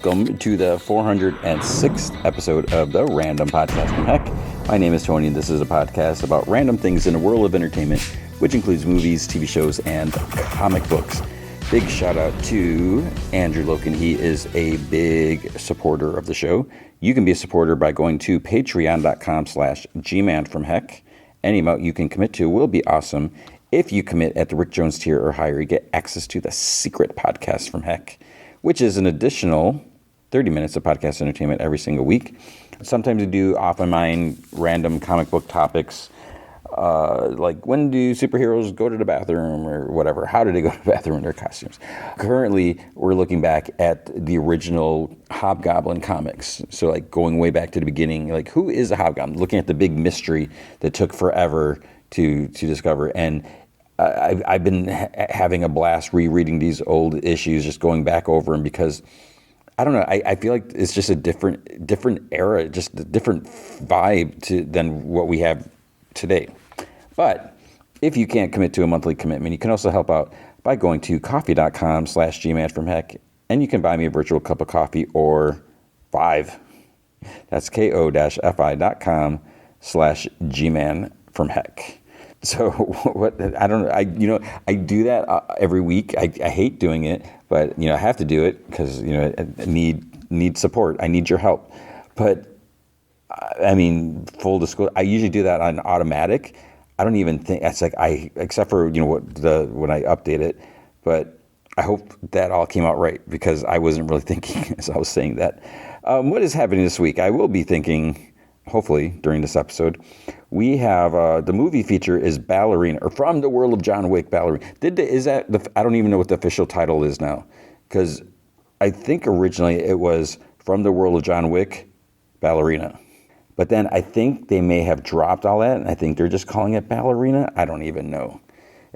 welcome to the 406th episode of the Random Podcast from Heck. My name is Tony, and this is a podcast about random things in the world of entertainment, which includes movies, TV shows, and comic books. Big shout out to Andrew Loken. He is a big supporter of the show. You can be a supporter by going to patreon.com/gmanfromheck. Any amount you can commit to will be awesome. If you commit at the Rick Jones tier or higher, you get access to the secret podcast from Heck, which is an additional 30 minutes of podcast entertainment every single week. Sometimes we do off-my-mind random comic book topics, like when do superheroes go to the bathroom or whatever? How do they go to the bathroom in their costumes? Currently, we're looking back at the original Hobgoblin comics. So like going way back to the beginning, like who is a Hobgoblin? Looking at the big mystery that took forever to discover. And I've been having a blast rereading these old issues, just going back over them because, I don't know, I feel like it's just a different era, just a different vibe than what we have today. But if you can't commit to a monthly commitment, you can also help out by going to coffee.com/gmanfromheck, and you can buy me a virtual cup of coffee or 5. That's ko-fi.com/gmanfromheck. So what, I don't know, I do that every week. I hate doing it, but I have to do it because I need support. I need your help. But I mean, full disclosure, I usually do that on automatic. I don't even think that's like except for when I update it. But I hope that all came out right because I wasn't really thinking as I was saying that. What is happening this week? I will be thinking, hopefully during this episode. We have the movie feature is Ballerina, or From the World of John Wick, Ballerina. I don't even know what the official title is now, because I think originally it was From the World of John Wick, Ballerina. But then I think they may have dropped all that, and I think they're just calling it Ballerina. I don't even know.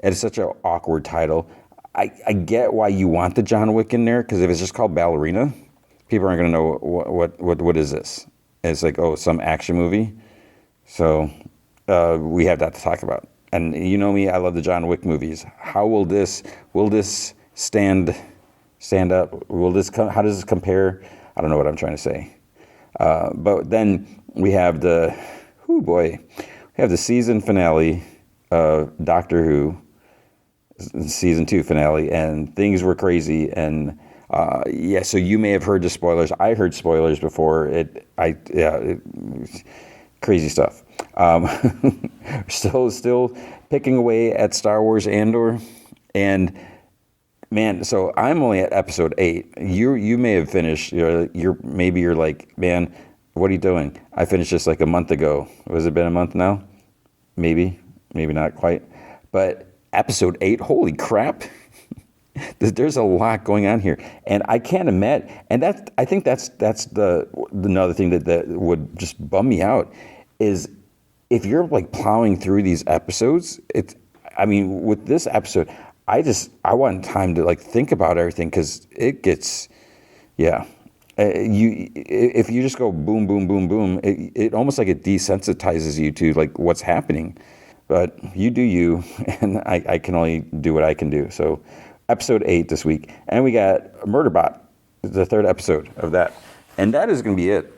It's such an awkward title. I get why you want the John Wick in there, because if it's just called Ballerina, people aren't going to know what is this. It's like, oh, some action movie. So we have that to talk about. And you know me, I love the John Wick movies. How will this stand up? How does this compare? I don't know what I'm trying to say. But then we have the season finale of Doctor Who, season 2 finale, and things were crazy. And so you may have heard the spoilers. I heard spoilers before crazy stuff. Still picking away at Star Wars Andor, and man, so I'm only at episode 8. You may have finished. You're like, man, what are you doing? I finished this like a month ago. Has it been a month now? Maybe not quite. But episode 8, holy crap! There's a lot going on here, and I can't imagine. And I think that's another thing that would just bum me out is if you're like plowing through these episodes. With this episode, I want time to like think about everything because it gets, if you just go boom, boom, boom, boom, it almost like it desensitizes you to like what's happening. But you do you, and I can only do what I can do. So. Episode 8 this week, and we got Murderbot, the 3rd episode of that, and that is going to be it.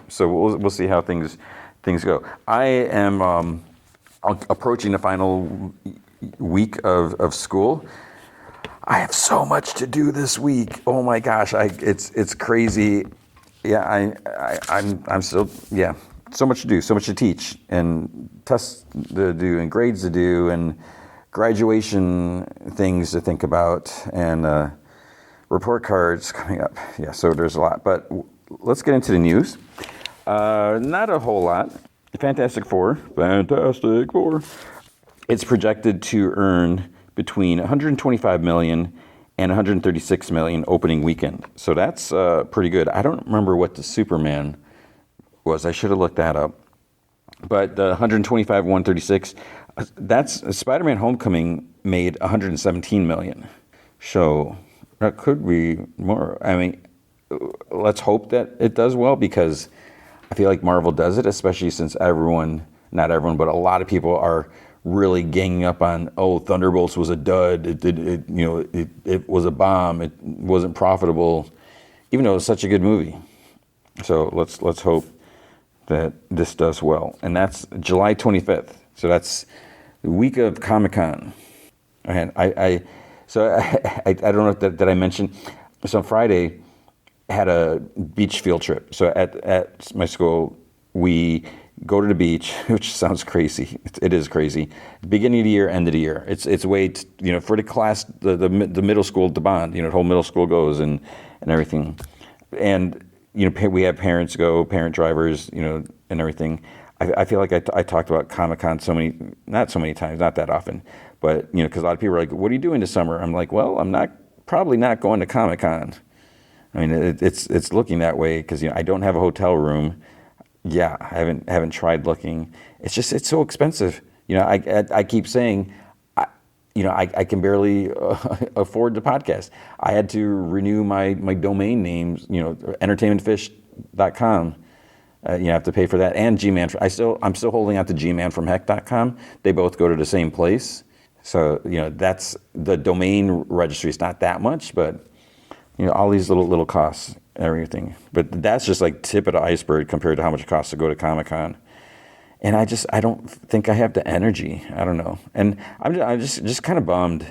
So we'll see how things go. I am approaching the final week of school. I have so much to do this week. Oh my gosh, it's crazy. Yeah, I'm still so much to do, so much to teach, and tests to do, and grades to do, and graduation things to think about, and report cards coming up. Yeah, so there's a lot. But let's get into the news. Not a whole lot. Fantastic Four. It's projected to earn between $125 million and $136 million opening weekend. So that's pretty good. I don't remember what the Superman was. I should have looked that up. But the 125, 136, that's Spider-Man Homecoming made $117 million. So that could be more. I mean, let's hope that it does well, because I feel like Marvel does it, especially since not everyone, but a lot of people are really ganging up on, Thunderbolts was a dud. It was a bomb. It wasn't profitable. even though it's such a good movie. So let's hope that this does well. And that's July 25th. So that's the week of Comic-Con. And I don't know if did I mention. So Friday had a beach field trip. So at my school, we go to the beach, which sounds crazy. It is crazy. Beginning of the year, end of the year. It's way for the class, the middle school, the bond. The whole middle school goes and everything. And we have parents go, parent drivers, and everything. I feel like I talked about Comic-Con not so many times, not that often, but because a lot of people are like, "What are you doing this summer?" I'm like, "Well, I'm probably not going to Comic-Con." I mean, it's looking that way because I don't have a hotel room. Yeah, I haven't tried looking. It's so expensive. I keep saying, I can barely afford the podcast. I had to renew my domain names, entertainmentfish.com. You have to pay for that, and Gman. I'm still holding out to gmanfromheck.com. They both go to the same place. So, that's the domain registry is not that much, but all these little costs and everything. But that's just like tip of the iceberg compared to how much it costs to go to Comic-Con. And I don't think I have the energy. I don't know. And I'm just kind of bummed,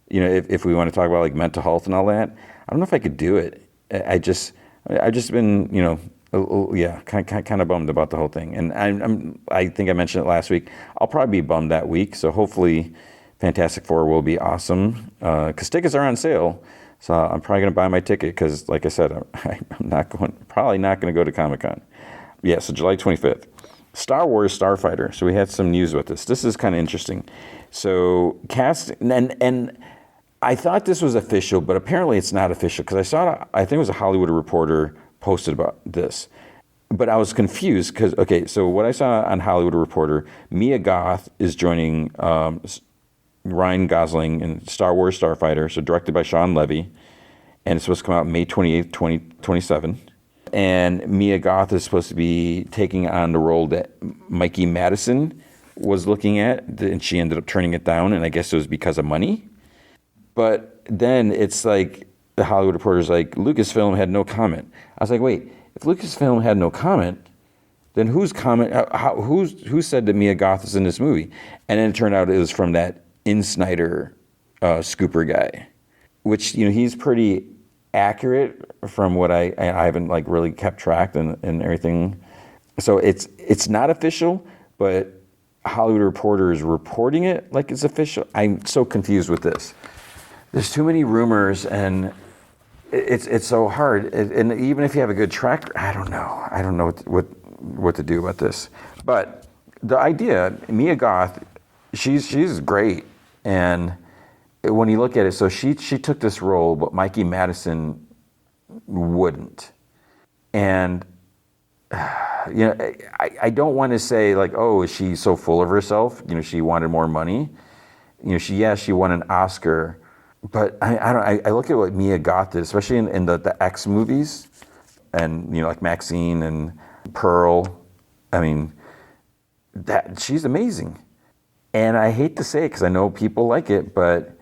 if we want to talk about like mental health and all that. I don't know if I could do it. I've just been, kind of bummed about the whole thing. And I think I mentioned it last week. I'll probably be bummed that week. So hopefully Fantastic Four will be awesome. Because tickets are on sale. So I'm probably going to buy my ticket because, like I said, I'm probably not going to go to Comic-Con. Yeah, so July 25th. Star Wars Starfighter. So we had some news with this. This is kind of interesting. So and I thought this was official, but apparently it's not official because I think it was a Hollywood Reporter posted about this. But I was confused because, so what I saw on Hollywood Reporter, Mia Goth is joining Ryan Gosling in Star Wars Starfighter, so directed by Sean Levy, and it's supposed to come out May 28th, 2027. And Mia Goth is supposed to be taking on the role that Mikey Madison was looking at, and she ended up turning it down, and I guess it was because of money. But then it's like, the Hollywood Reporter's like, Lucasfilm had no comment. I was like, wait, if Lucasfilm had no comment, then whose comment, who said that Mia Goth is in this movie? And then it turned out it was from that Snyder scooper guy, which, he's pretty accurate from what I haven't like really kept track and everything. So it's not official, but Hollywood Reporter is reporting it like it's official. I'm so confused with this. There's too many rumors and it's so hard. And even if you have a good track, I don't know what to do about this. But the idea, Mia Goth, she's great. And when you look at it, so she took this role, but Mikey Madison wouldn't. And I don't want to say like, oh, is she so full of herself? She wanted more money. She won an Oscar, but I look at what Mia Goth did, especially in the X movies, and like Maxine and Pearl. I mean, that she's amazing. And I hate to say it because I know people like it, but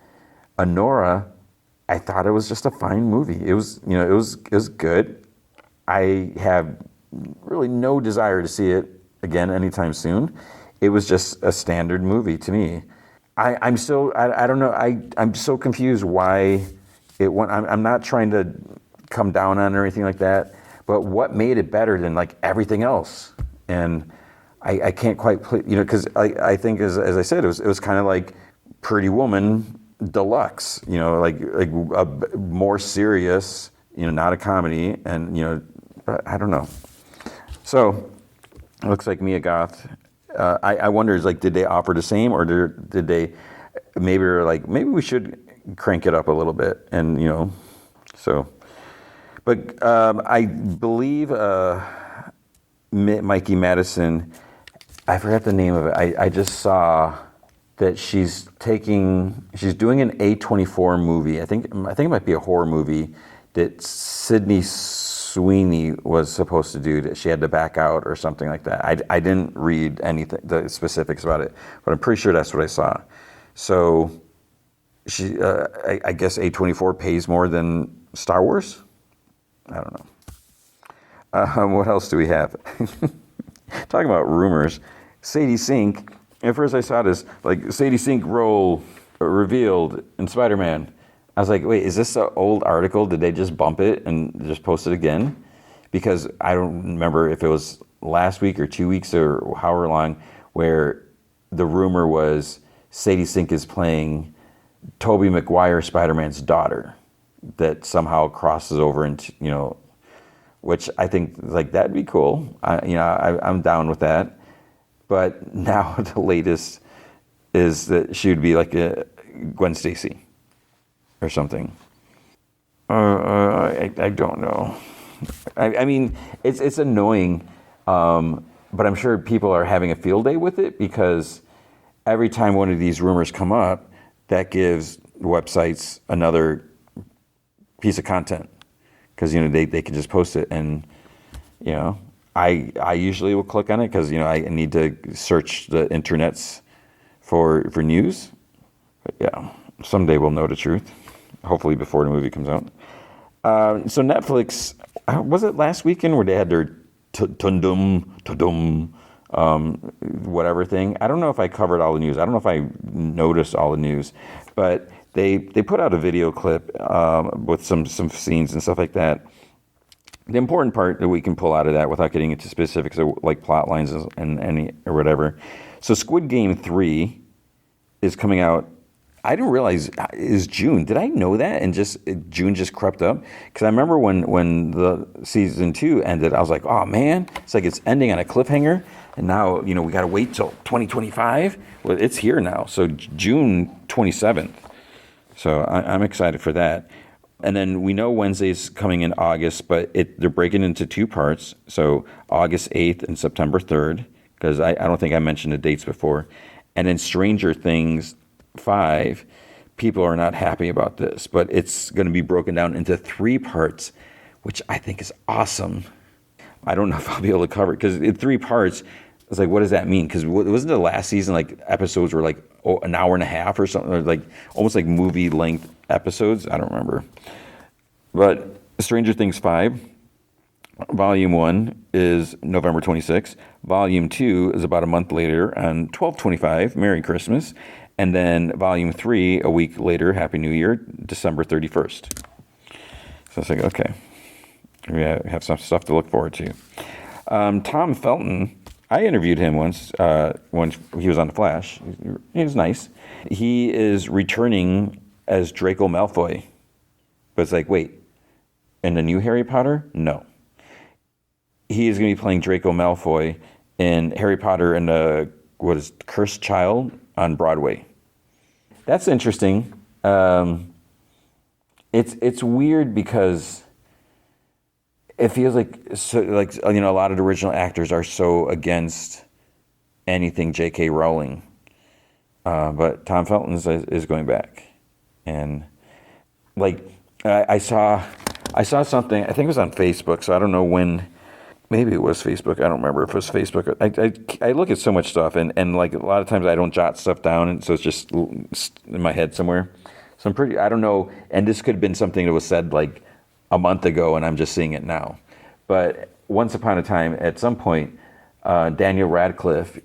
Anora, I thought it was just a fine movie. It was good. I have really no desire to see it again anytime soon. It was just a standard movie to me. I don't know. I'm so confused why it went. I'm not trying to come down on or anything like that, but what made it better than like everything else? And I can't quite put, because I think as I said, it was kind of like Pretty Woman Deluxe, like a more serious, not a comedy, and I don't know. So it looks like Mia Goth. I wonder, is like, did they offer the same, or did they maybe we should crank it up a little bit, and so. But I believe Mikey Madison, I forgot the name of it. I just saw that she's doing an A24 movie. I think it might be a horror movie that Sydney Sweeney was supposed to do, that she had to back out or something like that. I didn't read anything, the specifics about it, but I'm pretty sure that's what I saw. So she, I guess A24 pays more than Star Wars. I don't know. What else do we have? Talking about rumors, Sadie Sink. At first I saw this, like, Sadie Sink role revealed in Spider-Man. I was like, wait, is this an old article? Did they just bump it and just post it again? Because I don't remember if it was last week or 2 weeks or however long, where the rumor was Sadie Sink is playing Tobey Maguire, Spider-Man's daughter, that somehow crosses over into, which I think, like, that'd be cool. I'm down with that. But now the latest is that she would be like a Gwen Stacy or something. I don't know. I mean, it's annoying, but I'm sure people are having a field day with it, because every time one of these rumors come up, that gives websites another piece of content, because they can just post it, and I usually will click on it because I need to search the internets for news. But yeah, someday we'll know the truth. Hopefully before the movie comes out. So Netflix, was it last weekend where they had their tudum whatever thing? I don't know if I covered all the news. I don't know if I noticed all the news, but they put out a video clip with some scenes and stuff like that. The important part that we can pull out of that, without getting into specifics of like plot lines and any or whatever. So Squid Game 3 is coming out. I didn't realize is June. Did I know that? And June just crept up? Because I remember when the season 2 ended, I was like, oh man, it's like it's ending on a cliffhanger. And now, we got to wait till 2025. Well, it's here now. So June 27th. So I'm excited for that. And then we know Wednesday's coming in August, but they're breaking into 2 parts. So August 8th and September 3rd, because I don't think I mentioned the dates before. And then Stranger Things 5, people are not happy about this, but it's going to be broken down into 3 parts, which I think is awesome. I don't know if I'll be able to cover it, because in 3 parts, it's like, what does that mean? Because wasn't the last season, like, episodes were like an hour and a half or something, or like almost like movie length episodes? I don't remember. But Stranger Things 5, Volume 1 is November 26th. Volume 2 is about a month later on 12/25, Merry Christmas. And then Volume 3, a week later, Happy New Year, December 31st. So it's like, okay, we have some stuff to look forward to. Tom Felton, I interviewed him once when he was on The Flash. He was nice. He is returning as Draco Malfoy. But it's like, wait, in the new Harry Potter? No. He is going to be playing Draco Malfoy in Harry Potter and the, Cursed Child on Broadway. That's interesting. It's weird because it feels like a lot of the original actors are so against anything J.K. Rowling, but Tom Felton is going back, and like I saw something. I think it was on Facebook, so I don't know when. Maybe it was Facebook. I don't remember if it was Facebook. I look at so much stuff, and like a lot of times I don't jot stuff down, and so it's just in my head somewhere. So I don't know, and this could have been something that was said like a month ago, and I'm just seeing it now. But once upon a time, at some point, Daniel Radcliffe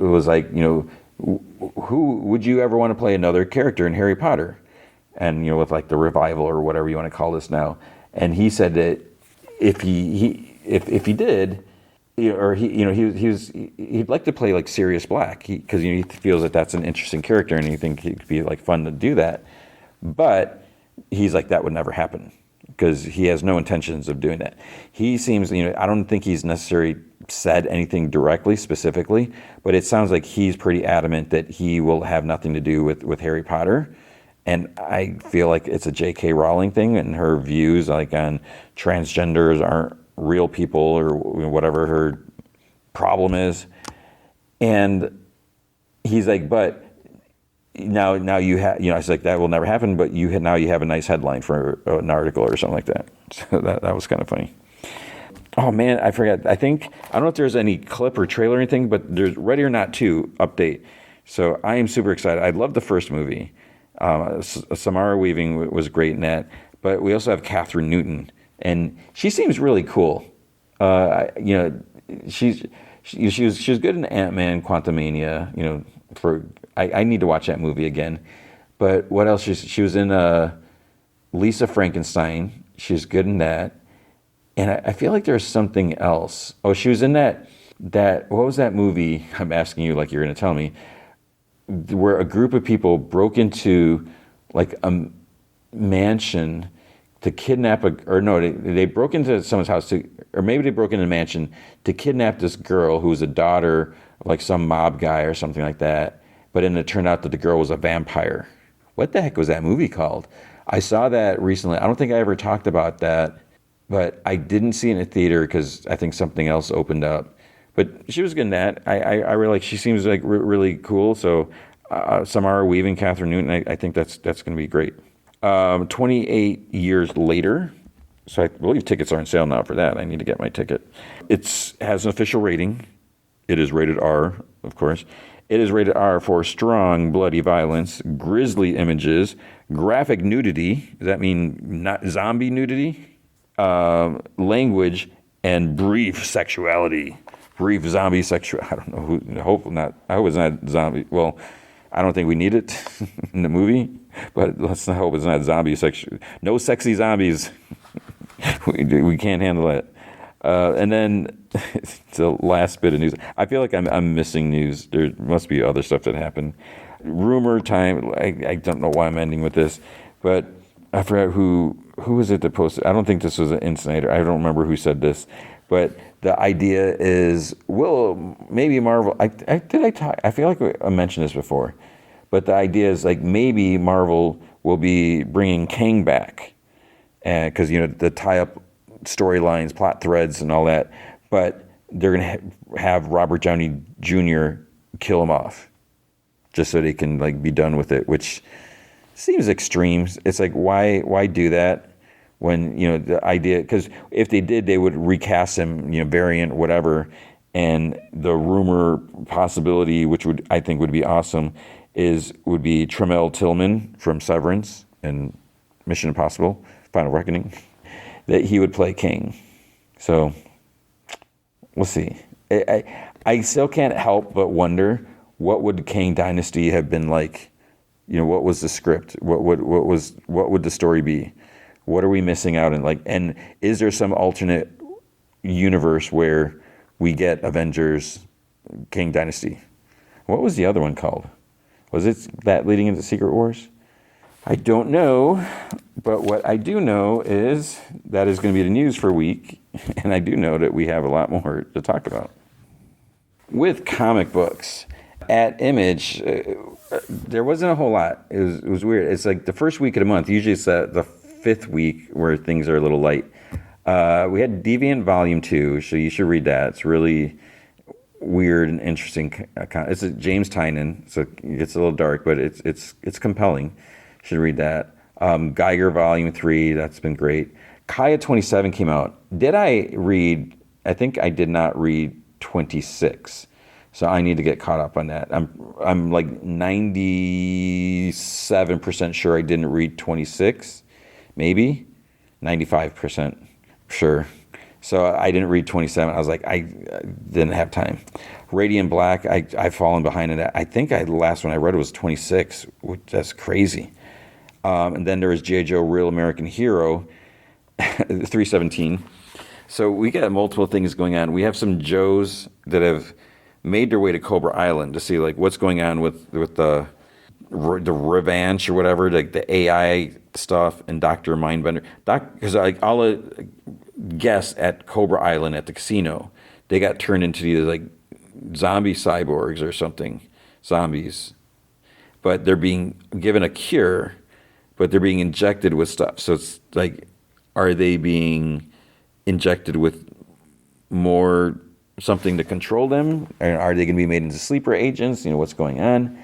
was like, who would you ever want to play another character in Harry Potter? And, with like the revival or whatever you want to call this now. And he said that if he did, he'd like to play like Sirius Black, because he feels that that's an interesting character, and he thinks it could be like fun to do that. But he's like, that would never happen, because he has no intentions of doing that. He seems, I don't think he's necessarily said anything directly, specifically, but it sounds like he's pretty adamant that he will have nothing to do with Harry Potter. And I feel like it's a J.K. Rowling thing, and her views like on transgenders aren't real people, or whatever her problem is. And he's like, but now you have, it's like, that will never happen, but now you have a nice headline for an article or something like that. So that was kind of funny. Oh man, I forgot. I don't know if there's any clip or trailer or anything, but there's Ready or Not 2 update. So I am super excited. I love the first movie. Samara Weaving was great in that, but we also have Catherine Newton and she seems really cool. You know, she was good in Ant-Man, Quantumania. You know, I need to watch that movie again. But what else? She was in Lisa Frankenstein. She's good in that. And I feel like there's something else. Oh, she was in that what was that movie? I'm asking you like you're going to tell me. Where a group of people broke into like a mansion to kidnap they broke into someone's house or maybe they broke into a mansion to kidnap this girl who was a daughter of like some mob guy or something like that. But then it turned out that the girl was a vampire. What the heck was that movie called? I saw that recently. I don't think I ever talked about that, but I didn't see it in a theater because I think something else opened up. But she was good in that. I really like. She seems like really cool. So Samara Weaving, Catherine Newton. I think that's going to be great. 28 years later. So I believe tickets are on sale now for that. I need to get my ticket. It has an official rating. It is rated R, of course. It is rated R for strong, bloody violence, grisly images, graphic nudity. Does that mean not zombie nudity? Language, and brief sexuality. Brief zombie sexual. I don't know who. Hope not. I hope it's not zombie. Well, I don't think we need it in the movie, but let's not hope it's not zombie sexual. No sexy zombies. we can't handle that. And then the last bit of news. I feel like I'm missing news. There must be other stuff that happened. Rumor time. I don't know why I'm ending with this, but I forgot who was it that posted. I don't think this was an insider. I don't remember who said this, but the idea is, maybe Marvel. I feel like I mentioned this before, but the idea is like maybe Marvel will be bringing Kang back, because the tie-up storylines, plot threads, and all that. But they're gonna have Robert Downey Jr. kill him off, just so they can like be done with it, which seems extreme. It's like why do that? When, the idea, because if they did, they would recast him, variant, whatever. And the rumor possibility, which I think would be awesome, would be Tremel Tillman from Severance and Mission Impossible, Final Reckoning, that he would play King. So we'll see. I still can't help but wonder, what would Kang Dynasty have been like? What was the script? What would the story be? What are we missing out on? And is there some alternate universe where we get Avengers, Kang Dynasty? What was the other one called? Was it that leading into Secret Wars? I don't know, but what I do know is that is going to be the news for a week, and I do know that we have a lot more to talk about. With comic books, at Image, there wasn't a whole lot. It was weird. It's like the first week of the month. Usually it's the fifth week where things are a little light. We had Deviant Volume 2, so you should read that. It's really weird and interesting. It's a James Tynion, so it gets a little dark, but it's compelling. You should read that. Geiger Volume 3, that's been great. Kaya 27 came out. I think I did not read 26. So I need to get caught up on that. I'm like 97% sure I didn't read 26, maybe 95% sure. So I didn't read 27. I was like, I didn't have time. Radiant Black, I've fallen behind in that. I think the last one I read was 26, which that's crazy. And then there was G.I. Joe Real American Hero, 317. So we got multiple things going on. We have some Joes that have made their way to Cobra Island to see like what's going on with the Revanche or whatever, like the AI stuff, and Dr. Mindbender. Because like all the guests at Cobra Island at the casino, they got turned into either like zombie cyborgs or something, zombies. But they're being given a cure, but they're being injected with stuff. So it's like, are they being injected with more something to control them? And are they going to be made into sleeper agents? What's going on?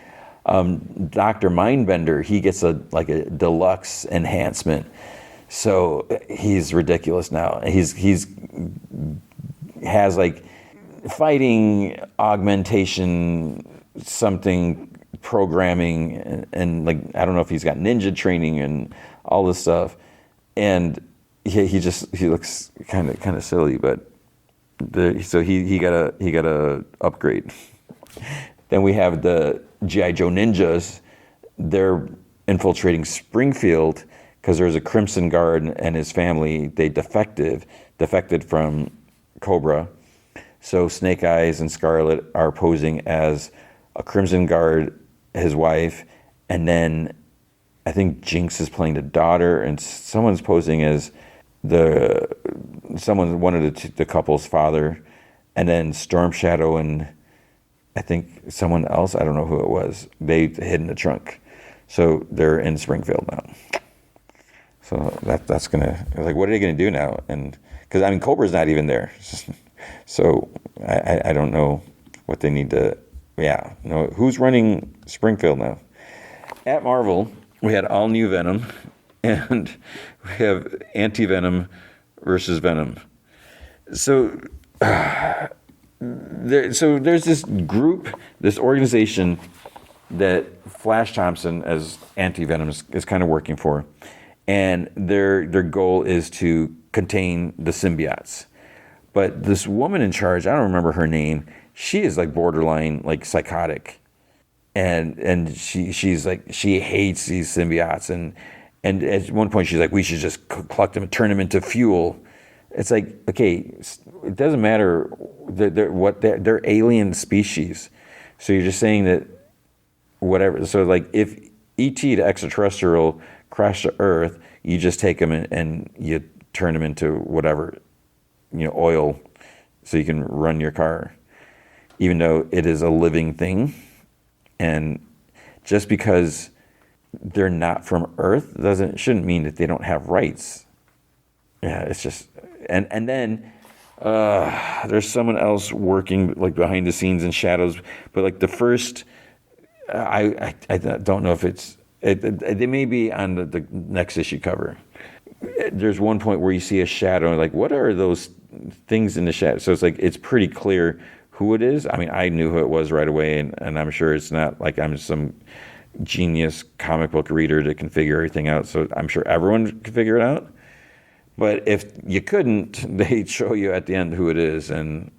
Dr. Mindbender, he gets a deluxe enhancement. So he's ridiculous now. He's has like fighting augmentation, something programming, and like, I don't know if he's got ninja training and all this stuff. And he looks kind of silly, but so he got a upgrade. Then we have the G.I. Joe ninjas. They're infiltrating Springfield because there's a Crimson Guard and his family. They defected from Cobra. So Snake Eyes and Scarlet are posing as a Crimson Guard, his wife, and then I think Jinx is playing the daughter, and someone's posing as one of the couple's father, and then Storm Shadow and I think someone else, I don't know who it was, they hid in the trunk. So they're in Springfield now. So that's gonna, like, what are they gonna do now? And because I mean, Cobra's not even there, so I don't know what they need to. Yeah, no, who's running Springfield now? At Marvel, we had all new Venom, and we have anti-Venom versus Venom. So there's this group, this organization that Flash Thompson as anti-Venom is kind of working for, and their goal is to contain the symbiotes. But this woman in charge, I don't remember her name, she is like borderline like psychotic, and she's like, she hates these symbiotes, and at one point she's like, we should just collect them and turn them into fuel. It's like, okay, it doesn't matter they're alien species, so you're just saying that whatever. So like if E.T. the extraterrestrial crashed to Earth, you just take them and you turn them into whatever, oil, so you can run your car, even though it is a living thing. And just because they're not from Earth shouldn't mean that they don't have rights. Yeah, it's just, and then there's someone else working like behind the scenes in shadows, but like the first, I don't know if they may be on the next issue cover. There's one point where you see a shadow, and like, what are those things in the shadow? So it's like, it's pretty clear who it is. I mean, I knew who it was right away, and I'm sure it's not like I'm some genius comic book reader that can figure everything out. So I'm sure everyone can figure it out. But if you couldn't, they'd show you at the end who it is, and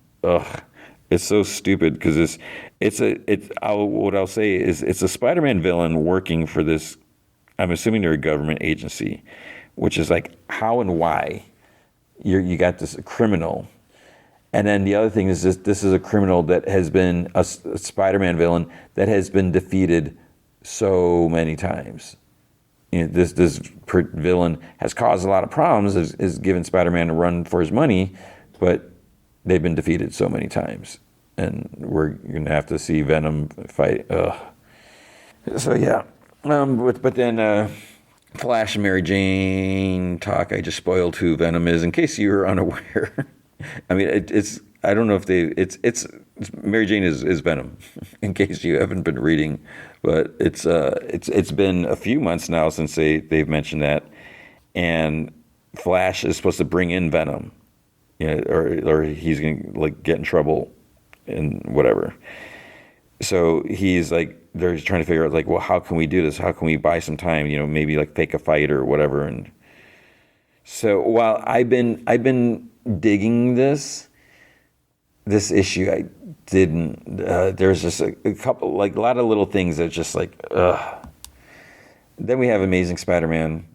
it's so stupid because what I'll say is it's a Spider-Man villain working for this. I'm assuming they're a government agency, which is like, how and why you got this criminal. And then the other thing is this is a criminal that has been a Spider-Man villain that has been defeated so many times. This villain has caused a lot of problems, is given Spider-Man a run for his money, but they've been defeated so many times. And we're going to have to see Venom fight. So yeah. But then Flash and Mary Jane talk. I just spoiled who Venom is in case you were unaware. I mean, it's I don't know if it's Mary Jane is Venom, in case you haven't been reading, but it's been a few months now since they've mentioned that, and Flash is supposed to bring in Venom, or he's gonna like get in trouble and whatever. So he's like, they're trying to figure out like, well, how can we do this? How can we buy some time? Maybe like fake a fight or whatever. And so while I've been digging this issue, I didn't. There's just a couple, like a lot of little things that just like, Then we have Amazing Spider-Man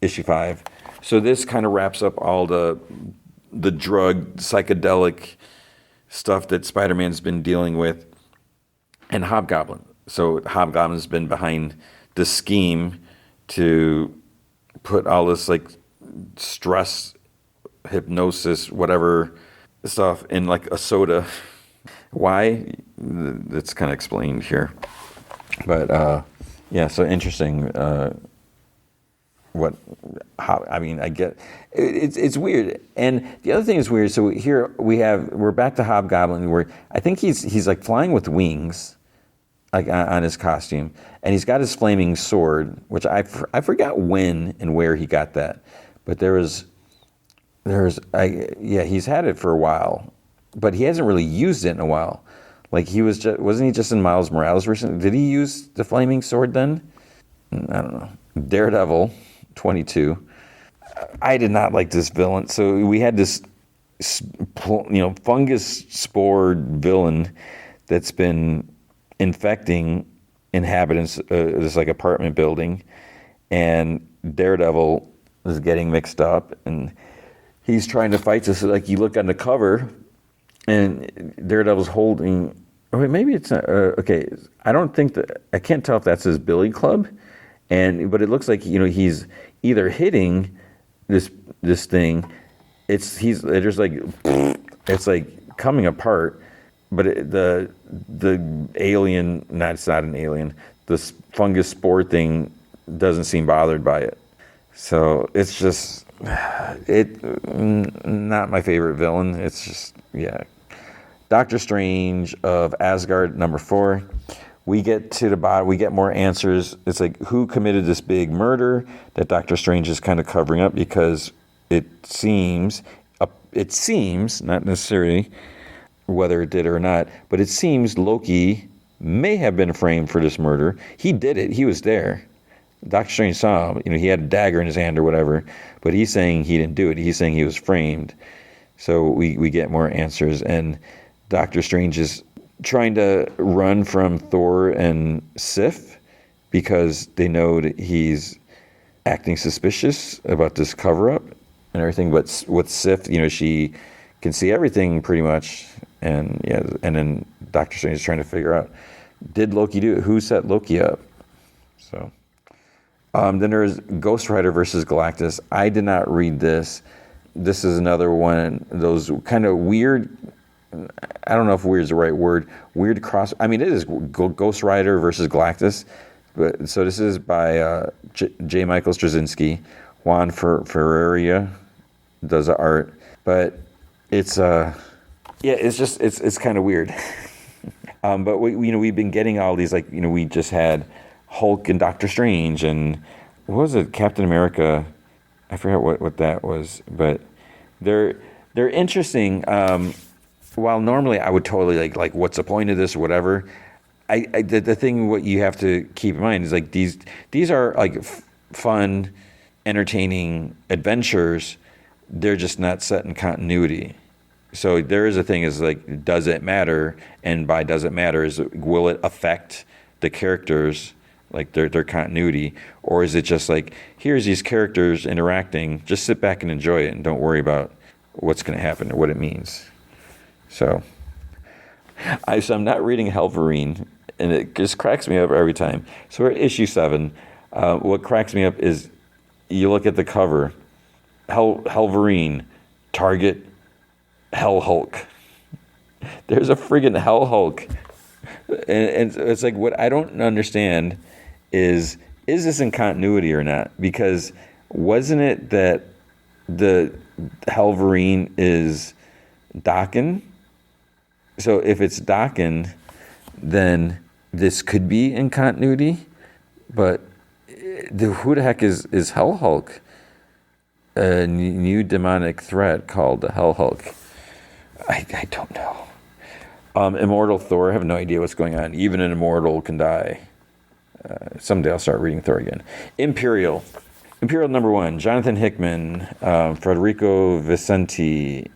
issue 5. So this kind of wraps up all the drug psychedelic stuff that Spider-Man's been dealing with, and Hobgoblin. So Hobgoblin's been behind the scheme to put all this like stress, hypnosis, whatever stuff in like a soda. Why? That's kind of explained here. But yeah, so interesting. I get it's weird. And the other thing is weird. So here we're back to Hobgoblin, where I think he's like flying with wings, like on his costume, and he's got his flaming sword, which I forgot when and where he got that, but he's had it for a while, but he hasn't really used it in a while. Like wasn't he just in Miles Morales recently? Did he use the flaming sword then? I don't know. Daredevil 22. I did not like this villain. So we had this, fungus spore villain that's been infecting inhabitants of this like apartment building, and Daredevil is getting mixed up, and he's trying to fight this. Like you look on the cover, and Daredevil's holding. Oh, wait, maybe it's not. Okay, I don't think that I can't tell if that's his billy club, but it looks like he's either hitting this thing. There's like it's like coming apart, but the alien, it's not an alien. The fungus spore thing doesn't seem bothered by it. So it's just not my favorite villain. It's just Doctor Strange of Asgard #4. We get to the bottom. We get more answers. It's like who committed this big murder that Doctor Strange is kind of covering up because it seems, not necessarily whether it did or not, but it seems Loki may have been framed for this murder. He did it. He was there. Doctor Strange saw him. He had a dagger in his hand or whatever, but he's saying he didn't do it. He's saying he was framed. So we get more answers, and Doctor Strange is trying to run from Thor and Sif because they know that he's acting suspicious about this cover-up and everything. But with Sif, she can see everything pretty much, and then Doctor Strange is trying to figure out, did Loki do it? Who set Loki up? So then there's Ghost Rider versus Galactus. I did not read this. This is another one of those kind of weird, I don't know if weird is the right word, weird cross. I mean, it is Ghost Rider versus Galactus. But so this is by J. Michael Straczynski. Juan Ferreira does the art. But it's it's kind of weird. But we've been getting all these, like, we just had Hulk and Doctor Strange and what was it, Captain America? I forgot what that was, but they're interesting. While normally I would totally like what's the point of this or whatever, the thing what you have to keep in mind is like these are like fun, entertaining adventures. They're just not set in continuity. So there is a thing is like, does it matter? And by does it matter is, will it affect the characters, like their continuity? Or is it just like, here's these characters interacting, just sit back and enjoy it and don't worry about what's going to happen or what it means. So I'm not reading Helverine, and it just cracks me up every time. So we're at issue 7. What cracks me up is you look at the cover, Helverine, Target, Hell Hulk. There's a friggin' Hell Hulk. And it's like, what I don't understand is this in continuity or not? Because wasn't it that the Helverine is Daken? So if it's Daken, then this could be in continuity. But who the heck is Hell Hulk? A new demonic threat called the Hell Hulk. I don't know. Immortal Thor, I have no idea what's going on. Even an immortal can die. Someday I'll start reading Thor again. Imperial #1, Jonathan Hickman, Federico Vicenti.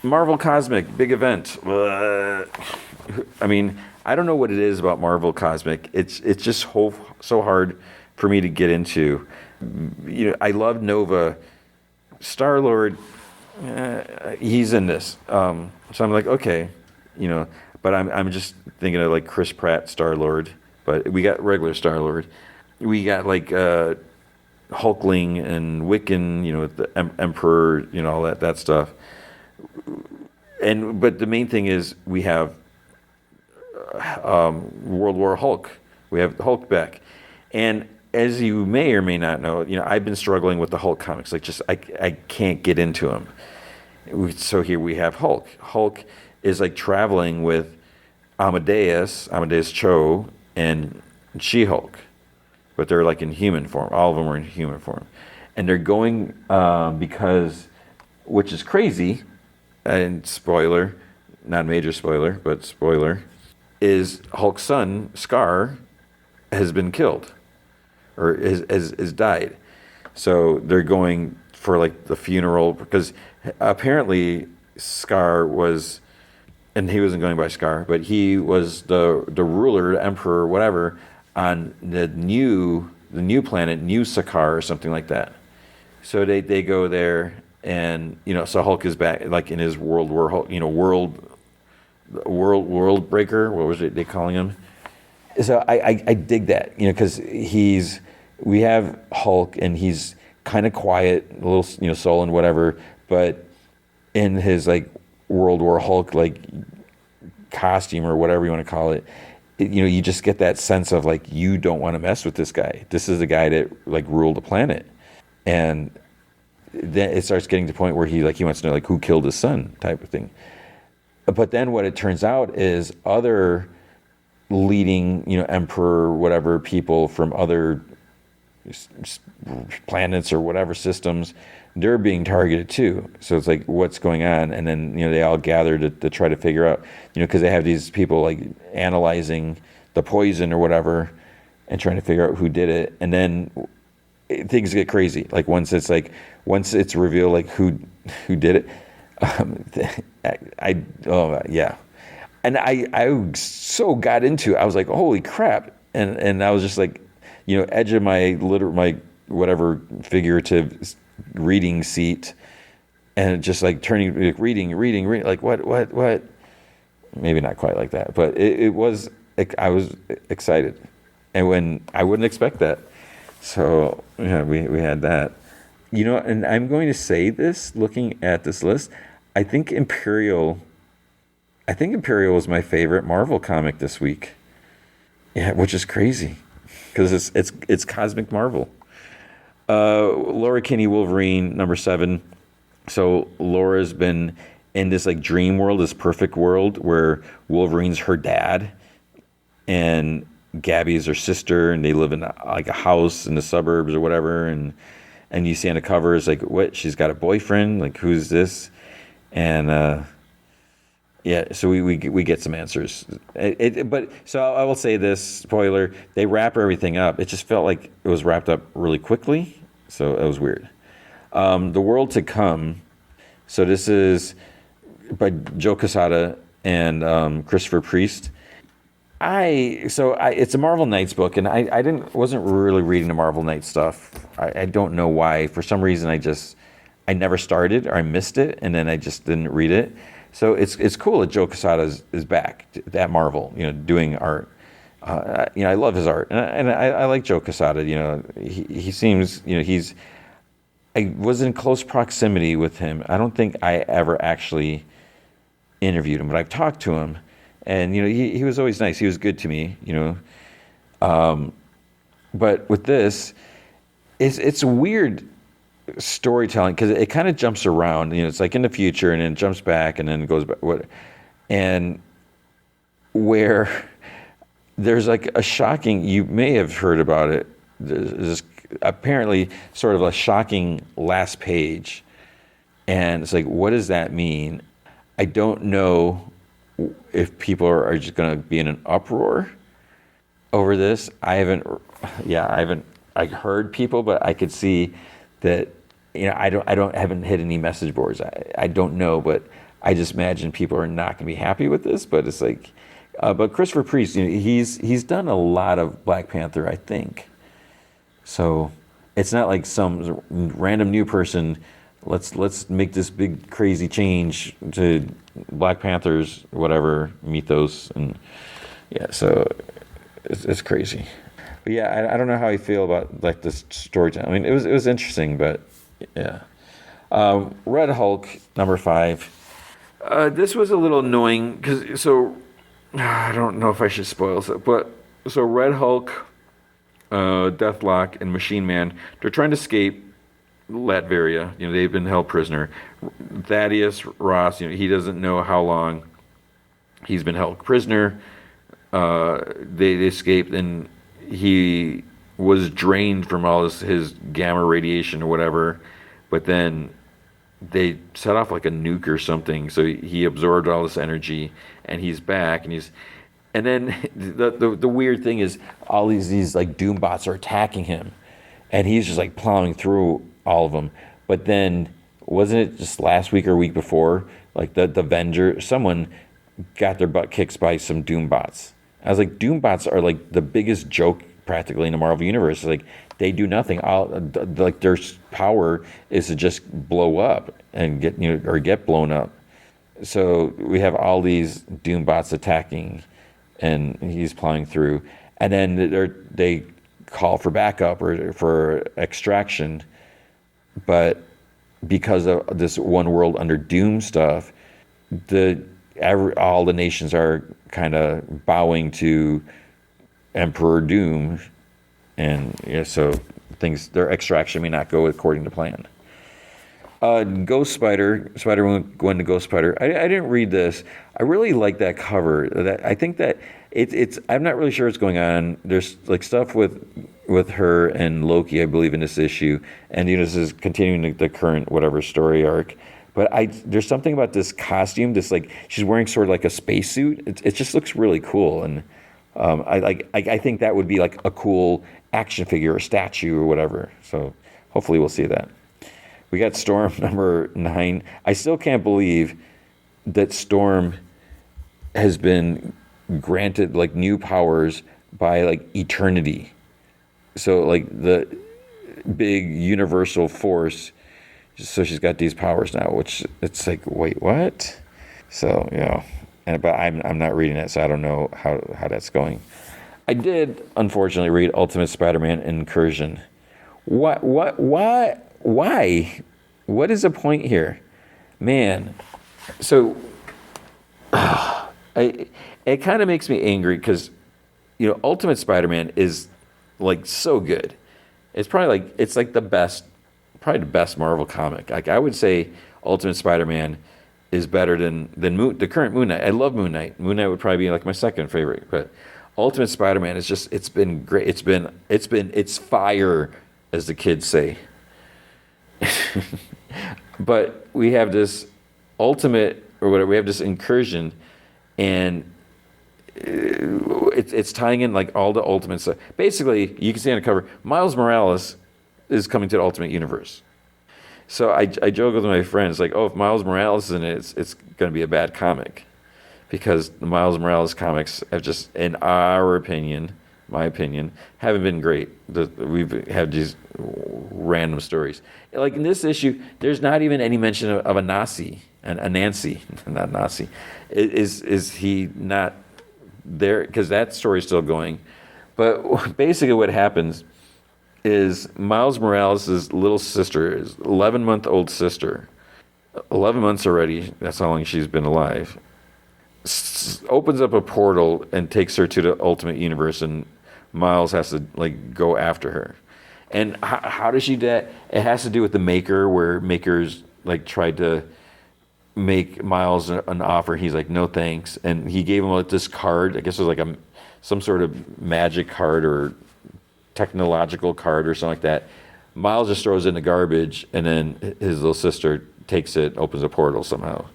Marvel Cosmic, big event. I mean, I don't know what it is about Marvel Cosmic. It's just so hard for me to get into. I love Nova. Star-Lord, he's in this. So I'm like, okay, but I'm just thinking of like Chris Pratt Star-Lord, but we got regular Star-Lord. We got like Hulkling and Wiccan, the Emperor, all that stuff. But the main thing is we have World War Hulk. We have Hulk back, and as you may or may not know, I've been struggling with the Hulk comics. Like, just I can't get into them. So here we have Hulk. Hulk is like traveling with Amadeus Cho, and She-Hulk, but they're like in human form. All of them are in human form, and they're going because, which is crazy. And spoiler, not major spoiler, but spoiler, is Hulk's son, Scar, has been killed, or has died. So they're going for like the funeral because apparently Scar was, and he wasn't going by Scar, but he was the ruler, emperor, whatever, on the new planet, New Sakaar or something like that. So they go there, and so Hulk is back, like in his World War Hulk, world breaker. What was it they calling him? So I dig that, because we have Hulk, and he's kind of quiet, a little sullen, whatever, but in his like World War Hulk like costume or whatever you want to call it, you just get that sense of like, you don't want to mess with this guy. This is the guy that like ruled the planet. And then it starts getting to the point where he wants to know like who killed his son type of thing. But then what it turns out is other leading, emperor, whatever people from other planets or whatever systems, they're being targeted too. So it's like, what's going on? And then, they all gather to try to figure out, because they have these people like analyzing the poison or whatever and trying to figure out who did it. And then things get crazy. Like once it's revealed like who did it, yeah. And I so got into it. I was like, holy crap. And I was just like, edge of my whatever figurative reading seat, and just like turning, like reading, like what? Maybe not quite like that, but it was, I was excited. And when I wouldn't expect that. So yeah, we had that. And I'm going to say this, looking at this list, I think Imperial was my favorite Marvel comic this week. Yeah, which is crazy, because it's cosmic Marvel. Laura Kinney Wolverine #7. So Laura's been in this like dream world, this perfect world where Wolverine's her dad, and Gabby's her sister, and they live in like a house in the suburbs or whatever, and you see on the covers like, what, she's got a boyfriend, like who's this? And yeah, so we get some answers. But so I will say this, spoiler, they wrap everything up. It just felt like it was wrapped up really quickly, so it was weird. The World to Come. So this is by Joe Quesada and Christopher Priest. It's a Marvel Knights book, and I wasn't really reading the Marvel Knights stuff. I don't know why. For some reason, I never started, or I missed it, and then I just didn't read it. So it's cool that Joe Quesada is back at Marvel, doing art. I love his art, and I like Joe Quesada. He seems, I was in close proximity with him. I don't think I ever actually interviewed him, but I've talked to him. And, he was always nice. He was good to me, But with this, it's weird storytelling, because it kind of jumps around. It's like in the future, and then it jumps back, and then it goes back. And where there's like a shocking, you may have heard about it, there's apparently sort of a shocking last page. And it's like, what does that mean? I don't know if people are just going to be in an uproar over this. I heard people, but I could see that, haven't hit any message boards. I don't know, but I just imagine people are not going to be happy with this. But it's like, but Christopher Priest, he's done a lot of Black Panther, I think. So it's not like some random new person, let's make this big crazy change to Black Panther's whatever mythos, and yeah, so it's crazy. But yeah, I don't know how you feel about like this storytelling. I mean, it was interesting, but yeah. Red Hulk #5. This was a little annoying because I don't know if I should spoil it, but so Red Hulk, Deathlock, and Machine Man, they're trying to escape Latveria. They've been held prisoner. Thaddeus Ross, he doesn't know how long he's been held prisoner. They escaped, and he was drained from all his gamma radiation or whatever, but then they set off like a nuke or something, so he absorbed all this energy, and he's back, and then the weird thing is all these like doom bots are attacking him, and he's just like plowing through all of them. But then, wasn't it just last week or week before, like the Avenger, someone got their butt kicked by some Doom bots. I was like, Doom bots are like the biggest joke practically in the Marvel universe. Like, they do nothing. Like, their power is to just blow up and get blown up. So we have all these Doom bots attacking, and he's plowing through, and then they call for backup or for extraction, but because of this one world under Doom stuff, all the nations are kind of bowing to Emperor Doom, and so their extraction may not go according to plan. Ghost Spider-Gwen to Ghost Spider. I didn't read this. I really like that cover. I think that it's. I'm not really sure what's going on. There's like stuff with her and Loki, I believe, in this issue, and this is continuing the current whatever story arc. But there's something about this costume. This, like, she's wearing sort of like a spacesuit. It just looks really cool, and I think that would be like a cool action figure or statue or whatever. So hopefully we'll see that. We got Storm number 9. I still can't believe that Storm has been granted like new powers by like eternity. So like the big universal force. So she's got these powers now, which it's like, wait, what? So but I'm not reading it, so I don't know how that's going. I did unfortunately read Ultimate Spider-Man Incursion. Why? What is the point here, man? So it kind of makes me angry because Ultimate Spider-Man is like so good. It's probably like the best Marvel comic. Like, I would say Ultimate Spider-Man is better than the current Moon Knight. I love Moon Knight. Moon Knight would probably be like my second favorite, but Ultimate Spider-Man is just, it's been great. It's fire, as the kids say. But we have this Ultimate, or whatever, we have this Incursion, and it's tying in like all the Ultimate stuff. Basically, you can see on the cover, Miles Morales is coming to the Ultimate Universe. So I joke with my friends, like, if Miles Morales is in it, it's going to be a bad comic. Because the Miles Morales comics have just, in my opinion, haven't been great. We've had these random stories. Like in this issue, there's not even any mention of a Nancy, not Nazi. Is he not there? Because that story's still going. But basically what happens is Miles Morales' little sister, his 11-month-old sister, 11 months already, that's how long she's been alive, opens up a portal and takes her to the Ultimate Universe, and Miles has to like go after her. And how does she do that? It has to do with the Maker, where Maker's like tried to make Miles an offer. He's like, no thanks. And he gave him like this card. I guess it was like some sort of magic card or technological card or something like that. Miles just throws it in the garbage, and then his little sister takes it, opens a portal somehow.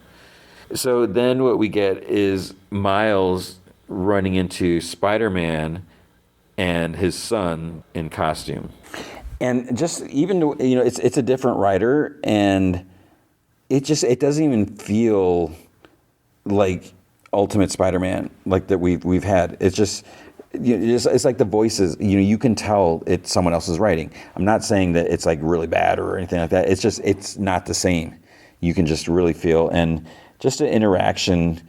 So then what we get is Miles running into Spider-Man and his son in costume. And just even though, it's a different writer, and it doesn't even feel like Ultimate Spider-Man like that we've had. It's just it's like the voices, you can tell it's someone else's writing. I'm not saying that it's like really bad or anything like that. It's not the same. You can just really feel, and just an interaction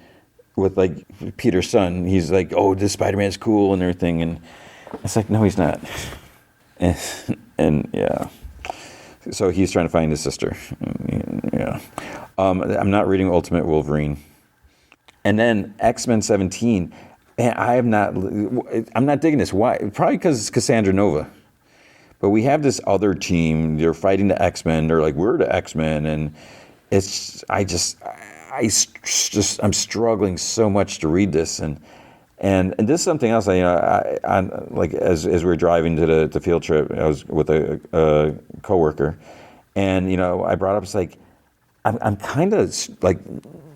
with like Peter's son. He's like, oh, this Spider-Man's cool and everything, and it's like, no, he's not. And yeah, so he's trying to find his sister. Yeah, I'm not reading Ultimate Wolverine, and then X-Men 17. And I'm not digging this. Why? Probably because it's Cassandra Nova. But we have this other team. They're fighting the X-Men. They're like, we're the X-Men, and I'm struggling so much to read this, and this is something else. I like as we were driving to the field trip, I was with a coworker, and I brought up, it's like I'm kind of like,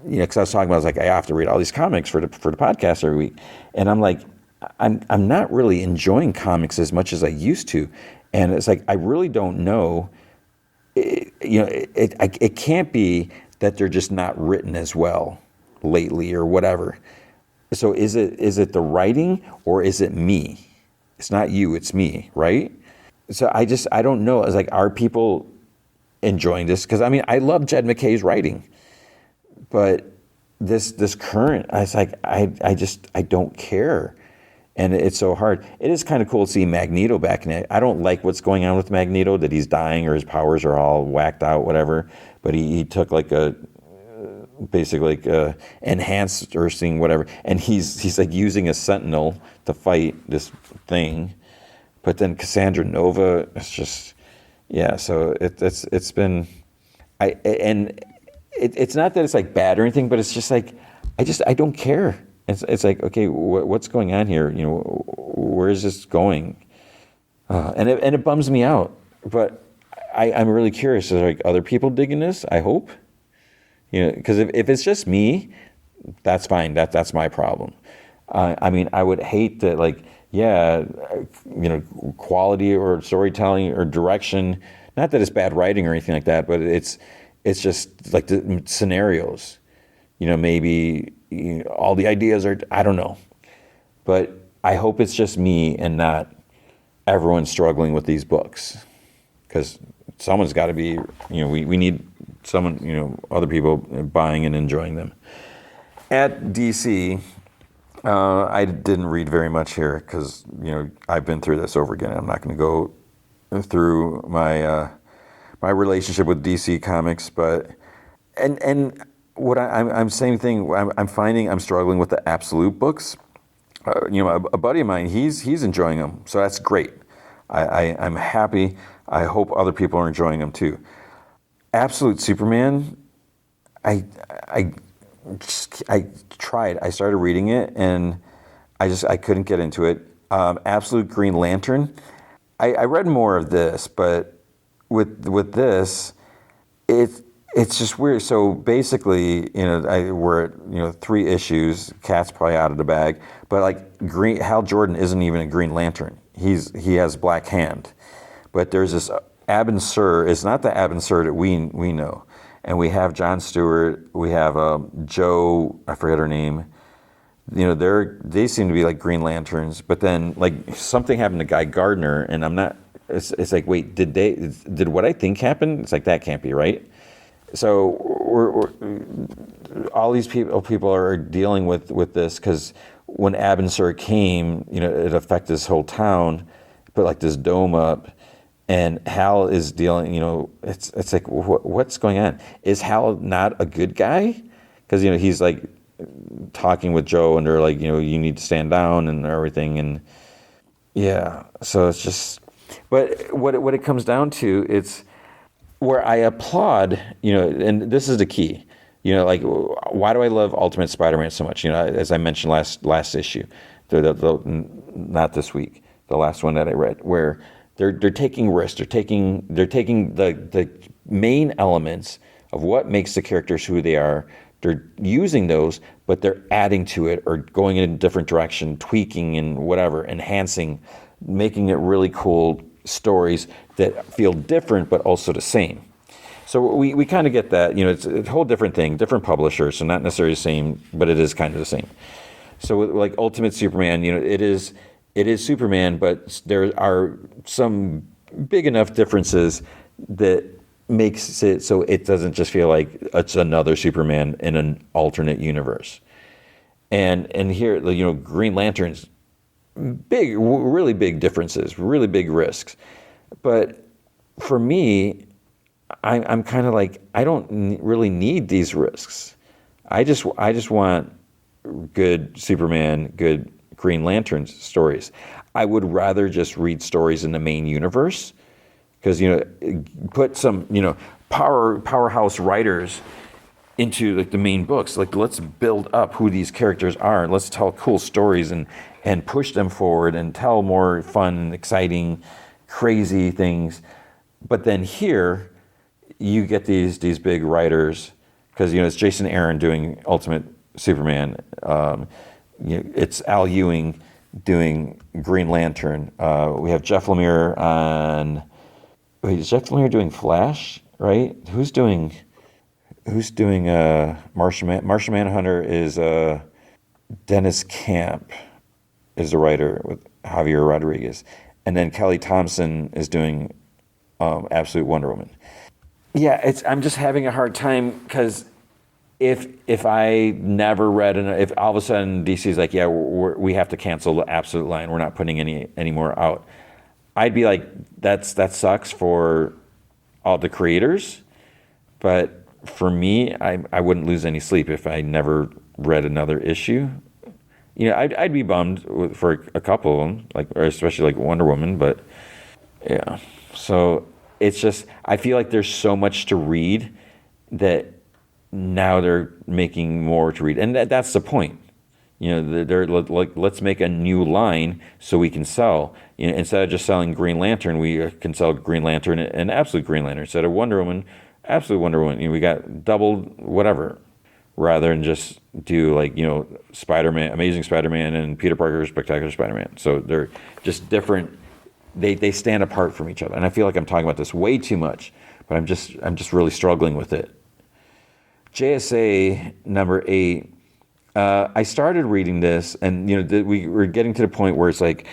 because I was talking about, I was like, I have to read all these comics for the podcast every week, and I'm like, I'm not really enjoying comics as much as I used to, And it's like, I really don't know. It can't be that they're just not written as well lately or whatever. So is it the writing or is it me? It's not you, it's me, right? So I don't know. It's like, are people enjoying this? Because I mean, I love Jed McKay's writing, but this current, it's like, I don't care. And it's so hard. It is kind of cool to see Magneto back in it. I don't like what's going on with Magneto, that he's dying or his powers are all whacked out, whatever. But he took like basically like enhanced or thing, whatever. And he's like using a sentinel to fight this thing. But then Cassandra Nova, it's just, yeah. So it's been, it's not that it's like bad or anything, but it's just like, I don't care. It's like, okay, what's going on here? You know, where is this going? And it bums me out. But I'm really curious. Is like other people digging this? I hope. You know, because if it's just me, that's fine. That's my problem. I mean, I would hate that. Like, yeah, you know, quality or storytelling or direction. Not that it's bad writing or anything like that, but it's just like the scenarios. You know, maybe. All the ideas are, I don't know. But I hope it's just me and not everyone struggling with these books. Because someone's got to be, you know, we need someone, you know, other people buying and enjoying them. At DC, I didn't read very much here because, you know, I've been through this over again. I'm not going to go through my my relationship with DC Comics, but, and what I'm same thing. I'm finding I'm struggling with the absolute books. You know, a buddy of mine, he's enjoying them, so that's great. I'm happy. I hope other people are enjoying them too. Absolute Superman, I tried. I started reading it and I couldn't get into it. Absolute Green Lantern, I read more of this, but with this, it's just weird. So basically, you know, we're at, you know, 3 issues. Cat's probably out of the bag, but like Hal Jordan isn't even a Green Lantern. He has Black Hand, but there's this Abin Sur. It's not the Abin Sur that we know, and we have John Stewart. We have Joe. I forget her name. You know, they seem to be like Green Lanterns, but then like something happened to Guy Gardner, and I'm not. It's like, wait, did what I think happen? It's like, that can't be right. So all these people are dealing with this because when Abin Sur came, you know, it affected this whole town, put like this dome up, and Hal is dealing. You know, it's like, what's going on? Is Hal not a good guy? Because, you know, he's like talking with Joe, and they're like, you know, you need to stand down and everything, and yeah. So it's just, but what it comes down to, it's where I applaud, you know, and this is the key, you know, like, why do I love Ultimate Spider-Man so much? You know, as I mentioned last issue, not this week, the last one that I read, where they're taking risks, they're taking the main elements of what makes the characters who they are, they're using those, but they're adding to it or going in a different direction, tweaking and whatever, enhancing, making it really cool stories that feel different but also the same. So we kind of get that, you know, it's a whole different thing, different publisher, so not necessarily the same, but it is kind of the same. So like Ultimate Superman, you know, it is Superman, but there are some big enough differences that makes it so it doesn't just feel like it's another Superman in an alternate universe. And here, you know, Green Lantern's big, really big differences, really big risks. But for me, I'm kind of like, I don't really need these risks. I just want good Superman, good Green Lantern stories. I would rather just read stories in the main universe, because, you know, put some, you know, powerhouse writers into like the main books. Like, let's build up who these characters are, and let's tell cool stories and push them forward and tell more fun, exciting, crazy things. But then here, you get these big writers, because, you know, it's Jason Aaron doing Ultimate Superman. You know, it's Al Ewing doing Green Lantern. We have Jeff Lemire on. Wait, is Jeff Lemire doing Flash? Right? Who's doing Martian Manhunter is Dennis Camp is the writer with Javier Rodriguez, and then Kelly Thompson is doing Absolute Wonder Woman. Yeah, I'm just having a hard time because if I never read and if all of a sudden DC's like, yeah, we have to cancel the Absolute line, we're not putting any more out, I'd be like, that sucks for all the creators, but for me, I wouldn't lose any sleep if I never read another issue. You know, I'd be bummed for a couple of them, like, or especially like Wonder Woman, but yeah. So it's just, I feel like there's so much to read that now they're making more to read, and that's the point. You know, they're like, let's make a new line so we can sell. You know, instead of just selling Green Lantern, we can sell Green Lantern and Absolute Green Lantern. Instead of Wonder Woman, Absolute Wonder Woman. You know, we got doubled whatever, rather than just do like, you know, Spider-Man, Amazing Spider-Man, and Peter Parker, Spectacular Spider-Man. So they're just different. They stand apart from each other, and I feel like I'm talking about this way too much, but I'm just really struggling with it. JSA number 8. I started reading this, and you know, we were getting to the point where it's like,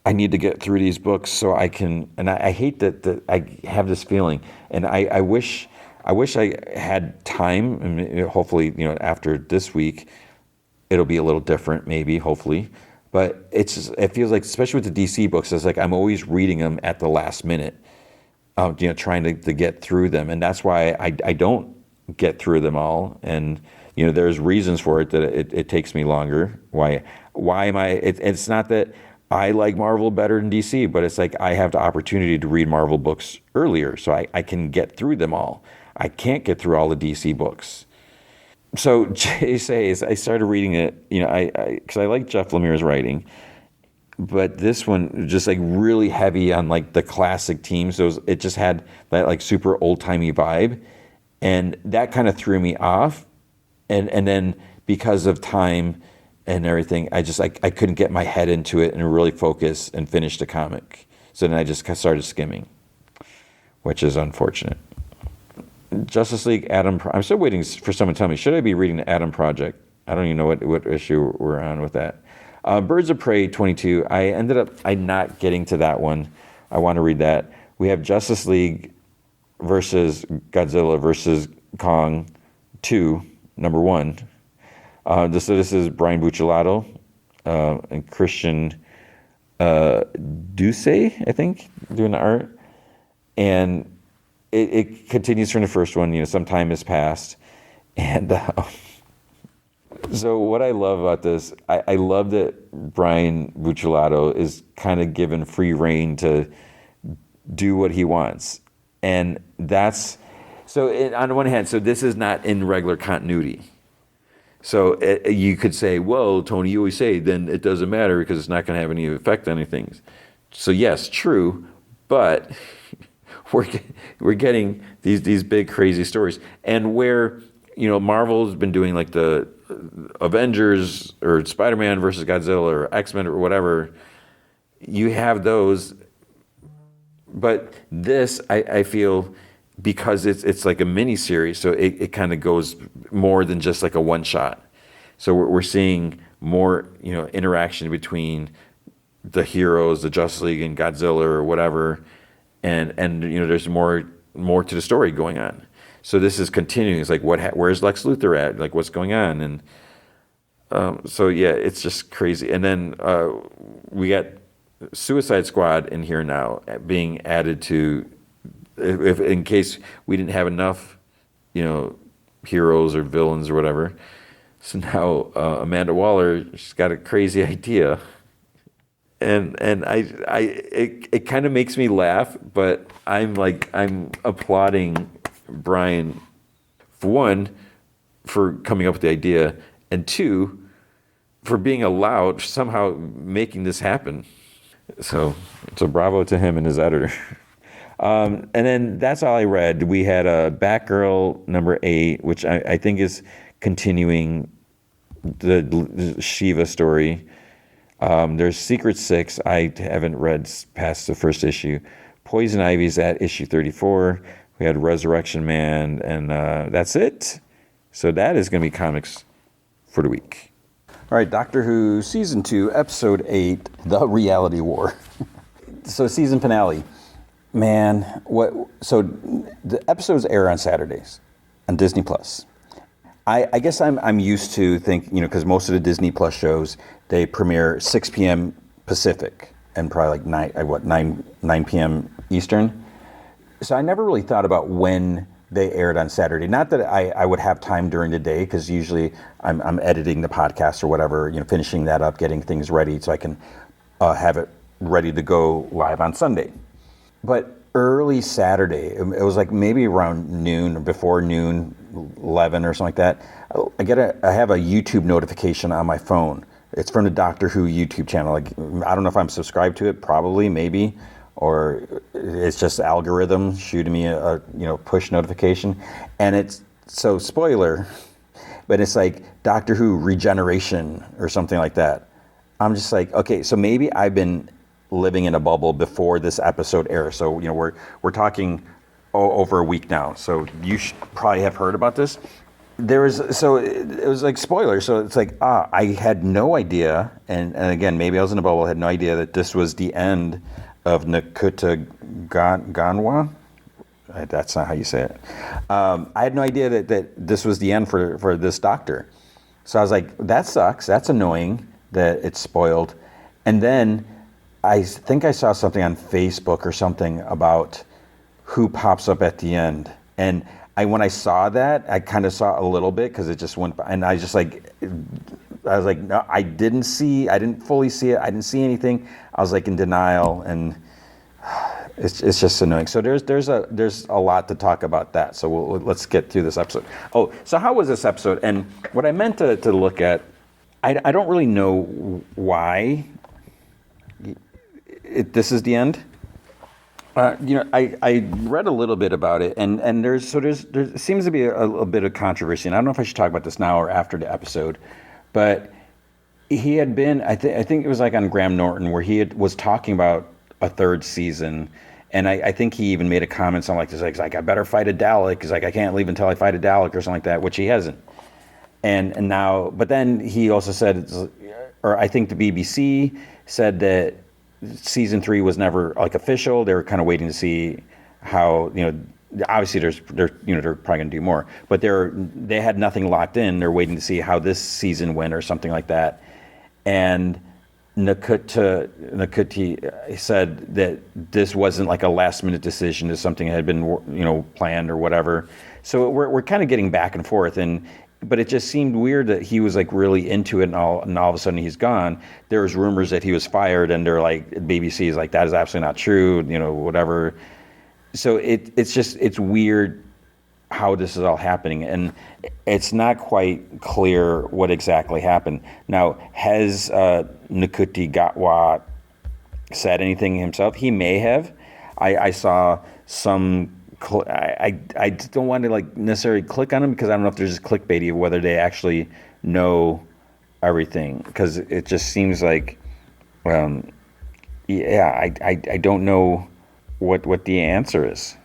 I need to get through these books so I can. And I hate that I have this feeling, and I wish I had time. And hopefully, you know, after this week, it'll be a little different, maybe, hopefully. But it feels like, especially with the DC books, it's like I'm always reading them at the last minute, you know, trying to get through them, and that's why I don't get through them all. And you know, there's reasons for it that it takes me longer. Why am I? It's not that I like Marvel better than DC, but it's like I have the opportunity to read Marvel books earlier, so I can get through them all. I can't get through all the DC books. So JSA, I started reading it, you know, because I like Jeff Lemire's writing, but this one just like really heavy on like the classic teams. So it just had that like super old timey vibe, and that kind of threw me off. And then because of time and everything, I couldn't get my head into it and really focus and finish the comic. So then I just started skimming, which is unfortunate. Justice League Adam. I'm still waiting for someone to tell me, should I be reading the Adam Project? I don't even know what issue we're on with that. Birds of Prey 22. I ended up not getting to that one. I want to read that. We have Justice League versus Godzilla versus Kong 2. Number 1. This is Brian Buccellato and Christian Duce, I think, doing the art. And it continues from the first one. You know, some time has passed. And so what I love about this, I love that Brian Buccellato is kind of given free rein to do what he wants. And that's... So on the one hand, so this is not in regular continuity. So you could say, well, Tony, you always say, then it doesn't matter because it's not going to have any effect on anything. So yes, true, but we're getting these big crazy stories. And where, you know, Marvel's been doing like the Avengers or Spider-Man versus Godzilla or X-Men or whatever, you have those. But this, I feel... because it's like a mini series, so it kind of goes more than just like a one shot. So we're seeing more, you know, interaction between the heroes, the Justice League and Godzilla or whatever, and you know, there's more to the story going on. So this is continuing. It's like where's Lex Luthor at? Like what's going on? And so yeah, it's just crazy. And then we got Suicide Squad in here now being added to. If in case we didn't have enough, you know, heroes or villains or whatever. So now Amanda Waller, she's got a crazy idea. And it kind of makes me laugh, but I'm applauding Brian, for one, for coming up with the idea, and two, for being allowed, somehow making this happen. So bravo to him and his editor. And then that's all I read. We had a Batgirl number 8, which I think is continuing the Shiva story. There's Secret Six. I haven't read past the first issue. Poison Ivy's at issue 34. We had Resurrection Man, and that's it. So that is going to be comics for the week. All right, Doctor Who Season 2, Episode 8, The Reality War. So season finale. Man, so the episodes air on Saturdays on Disney Plus. I guess I'm used to because most of the Disney Plus shows, they premiere 6 p.m. Pacific and probably like 9 p.m. Eastern. So I never really thought about when they aired on Saturday. Not that I would have time during the day, because usually I'm editing the podcast or whatever, finishing that up, getting things ready so I can have it ready to go live on Sunday. But early Saturday, it was like maybe around noon or before noon, 11 or something like that. I have a YouTube notification on my phone. It's from the Doctor Who YouTube channel. Like, I don't know if I'm subscribed to it, probably, maybe, or it's just algorithm shooting me a push notification. And it's, so spoiler, but it's like Doctor Who Regeneration or something like that. I'm just like, okay, so maybe I've been living in a bubble before this episode airs. So, we're talking over a week now. So you should probably have heard about this. It was like spoiler. So it's like, I had no idea. And again, maybe I was in a bubble, I had no idea that this was the end of Nakuta Ganwa. That's not how you say it. I had no idea that this was the end for this doctor. So I was like, that sucks. That's annoying that it's spoiled. And then I think I saw something on Facebook or something about who pops up at the end. And when I saw that, I kind of saw a little bit because it just went by, and I was like, no, I didn't fully see it. I didn't see anything. I was like in denial, and it's just annoying. So there's a lot to talk about that. So let's get through this episode. Oh, so how was this episode? And what I meant to look at, I don't really know why this is the end. I read a little bit about it, and there seems to be a bit of controversy, and I don't know if I should talk about this now or after the episode, but he had been, I think it was like on Graham Norton, where was talking about a third season, and I think he even made a comment something like this, like I better fight a Dalek, he's like, I can't leave until I fight a Dalek or something like that, which he hasn't. And now, but then he also said, or I think the BBC said that season 3 was never like official. They were kind of waiting to see how, obviously they're probably going to do more, but they had nothing locked in. They're waiting to see how this season went or something like that. And Nakuti said that this wasn't like a last minute decision. This something that had been, planned or whatever. So we're kind of getting back and forth, but it just seemed weird that he was like really into it, and all of a sudden he's gone. There was rumors that he was fired, and they're like, BBC is like, that is absolutely not true, whatever. So it's weird how this is all happening, and it's not quite clear what exactly happened. Now, has Nakuti Gatwa said anything himself? He may have. I saw some. I don't want to like necessarily click on them, because I don't know if there's just clickbaity, whether they actually know everything, because it just seems like, I don't know what the answer is.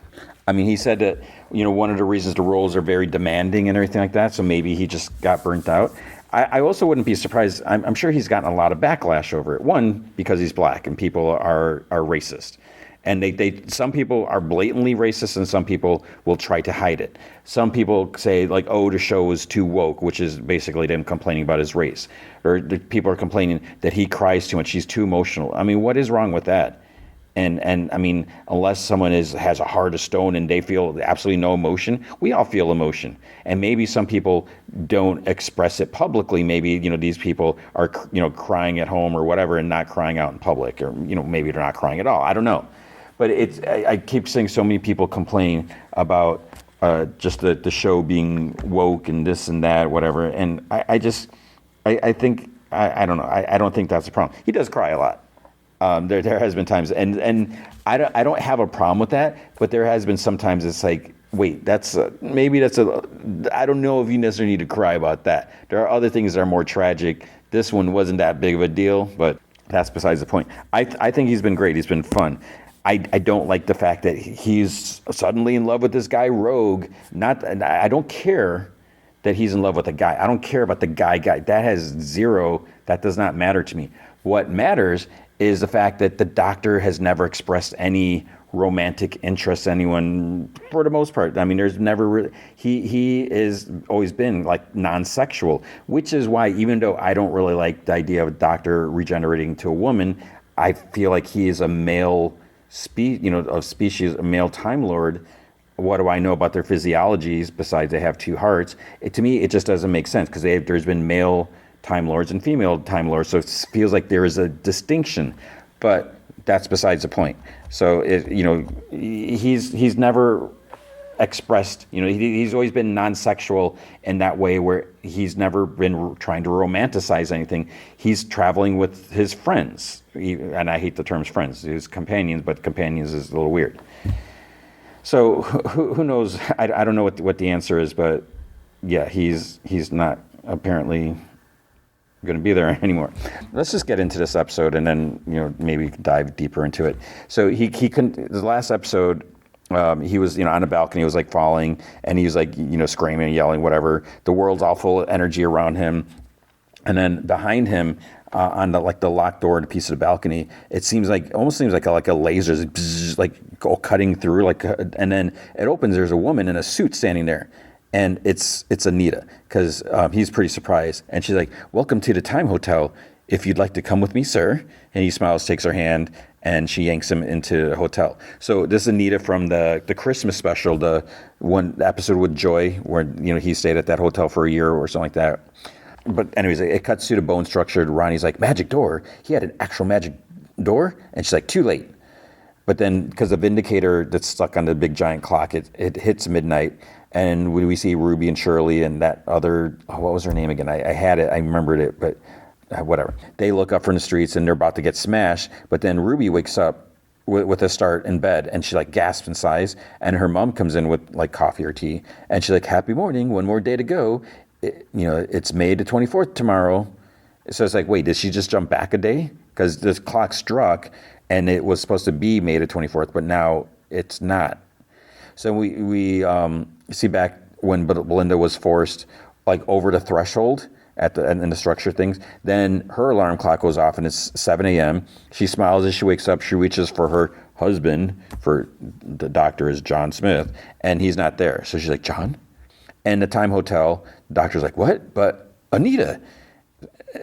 I mean, he said that, one of the reasons the roles are very demanding and everything like that, so maybe he just got burnt out. I also wouldn't be surprised. I'm sure he's gotten a lot of backlash over it. One, because he's black and people are racist. And some people are blatantly racist, and some people will try to hide it. Some people say, like, the show is too woke, which is basically them complaining about his race. Or the people are complaining that he cries too much, he's too emotional. I mean, what is wrong with that? And I mean, unless someone has a heart of stone and they feel absolutely no emotion, we all feel emotion. And maybe some people don't express it publicly. Maybe, these people are, crying at home or whatever and not crying out in public. Or, maybe they're not crying at all. I don't know. But I keep seeing so many people complain about just the show being woke and this and that, whatever. And I think, I don't know. I don't think that's a problem. He does cry a lot. There has been times, and I don't have a problem with that. But there has been sometimes it's like, wait, I don't know if you necessarily need to cry about that. There are other things that are more tragic. This one wasn't that big of a deal, but That's besides the point. I think he's been great. He's been fun. I don't like the fact that he's suddenly in love with this guy Rogue. I don't care that he's in love with a guy. I don't care about the guy. That has zero. That does not matter to me. What matters is the fact that the doctor has never expressed any romantic interest in anyone for the most part. I mean, there's never really, he is always been like non-sexual, which is why even though I don't really like the idea of a doctor regenerating to a woman, I feel like he is a male species, a male Time Lord. What do I know about their physiologies besides they have two hearts? To me, it just doesn't make sense because there's been male Time Lords and female Time Lords, so it feels like there is a distinction, but that's besides the point. So he's never expressed, he's always been non-sexual in that way where he's never been trying to romanticize anything. He's traveling with his friends, and I hate the terms friends, his companions, but companions is a little weird. So who knows? I don't know what the answer is, but yeah, he's not apparently going to be there anymore. Let's just get into this episode and then maybe dive deeper into it. So he couldn't. The last episode, he was on a balcony. He was like falling, and he was like screaming, yelling, whatever. The world's all full of energy around him, and then behind him. On the locked door and a piece of the balcony, almost seems like a laser is bzzz, like cutting through, and then it opens. There's a woman in a suit standing there, and it's Anita because he's pretty surprised, and she's like, "Welcome to the Time Hotel. If you'd like to come with me, sir." And he smiles, takes her hand, and she yanks him into the hotel. So this is Anita from the Christmas special, the one episode with Joy, where he stayed at that hotel for a year or something like that. But anyways, it cuts to the bone structured. Ronnie's like, magic door? He had an actual magic door? And she's like, too late. But then, because the Vindicator that's stuck on the big giant clock, it hits midnight. And we see Ruby and Shirley and that other, what was her name again? I had it, I remembered it, but whatever. They look up from the streets and they're about to get smashed. But then Ruby wakes up with a start in bed, and she like gasps in sighs. And her mom comes in with like coffee or tea. And she's like, happy morning, one more day to go. It's May the 24th tomorrow. So it's like, wait, did she just jump back a day? Because this clock struck and it was supposed to be May the 24th, but now it's not. So we see back when Belinda was forced like over the threshold in the structure things. Then her alarm clock goes off and it's 7 a.m. She smiles as she wakes up. She reaches for her husband, for the doctor is John Smith, and he's not there. So she's like, John? And the Time Hotel, the doctor's like, what? But Anita.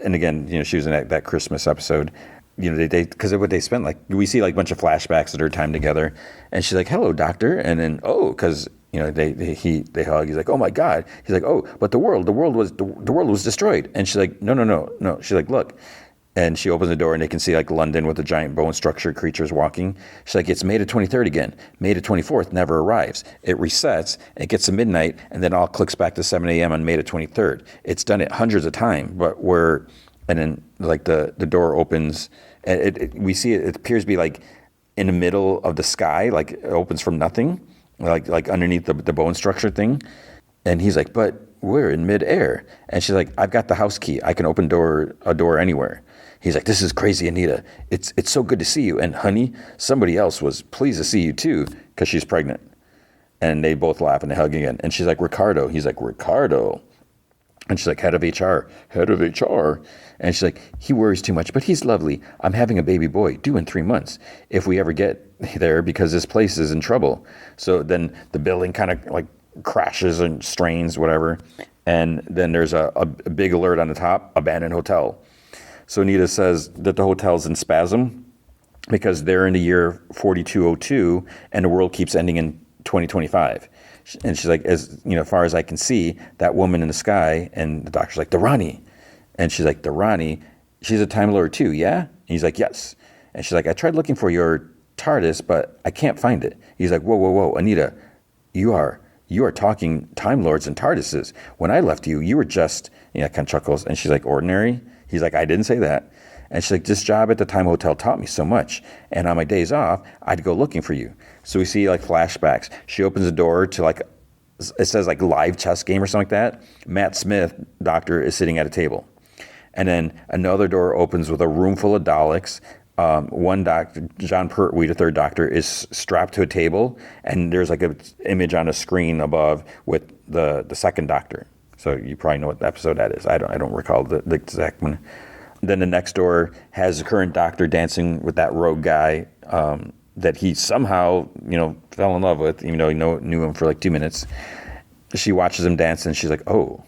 And again, she was in that Christmas episode. Because what they spent, like, we see like a bunch of flashbacks of their time together. And she's like, hello, doctor. And then, because, they hug. He's like, oh my God. He's like, oh, but the world was destroyed. And she's like, no. She's like, look. And she opens the door and they can see like London with the giant bone structured creatures walking. She's like, it's May the 23rd again. May the 24th never arrives. It resets, it gets to midnight, and then all clicks back to 7 a.m. on May the 23rd. It's done it hundreds of times, and then like the door opens, and we see it appears to be like in the middle of the sky, like it opens from nothing, like underneath the bone structure thing. And he's like, but we're in midair. And she's like, I've got the house key. I can open a door anywhere. He's like, this is crazy, Anita. It's so good to see you. And honey, somebody else was pleased to see you too, because she's pregnant. And they both laugh and they hug again. And she's like, Ricardo. He's like, Ricardo. And she's like, head of HR. And she's like, he worries too much, but he's lovely. I'm having a baby boy due in 3 months if we ever get there, because this place is in trouble. So then the building kind of like crashes and strains, whatever. And then there's a big alert on the top, abandoned hotel. So Anita says that the hotel's in spasm because they're in the year 4202 and the world keeps ending in 2025. And she's like, as far as I can see, that woman in the sky. And the doctor's like, the Rani. And she's like, the Rani, she's a Time Lord too, yeah? And he's like, yes. And she's like, I tried looking for your TARDIS, but I can't find it. He's like, whoa, Anita, you are talking Time Lords and TARDISes. When I left you, you were just, kind of chuckles. And she's like, ordinary? He's like, I didn't say that. And she's like, this job at the Time Hotel taught me so much. And on my days off, I'd go looking for you. So we see like flashbacks. She opens the door to like, it says like live chess game or something like that. Matt Smith, doctor, is sitting at a table. And then another door opens with a room full of Daleks. One doctor, John Pertwee, the third doctor, is strapped to a table, and there's like an image on a screen above with the second doctor. So you probably know what episode that is. I don't recall the exact one. Then the next door has the current doctor dancing with that rogue guy that he somehow, fell in love with, even though he knew him for like 2 minutes. She watches him dance, and she's like, oh.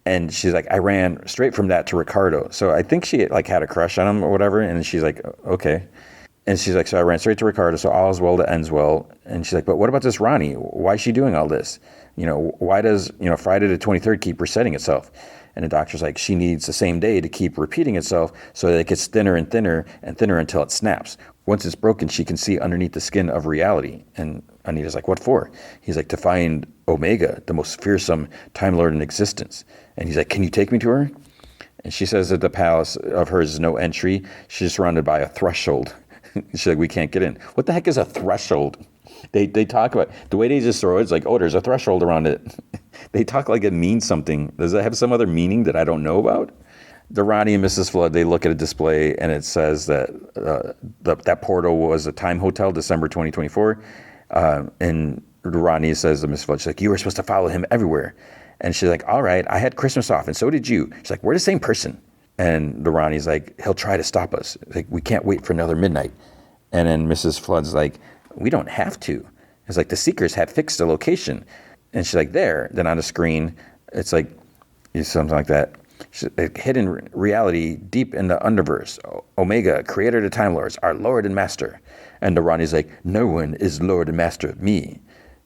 And she's like, I ran straight from that to Ricardo. So I think she like had a crush on him or whatever. And she's like, okay. And she's like, so I ran straight to Ricardo. So all is well that ends well. And she's like, but what about this Ronnie? Why is she doing all this? Why does, Friday the 23rd keep resetting itself? And the doctor's like, she needs the same day to keep repeating itself so that it gets thinner and thinner and thinner until it snaps. Once it's broken, she can see underneath the skin of reality. And Anita's like, what for? He's like, to find Omega, the most fearsome Time Lord in existence. And he's like, can you take me to her? And she says that the palace of hers is no entry. She's surrounded by a threshold. She's like, we can't get in. What the heck is a threshold? They talk about, the way they just throw it, it's like, oh, there's a threshold around it. They talk like it means something. Does that have some other meaning that I don't know about? The Ronnie and Mrs. Flood, they look at a display, and it says that that portal was a time hotel, December 2024. And Ronnie says to Mrs. Flood, she's like, you were supposed to follow him everywhere. And she's like, all right, I had Christmas off, and so did you. She's like, we're the same person. And the Ronnie's like, he'll try to stop us. Like, we can't wait for another midnight. And then Mrs. Flood's like, we don't have to. It's like, the Seekers have fixed the location. And she's like, there. Then on the screen, it's like, something like that. Hidden reality deep in the underverse. Omega, creator of the Time Lords, our Lord and Master. And the Ronnie's like, no one is Lord and Master of me.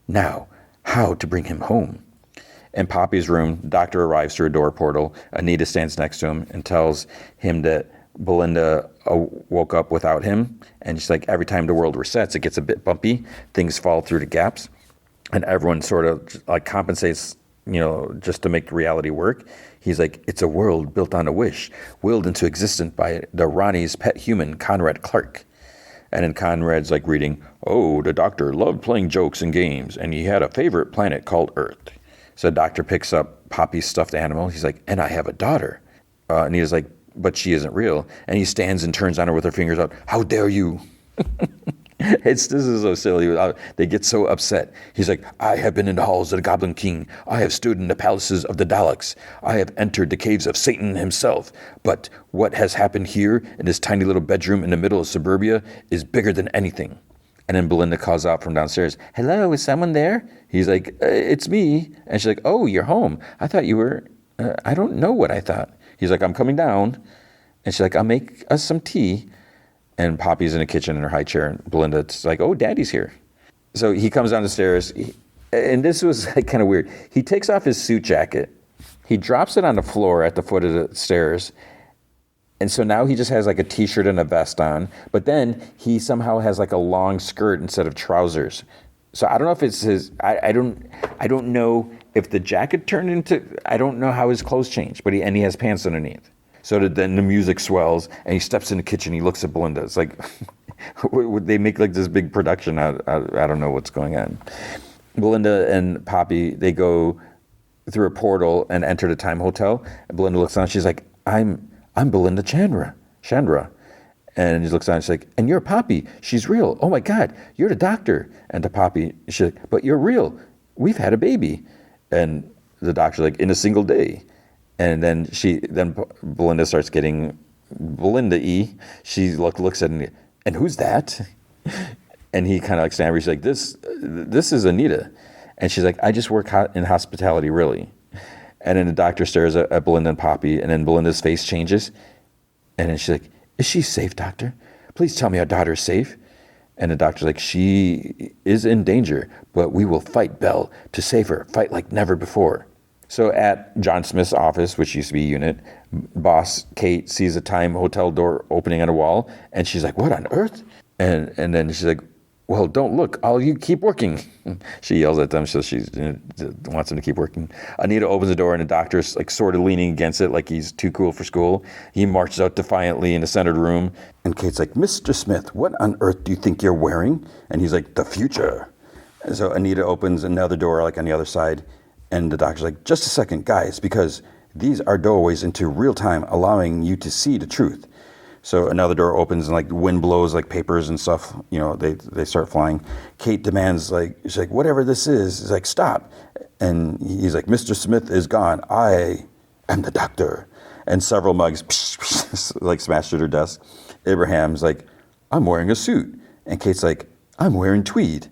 Now, how to bring him home? In Poppy's room, the doctor arrives through a door portal. Anita stands next to him and tells him that Belinda woke up without him. And she's like, every time the world resets, it gets a bit bumpy. Things fall through the gaps. And everyone sort of like compensates, just to make reality work. He's like, it's a world built on a wish, willed into existence by the Ronnie's pet human, Conrad Clark. And then Conrad's like reading, oh, the doctor loved playing jokes and games, and he had a favorite planet called Earth. So the doctor picks up Poppy's stuffed animal. He's like, and I have a daughter. And he's like, but she isn't real. And he stands and turns on her with her fingers out. How dare you? This is so silly. They get so upset. He's like, I have been in the halls of the Goblin King. I have stood in the palaces of the Daleks. I have entered the caves of Satan himself. But what has happened here in this tiny little bedroom in the middle of suburbia is bigger than anything. And then Belinda calls out from downstairs, hello, is someone there? He's like, it's me. And she's like, oh, you're home. I thought you were, I don't know what I thought. He's like, I'm coming down. And she's like, I'll make us some tea. And Poppy's in the kitchen in her high chair. And Belinda's like, oh, Daddy's here. So he comes down the stairs. And this was like kind of weird. He takes off his suit jacket. He drops it on the floor at the foot of the stairs. And so now he just has like a t-shirt and a vest on. But then he somehow has like a long skirt instead of trousers. So I don't know if it's his, I don't know if the jacket turned into, I don't know how his clothes changed. But he has pants underneath. So then the music swells, and he steps in the kitchen. He looks at Belinda. It's like they make like this big production out. I don't know what's going on. Belinda and Poppy, they go through a portal and enter the time hotel. And Belinda looks down. She's like, I'm Belinda Chandra. And he looks down. She's like, and you're Poppy. She's real. Oh my God, you're the doctor. And to Poppy, she's like, but you're real. We've had a baby. And the doctor's like, in a single day. And then Belinda starts getting Belinda-y. She looks at him, and who's that? And he kind of like stammers. She's like, this is Anita. And she's like, I just work in hospitality, really. And then the doctor stares at Belinda and Poppy, and then Belinda's face changes. And then she's like, is she safe, doctor? Please tell me our daughter is safe. And the doctor's like, she is in danger, but we will fight, Belle, to save her. Fight like never before. So at John Smith's office, which used to be a unit, boss Kate sees a time hotel door opening on a wall, and she's like, what on earth? And then she's like, well, don't look. All you keep working. She yells at them, so she wants them to keep working. Anita opens the door, and the doctor's like sort of leaning against it like he's too cool for school. He marches out defiantly in the centered room, and Kate's like, Mr. Smith, what on earth do you think you're wearing? And he's like, the future. And so Anita opens another door like on the other side, and the doctor's like, just a second, guys, because These are doorways into real time, allowing you to see the truth. So another door opens and like the wind blows like papers and stuff, they start flying. Kate demands she's like, whatever this is, he's like, stop. And he's like, Mr. Smith is gone. I am the doctor. And several mugs like smashed at her desk. Abraham's like, I'm wearing a suit. And Kate's like, I'm wearing tweed.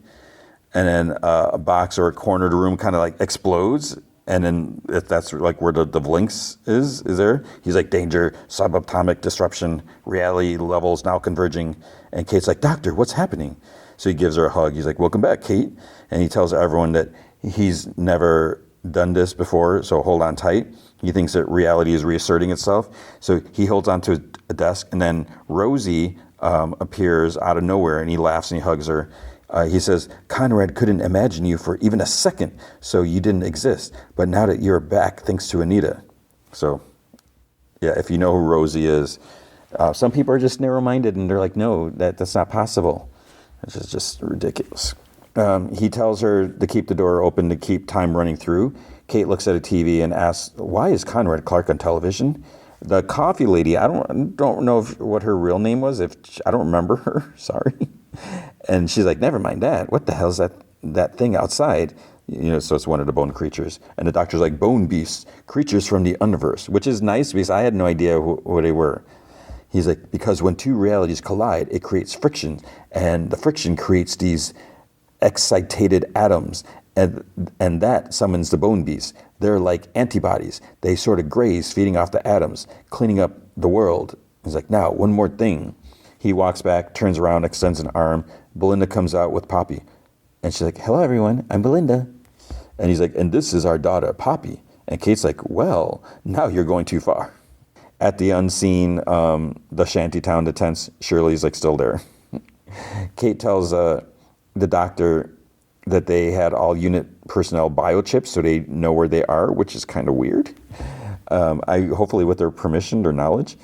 And then a box or a corner of the room kind of like explodes. And then if that's like where the Blinks is there. He's like, danger, subatomic disruption, reality levels now converging. And Kate's like, doctor, what's happening? So he gives her a hug. He's like, welcome back, Kate. And he tells everyone that he's never done this before, so hold on tight. He thinks that reality is reasserting itself. So he holds onto a desk, and then Rosie appears out of nowhere, and he laughs and he hugs her. He says, Conrad couldn't imagine you for even a second, so you didn't exist. But now that you're back, thanks to Anita. So, yeah, if you know who Rosie is, some people are just narrow-minded, and they're like, no, that's not possible. It's just ridiculous. He tells her to keep the door open to keep time running through. Kate looks at a TV and asks, why is Conrad Clark on television? The coffee lady, I don't know what her real name was. I don't remember her, sorry. And she's like, never mind that. What the hell is that thing outside? So it's one of the bone creatures. And the doctor's like, bone beasts, creatures from the universe, which is nice because I had no idea who they were. He's like, because when two realities collide, it creates friction. And the friction creates these excitated atoms, and that summons the bone beasts. They're like antibodies. They sort of graze, feeding off the atoms, cleaning up the world. He's like, now, one more thing. He walks back, turns around, extends an arm. Belinda comes out with Poppy. And she's like, hello, everyone. I'm Belinda. And he's like, and this is our daughter, Poppy. And Kate's like, well, now you're going too far. At the unseen, the shantytown, the tents, Shirley's like still there. Kate tells the doctor that they had all unit personnel biochips so they know where they are, which is kind of weird. Hopefully with their permission or knowledge.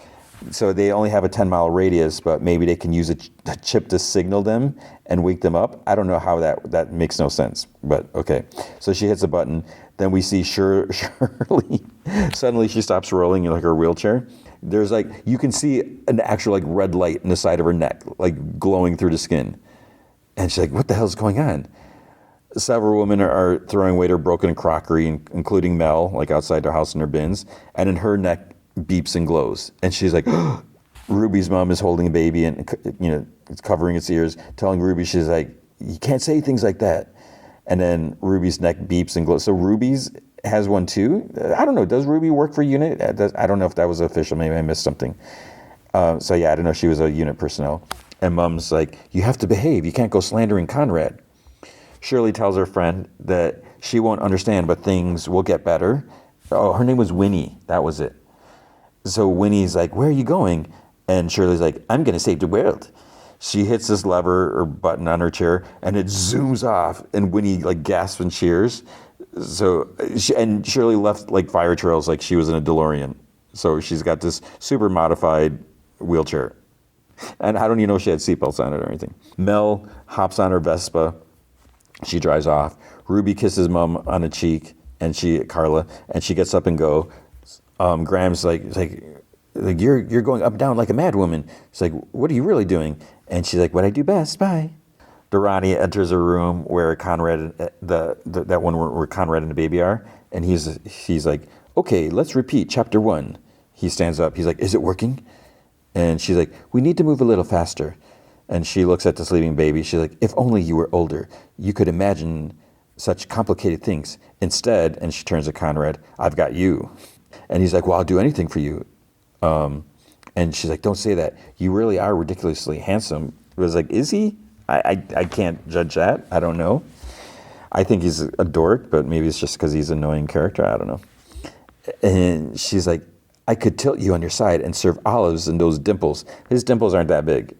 So they only have a 10-mile radius, but maybe they can use a chip to signal them and wake them up. I don't know how that makes no sense, but okay. So she hits a button. Then we see Shirley. Suddenly she stops rolling in like her wheelchair. There's like, you can see an actual like red light in the side of her neck, like glowing through the skin. And she's like, what the hell's going on? Several women are throwing away their broken crockery, including Mel, like outside their house in their bins. And in her neck beeps and glows. And she's like, Ruby's mom is holding a baby and, it's covering its ears, telling Ruby, she's like, you can't say things like that. And then Ruby's neck beeps and glows. So Ruby's has one too. I don't know. Does Ruby work for unit? I don't know if that was official. Maybe I missed something. So yeah, I don't know. She was a unit personnel. And Mom's like, you have to behave. You can't go slandering Conrad. Shirley tells her friend that she won't understand, but things will get better. Oh, her name was Winnie. That was it. So Winnie's like, where are you going? And Shirley's like, I'm going to save the world. She hits this lever or button on her chair, and it zooms off, and Winnie like gasps and cheers. So, and Shirley left like fire trails like she was in a DeLorean. So she's got this super modified wheelchair. And I don't even know if she had seatbelts on it or anything. Mel hops on her Vespa. She drives off. Ruby kisses Mom on the cheek, and Carla, and she gets up and go. Graham's like you're going up and down like a mad woman. She's like, what are you really doing? And she's like, what I do best. Bye. Durrani enters a room where Conrad, that one where Conrad and the baby are, and he's like, okay, let's repeat chapter 1. He stands up. He's like, is it working? And she's like, we need to move a little faster. And she looks at the sleeping baby. She's like, if only you were older, you could imagine such complicated things. Instead, and she turns to Conrad, I've got you. And he's like, well, I'll do anything for you. And she's like, don't say that. You really are ridiculously handsome. It was like, is he? I can't judge that. I don't know. I think he's a dork, but maybe it's just because he's an annoying character. I don't know. And she's like, I could tilt you on your side and serve olives in those dimples. His dimples aren't that big.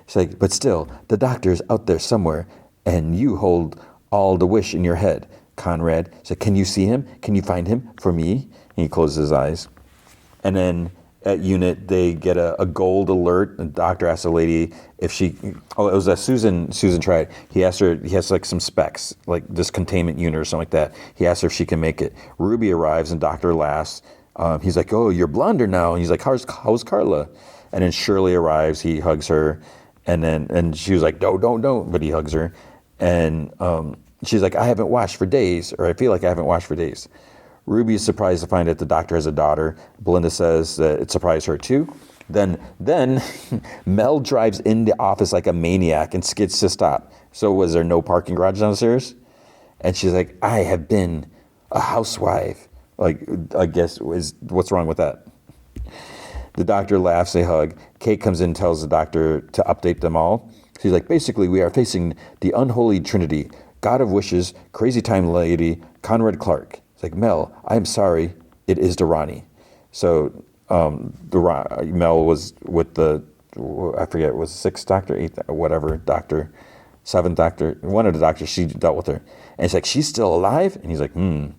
She's like, but still, the doctor's out there somewhere, and you hold all the wish in your head. Conrad said, can you see him? Can you find him for me? And he closes his eyes. And then at unit, they get a gold alert. And the doctor asks the lady if she, oh, it was Susan tried. He asked her, he has like some specs, like this containment unit or something like that. He asked her if she can make it. Ruby arrives and doctor laughs. He's like, oh, you're blonder now. And he's like, how's Carla? And then Shirley arrives, he hugs her. And she was like, no, don't. But he hugs her. And she's like, I haven't washed for days, or I feel like I haven't washed for days. Ruby is surprised to find that the doctor has a daughter. Belinda says that it surprised her too. Then Mel drives in the office like a maniac and skids to stop. So was there no parking garage downstairs? And she's like, I have been a housewife. Like, I guess, what's wrong with that? The doctor laughs, they hug. Kate comes in and tells the doctor to update them all. She's like, basically, we are facing the unholy trinity, God of wishes, crazy time lady, Conrad Clark. It's like, Mel, I'm sorry, it is Durrani. So Mel was with the, I forget, it was 6th doctor, 8th, whatever doctor, 7th doctor, one of the doctors, she dealt with her. And it's like, she's still alive? And he's like, And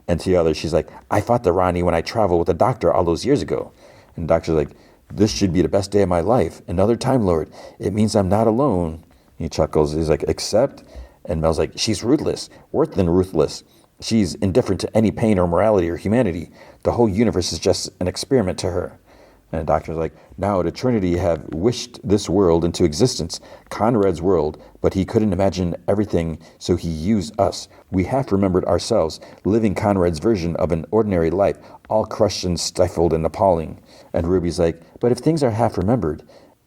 to the other, she's like, I fought the Ronnie when I traveled with the doctor all those years ago. And the doctor's like, this should be the best day of my life. Another Time Lord. It means I'm not alone. He chuckles. He's like, except? And Mel's like, she's ruthless, worse than ruthless. She's indifferent to any pain or morality or humanity. The whole universe is just an experiment to her. And the doctor's like, now the Trinity have wished this world into existence, Conrad's world, but he couldn't imagine everything, so he used us. We half remembered ourselves, living Conrad's version of an ordinary life, all crushed and stifled and appalling. And Ruby's like, but if things are half remembered,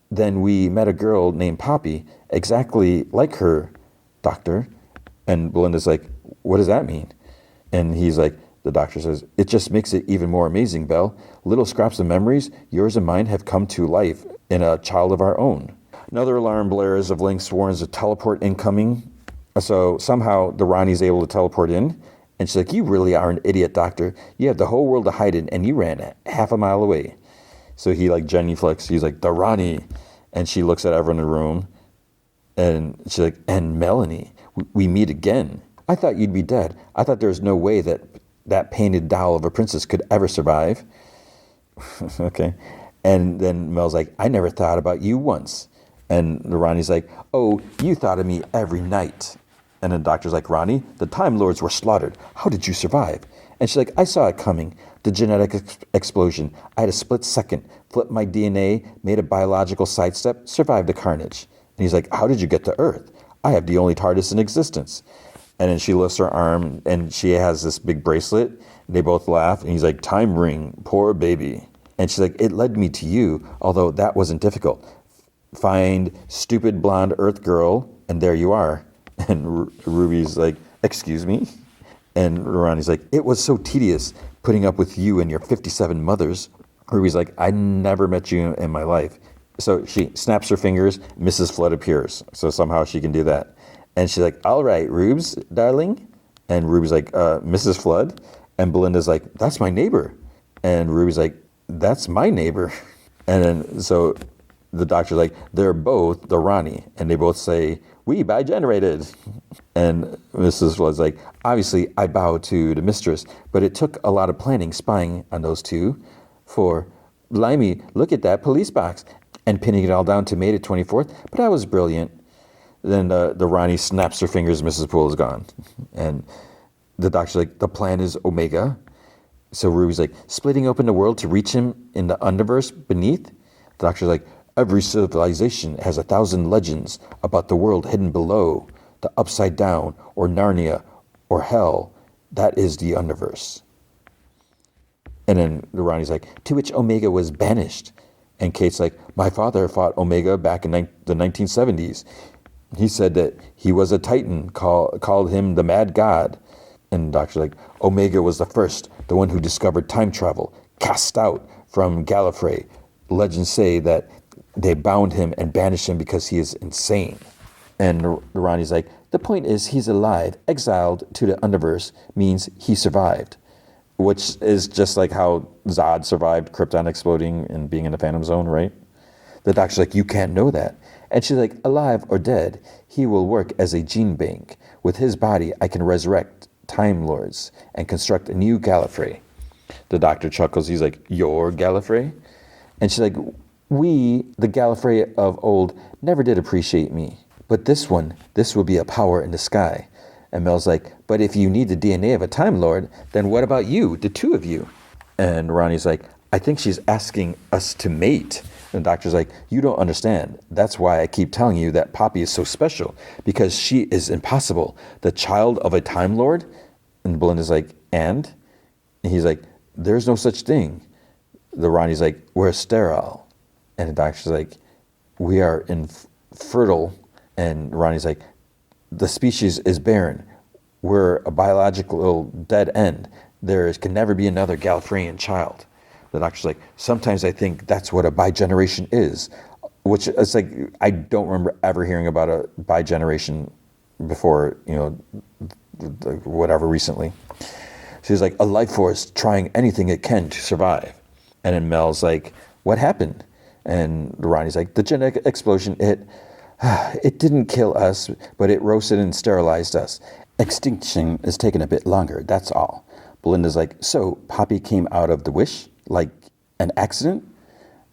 then we met a girl named Poppy, exactly like her, doctor. And Belinda's like, what does that mean? And he's like, the doctor says, it just makes it even more amazing, Belle. Little scraps of memories, yours and mine, have come to life in a child of our own. Another alarm blares of Lynx warns a teleport incoming. So somehow the Ronnie's able to teleport in. And she's like, you really are an idiot, doctor. You have the whole world to hide in, and you ran half a mile away. So he like genuflects. He's like, the Ronnie. And she looks at everyone in the room. And she's like, and Melanie, we meet again. I thought you'd be dead. I thought there was no way that painted doll of a princess could ever survive. Okay. And then Mel's like, I never thought about you once. And Ronnie's like, oh, you thought of me every night. And the doctor's like, Ronnie, the Time Lords were slaughtered. How did you survive? And she's like, I saw it coming. The genetic explosion. I had a split second, flipped my DNA, made a biological sidestep, survived the carnage. And he's like, how did you get to Earth? I have the only TARDIS in existence. And then she lifts her arm, and she has this big bracelet. And they both laugh, and he's like, time ring, poor baby. And she's like, it led me to you, although that wasn't difficult. Find stupid blonde Earth girl, and there you are. And Ruby's like, excuse me? And Ronnie's like, it was so tedious putting up with you and your 57 mothers. Ruby's like, I never met you in my life. So she snaps her fingers, Mrs. Flood appears. So somehow she can do that. And she's like, all right, Rubes, darling. And Ruby's like, Mrs. Flood? And Belinda's like, that's my neighbor. And Ruby's like, that's my neighbor. And then so the doctor's like, they're both the Ronnie. And they both say, we bi-generated. And Mrs. Flood's like, obviously I bow to the mistress, but it took a lot of planning, spying on those two. For, blimey, look at that police box. And pinning it all down to May the 24th. But I was brilliant. Then the Ronnie snaps her fingers, Mrs. Poole is gone. And the doctor's like, the plan is Omega. So Ruby's like, splitting open the world to reach him in the underverse beneath? The doctor's like, every civilization has 1,000 legends about the world hidden below, the upside down, or Narnia, or hell. That is the underverse. And then the Ronnie's like, to which Omega was banished. And Kate's like, my father fought Omega back in the 1970s. He said that he was a Titan, called him the Mad God. And the doctor's like, Omega was the first, the one who discovered time travel, cast out from Gallifrey. Legends say that they bound him and banished him because he is insane. And Ronnie's like, the point is he's alive. Exiled to the underverse means he survived. Which is just like how Zod survived Krypton exploding and being in the Phantom Zone, right? The doctor's like, you can't know that. And she's like, alive or dead, he will work as a gene bank. With his body, I can resurrect Time Lords and construct a new Gallifrey. The doctor chuckles. He's like, your Gallifrey? And she's like, we, the Gallifrey of old, never did appreciate me. But this will be a power in the sky. And Mel's like, but if you need the DNA of a Time Lord, then what about you, the two of you? And Ronnie's like, I think she's asking us to mate. And the doctor's like, you don't understand. That's why I keep telling you that Poppy is so special, because she is impossible. The child of a Time Lord? And Belinda's like, and he's like, there's no such thing. The Ronnie's like, we're sterile. And the doctor's like, we are infertile. And Ronnie's like, the species is barren. We're a biological dead end. There can never be another Gallifreyan child. The doctor's like, sometimes I think that's what a bigeneration is. Which it's like, I don't remember ever hearing about a bigeneration before, whatever recently. So he's like, a life force trying anything it can to survive. And then Mel's like, what happened? And Ronnie's like, the genetic explosion, it didn't kill us, but it roasted and sterilized us. Extinction is taking a bit longer, that's all. Belinda's like, so Poppy came out of the wish? Like an accident?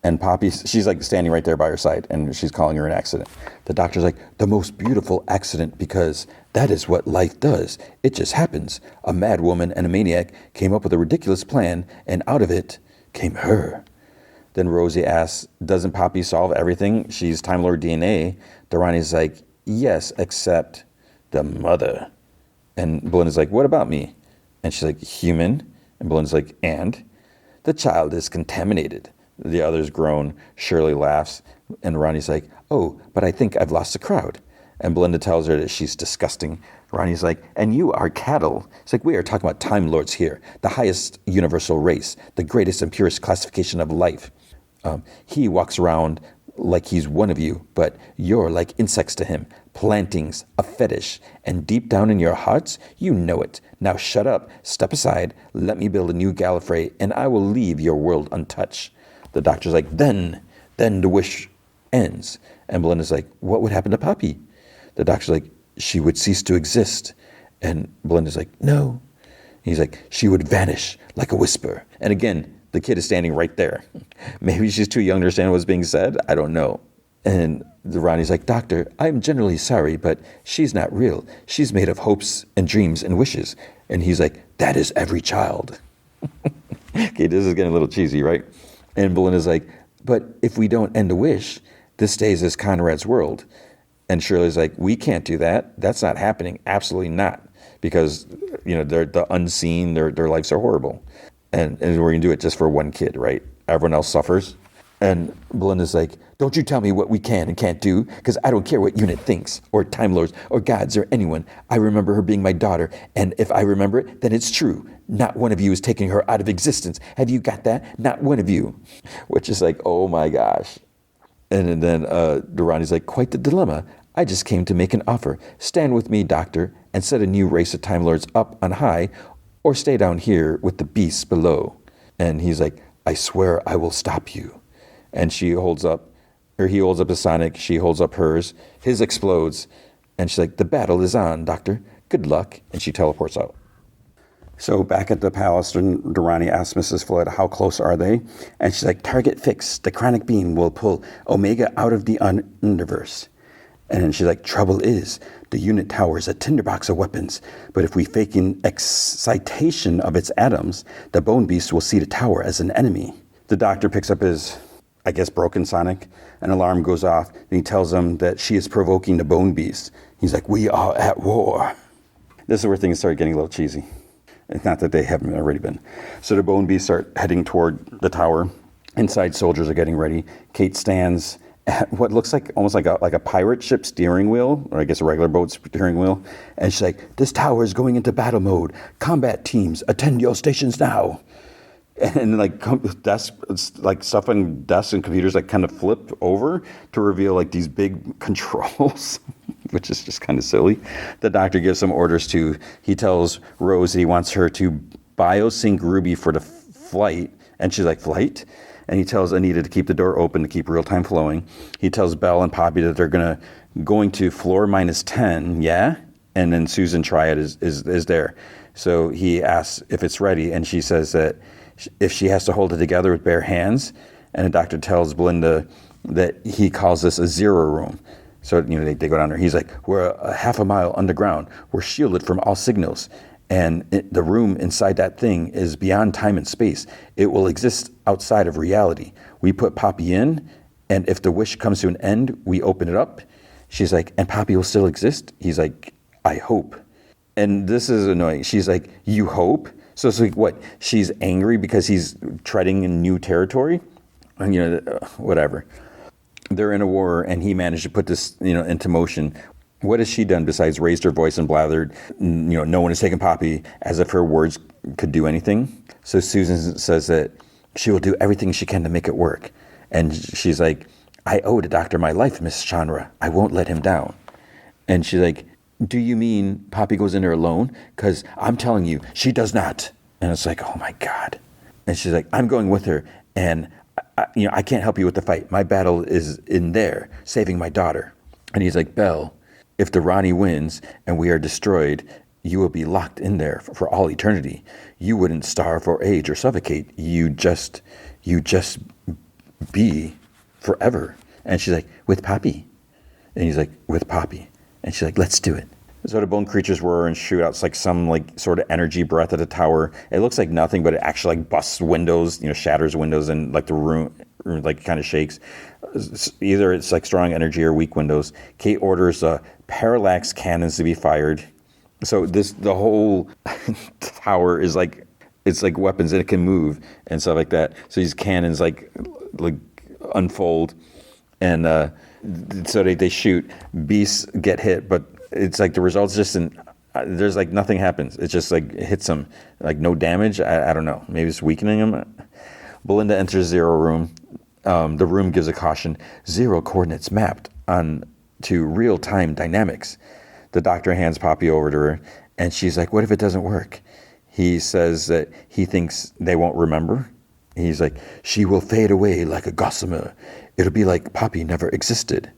And Poppy, she's like standing right there by her side, and she's calling her an accident. The doctor's like, the most beautiful accident, because that is what life does. It just happens. A mad woman and a maniac came up with a ridiculous plan, and out of it came her. Then Rosie asks, doesn't Poppy solve everything? She's Time Lord DNA. Durrani's like, yes, except the mother. And Belinda's like, what about me? And she's like, human. And Belinda's like, and? The child is contaminated. The others groan. Shirley laughs. And Ronnie's like, oh, but I think I've lost the crowd. And Belinda tells her that she's disgusting. Ronnie's like, and you are cattle. It's like, we are talking about Time Lords here. The highest universal race. The greatest and purest classification of life. He walks around like he's one of you, but you're like insects to him. Plantings, a fetish. And deep down in your hearts, you know it. Now shut up, step aside, let me build a new Gallifrey, and I will leave your world untouched. The doctor's like, then the wish ends. And Belinda's like, what would happen to Poppy? The doctor's like, she would cease to exist. And Belinda's like, no. He's like, she would vanish like a whisper. And again, the kid is standing right there. Maybe she's too young to understand what's being said. I don't know. And Ronnie's like, doctor, I'm generally sorry, but she's not real. She's made of hopes and dreams and wishes. And he's like, that is every child. Okay, this is getting a little cheesy, right? And Belinda's like, but if we don't end a wish, this stays as Conrad's world. And Shirley's like, we can't do that. That's not happening. Absolutely not. Because, they're the unseen, their lives are horrible. And we're going to do it just for one kid, right? Everyone else suffers. And Belinda's like, don't you tell me what we can and can't do, because I don't care what UNIT thinks, or Time Lords, or gods, or anyone. I remember her being my daughter, and if I remember it, then it's true. Not one of you is taking her out of existence. Have you got that? Not one of you. Which is like, oh my gosh. And then Durrani's like, quite the dilemma. I just came to make an offer. Stand with me, doctor, and set a new race of Time Lords up on high, or stay down here with the beasts below. And he's like, I swear I will stop you. And he holds up his sonic, she holds up hers, his explodes, and she's like, the battle is on, doctor. Good luck. And she teleports out. So back at the palace, Durrani asks Mrs. Flood, how close are they? And she's like, target fixed. The chronic beam will pull Omega out of the universe. And she's like, trouble is, the unit tower is a tinderbox of weapons. But if we fake an excitation of its atoms, the bone beast will see the tower as an enemy. The doctor picks up his, broken sonic. An alarm goes off, and he tells them that she is provoking the bone beast. He's like, we are at war. This is where things start getting a little cheesy. It's not that they haven't already been. So the bone beasts start heading toward the tower. Inside, soldiers are getting ready. Kate stands at what looks like almost like a pirate ship steering wheel, or I guess a regular boat steering wheel. And she's like, this tower is going into battle mode. Combat teams, attend your stations now. And stuff on desks and computers kind of flip over to reveal these big controls, which is just kind of silly. The doctor gives some orders to, he tells Rose that he wants her to biosync Ruby for the flight. And she's like, flight? And he tells Anita to keep the door open to keep real-time flowing. He tells Belle and Poppy that they're going to floor -10, yeah? And then Susan Triad is there. So he asks if it's ready, and she says that if she has to hold it together with bare hands, And the doctor tells Belinda that he calls this a zero room. So, they go down there. He's like, we're a half a mile underground. We're shielded from all signals. And the room inside that thing is beyond time and space. It will exist outside of reality. We put Poppy in, and if the wish comes to an end, we open it up. She's like, and Poppy will still exist? He's like, I hope. And this is annoying. She's like, you hope? So it's like, what? She's angry because he's treading in new territory? And, whatever. They're in a war, and he managed to put this, into motion. What has she done besides raised her voice and blathered, no one has taken Poppy, as if her words could do anything? So Susan says that she will do everything she can to make it work. And she's like, I owe the doctor my life, Miss Chandra. I won't let him down. And she's like, do you mean Poppy goes in there alone? Because I'm telling you, she does not. And it's like, oh my God. And she's like, I'm going with her. And I can't help you with the fight. My battle is in there, saving my daughter. And he's like, Belle, if the Ronnie wins and we are destroyed, you will be locked in there for all eternity. You wouldn't starve or age or suffocate. You just be forever. And she's like, with Poppy? And he's like, with Poppy. And she's like, let's do it. So the bone creatures roar and shoot out. It's like some sort of energy breath at the tower. It looks like nothing, but it actually busts windows, shatters windows, and the room kind of shakes. Either it's strong energy or weak windows. Kate orders parallax cannons to be fired. So the whole tower is it's like weapons, and it can move and stuff like that. So these cannons unfold, and so they shoot. Beasts get hit, but it's the results just there's nothing happens. It just hits them, no damage. I don't know. Maybe it's weakening them. Belinda enters zero room. The room gives a caution: zero coordinates mapped on to real-time dynamics. The doctor hands Poppy over to her, and she's like, what if it doesn't work? He says that he thinks they won't remember. He's like, she will fade away like a gossamer. It'll be like Poppy never existed.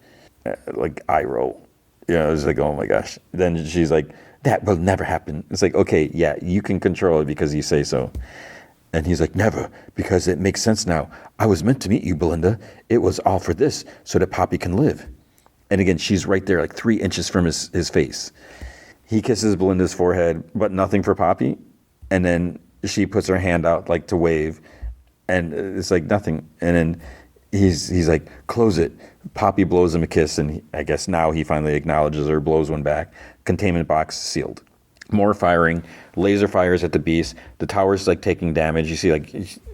Eye roll. I was like, oh my gosh. Then she's like, that will never happen. It's like, okay, yeah, you can control it because you say so. And he's like, never, because it makes sense now. I was meant to meet you, Belinda. It was all for this, so that Poppy can live. And again, she's right there, 3 inches from his face. He kisses Belinda's forehead, but nothing for Poppy. And then she puts her hand out to wave, and it's nothing. And then he's like, close it. Poppy blows him a kiss, and I guess now he finally acknowledges her, blows one back. Containment box sealed. More firing, laser fires at the beast. The tower's taking damage. You see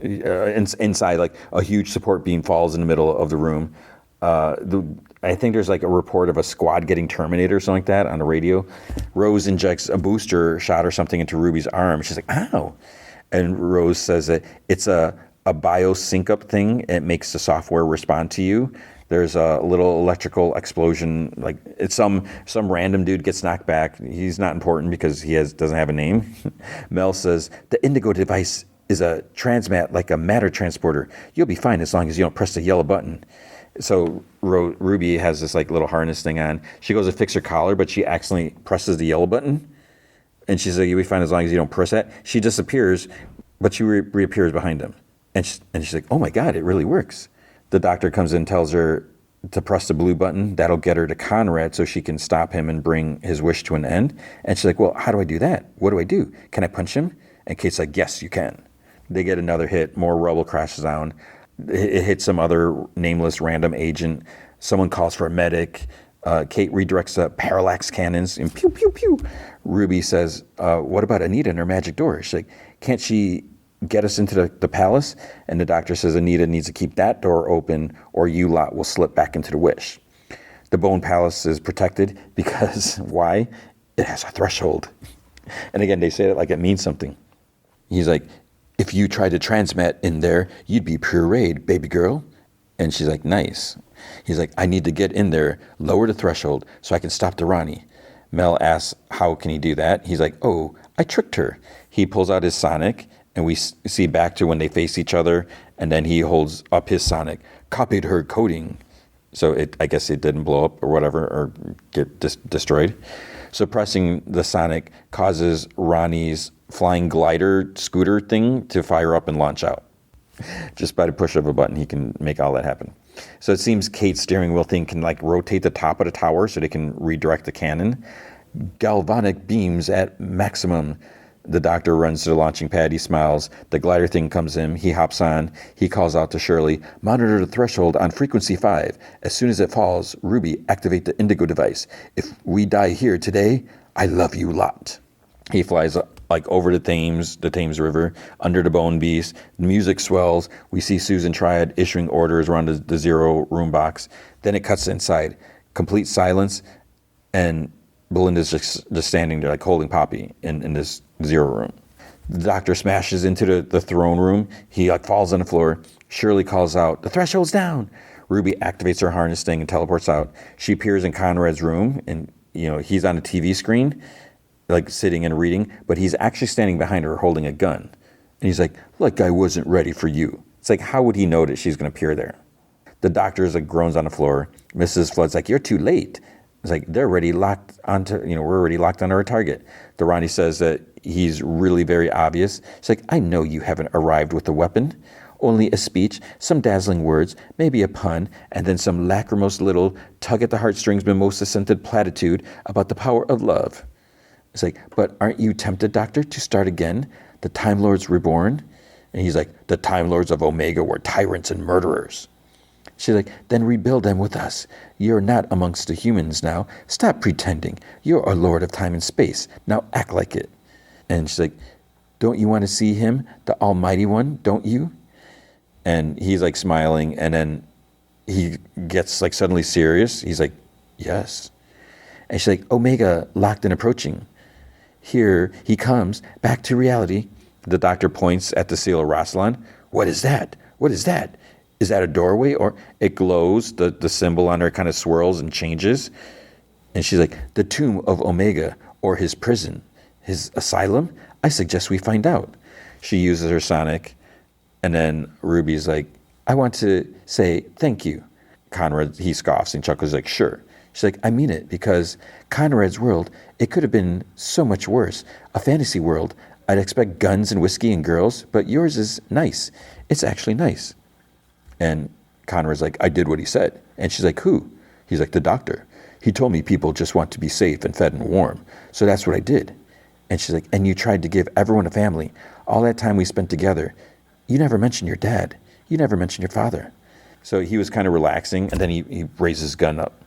inside a huge support beam falls in the middle of the room. I think there's a report of a squad getting terminated or something like that on the radio. Rose injects a booster shot or something into Ruby's arm. She's like, ow. And Rose says that it's a biosync up thing. It makes the software respond to you. There's a little electrical explosion. It's some random dude gets knocked back. He's not important because he doesn't have a name. Mel says, the Indigo device is a transmat, like a matter transporter. You'll be fine as long as you don't press the yellow button. So Ruby has this little harness thing on. She goes to fix her collar, but she accidentally presses the yellow button. And she's like, you'll be fine as long as you don't press that. She disappears, but she reappears behind him. And she's like, oh my God, it really works. The doctor comes in and tells her to press the blue button. That'll get her to Conrad so she can stop him and bring his wish to an end. And she's like, well, how do I do that? What do I do? Can I punch him? And Kate's like, yes, you can. They get another hit. More rubble crashes down. It hits some other nameless random agent. Someone calls for a medic. Kate redirects the parallax cannons and pew, pew, pew. Ruby says, what about Anita and her magic door? She's like, can't she get us into the palace? And the doctor says Anita needs to keep that door open or you lot will slip back into the wish. The Bone Palace is protected because, why? It has a threshold. And again, they say it like it means something. He's like, if you tried to transmat in there, you'd be pureed, baby girl. And she's like, nice. He's like, I need to get in there, lower the threshold so I can stop the Ronnie. Mel asks, how can he do that? He's like, oh, I tricked her. He pulls out his Sonic, and we see back to when they face each other, and then he holds up his Sonic, copied her coding. So I guess it didn't blow up or whatever, or get destroyed. Suppressing the Sonic causes Ronnie's flying glider scooter thing to fire up and launch out. Just by the push of a button, he can make all that happen. So it seems Kate's steering wheel thing can like rotate the top of the tower so they can redirect the cannon. Galvanic beams at maximum. The doctor runs to the launching pad. He smiles. The glider thing comes in. He hops on. He calls out to Shirley, monitor the threshold on frequency 5. As soon as it falls, Ruby, activate the indigo device. If we die here today, I love you lot. He flies like over the Thames River, under the Bone Beast. The music swells. We see Susan Triad issuing orders around the Zero room box. Then it cuts inside. Complete silence, and Belinda's just standing there like holding Poppy in this Zero room. The doctor smashes into the throne room. He like falls on the floor. Shirley calls out, the threshold's down. Ruby activates her harness thing and teleports out. She appears in Conrad's room, and he's on a TV screen, like sitting and reading, but he's actually standing behind her holding a gun. And he's like I wasn't ready for you. It's like, how would he know that she's going to appear there? The doctor is like groans on the floor. Mrs. Flood's like, you're too late. It's like, they're already locked onto, we're already locked onto our target. Durrani says that he's really very obvious. It's like, I know you haven't arrived with a weapon. Only a speech, some dazzling words, maybe a pun, and then some lachrymose little tug at the heartstrings mimosa-scented platitude about the power of love. It's like, but aren't you tempted, Doctor, to start again? The Time Lords reborn? And he's like, the Time Lords of Omega were tyrants and murderers. She's like, then rebuild them with us. You're not amongst the humans now. Stop pretending. You're a lord of time and space. Now act like it. And she's like, don't you want to see him, the Almighty One, don't you? And he's like smiling, and then he gets like suddenly serious. He's like, yes. And she's like, Omega locked and approaching. Here he comes, back to reality. The doctor points at the seal of Rassilon. What is that? What is that? Is that a doorway? Or it glows, the symbol on her kind of swirls and changes. And she's like, the tomb of Omega, or his prison, his asylum? I suggest we find out. She uses her sonic, and then Ruby's like, I want to say thank you. Conrad, he scoffs and chuckles like, sure. She's like, I mean it, because Conrad's world, it could have been so much worse. A fantasy world. I'd expect guns and whiskey and girls, but yours is nice. It's actually nice. And Conrad's like, I did what he said. And she's like, who? He's like, the doctor. He told me people just want to be safe and fed and warm. So that's what I did. And she's like, and you tried to give everyone a family. All that time we spent together. You never mentioned your dad. You never mentioned your father. So he was kind of relaxing, and then he raises his gun up.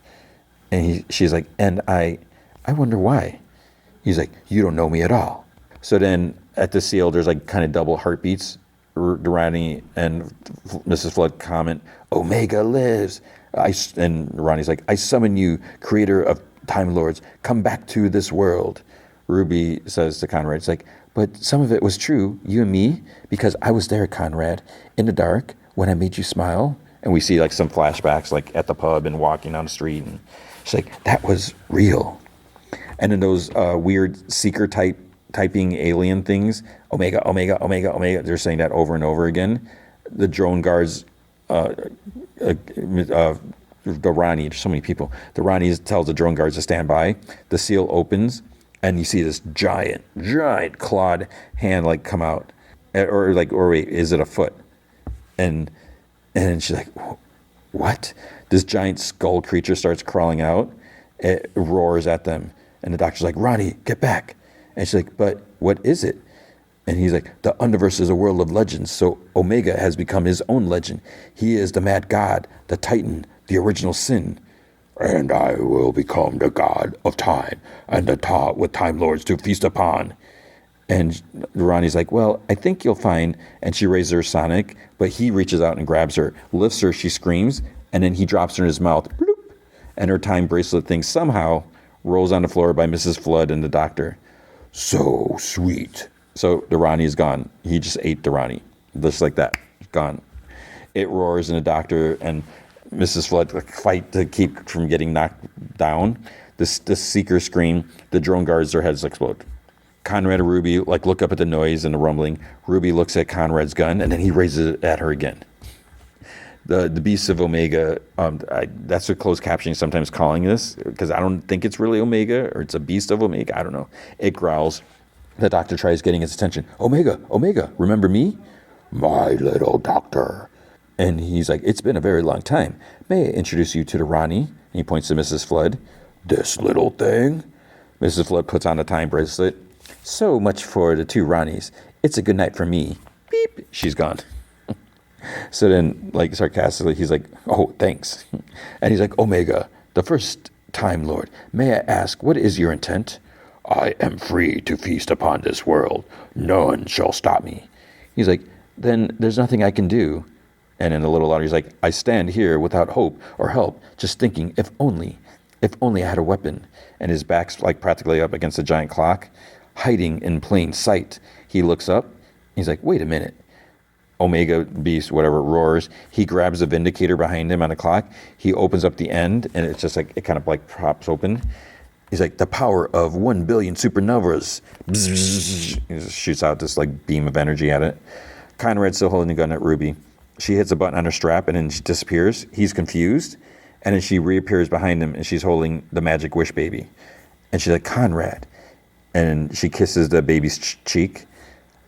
And she's like, and I wonder why. He's like, you don't know me at all. So then at the seal, there's like kind of double heartbeats. Durrani and Mrs. Flood comment, Omega lives. And Ronnie's like, I summon you, creator of Time Lords, come back to this world. Ruby says to Conrad, it's like, but some of it was true, you and me, because I was there, Conrad, in the dark when I made you smile. And we see like some flashbacks like at the pub and walking down the street. And she's like, that was real. And then those weird seeker typing alien things, Omega, Omega, Omega, Omega. They're saying that over and over again. The drone guards, the Ronnie, there's so many people. The Ronnie tells the drone guards to stand by. The seal opens, and you see this giant clawed hand like come out, or wait, is it a foot? And she's like, what? This giant skull creature starts crawling out. It roars at them, and the doctor's like, Ronnie, get back. And she's like, but what is it? And he's like, the Underverse is a world of legends, so Omega has become his own legend. He is the mad god, the titan, the original sin. And I will become the god of time, and the with Time Lords to feast upon. And Ronnie's like, well, I think you'll find, and she raises her sonic, but he reaches out and grabs her, lifts her, she screams, and then he drops her in his mouth, bloop, and her time bracelet thing somehow rolls on the floor by Mrs. Flood and the doctor. So sweet. So Durrani is gone. He just ate Durrani. Just like that. Gone. It roars, and the doctor and Mrs. Flood fight to keep from getting knocked down. The seeker scream. The drone guards, their heads explode. Conrad and Ruby look up at the noise and the rumbling. Ruby looks at Conrad's gun, and then he raises it at her again. The Beasts of Omega, that's what closed captioning sometimes calling this, because I don't think it's really Omega, or it's a Beast of Omega, I don't know. It growls. The doctor tries getting its attention. Omega, Omega, remember me? my little doctor. And he's like, it's been a very long time. May I introduce you to the Ronnie? And he points to Mrs. Flood. This little thing? Mrs. Flood puts on a time bracelet. So much for the two Ronnies. It's a good night for me. Beep. She's gone. So then, like, sarcastically, he's like, oh, thanks. And he's like, Omega, the first Time Lord, may I ask, what is your intent? I am free to feast upon this world. None shall stop me. He's like, then there's nothing I can do. And in a little louder, he's like, I stand here without hope or help, just thinking, if only I had a weapon. And his back's like practically up against a giant clock, hiding in plain sight. He looks up. He's like, wait a minute. Omega Beast, whatever, roars. He grabs the Vindicator behind him on the clock. He opens up the end, and it's just like, it kind of like props open. He's like, the power of 1 billion supernovas. He just shoots out this like beam of energy at it. Conrad's still holding the gun at Ruby. She hits a button on her strap, and then she disappears. He's confused, and then she reappears behind him, and she's holding the magic wish baby. And she's like, Conrad. And she kisses the baby's cheek.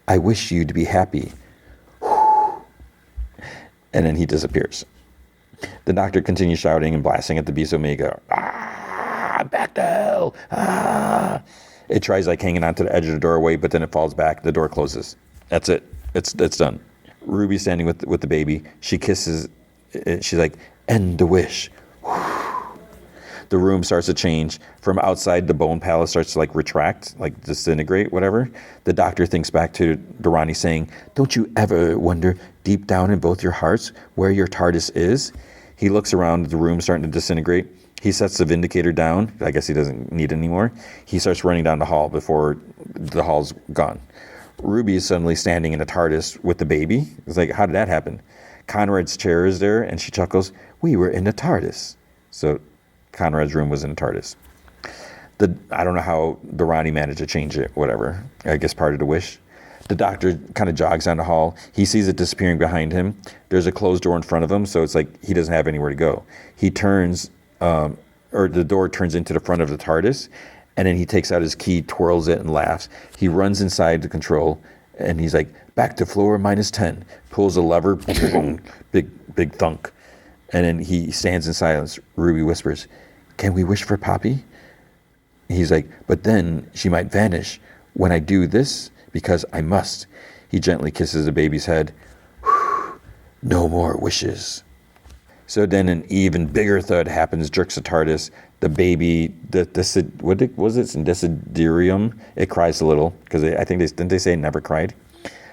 I wish you to be happy. And then he disappears. The doctor continues shouting and blasting at the beast Omega. Ah, back to hell. Ah. It tries like hanging onto the edge of the doorway, but then it falls back. The door closes. That's it. It's done. Ruby's standing with the baby. She kisses it. She's like, end the wish. The room starts to change. From outside, the bone palace starts to like retract, like disintegrate, whatever. The doctor thinks back to Durrani saying, don't you ever wonder deep down in both your hearts where your TARDIS is? He looks around, the room starting to disintegrate. He sets the Vindicator down. I guess he doesn't need it anymore. He starts running down the hall before the hall's gone. Ruby is suddenly standing in a TARDIS with the baby. It's like, how did that happen? Conrad's chair is there, and she chuckles, we were in a TARDIS. So Conrad's room was in a TARDIS. I don't know how the Ronnie managed to change it, whatever. I guess part of the wish. The doctor kind of jogs down the hall. He sees it disappearing behind him. There's a closed door in front of him, so it's like he doesn't have anywhere to go. He turns, or the door turns into the front of the TARDIS, and then he takes out his key, twirls it, and laughs. He runs inside the control, and he's like, back to floor -10. Pulls a lever, big thunk. And then he stands in silence. Ruby whispers, can we wish for Poppy? He's like, but then she might vanish when I do this, because I must. He gently kisses the baby's head. No more wishes. So then an even bigger thud happens, jerks the TARDIS. The baby, what was it? Desiderium. It cries a little, because I think didn't they say it never cried?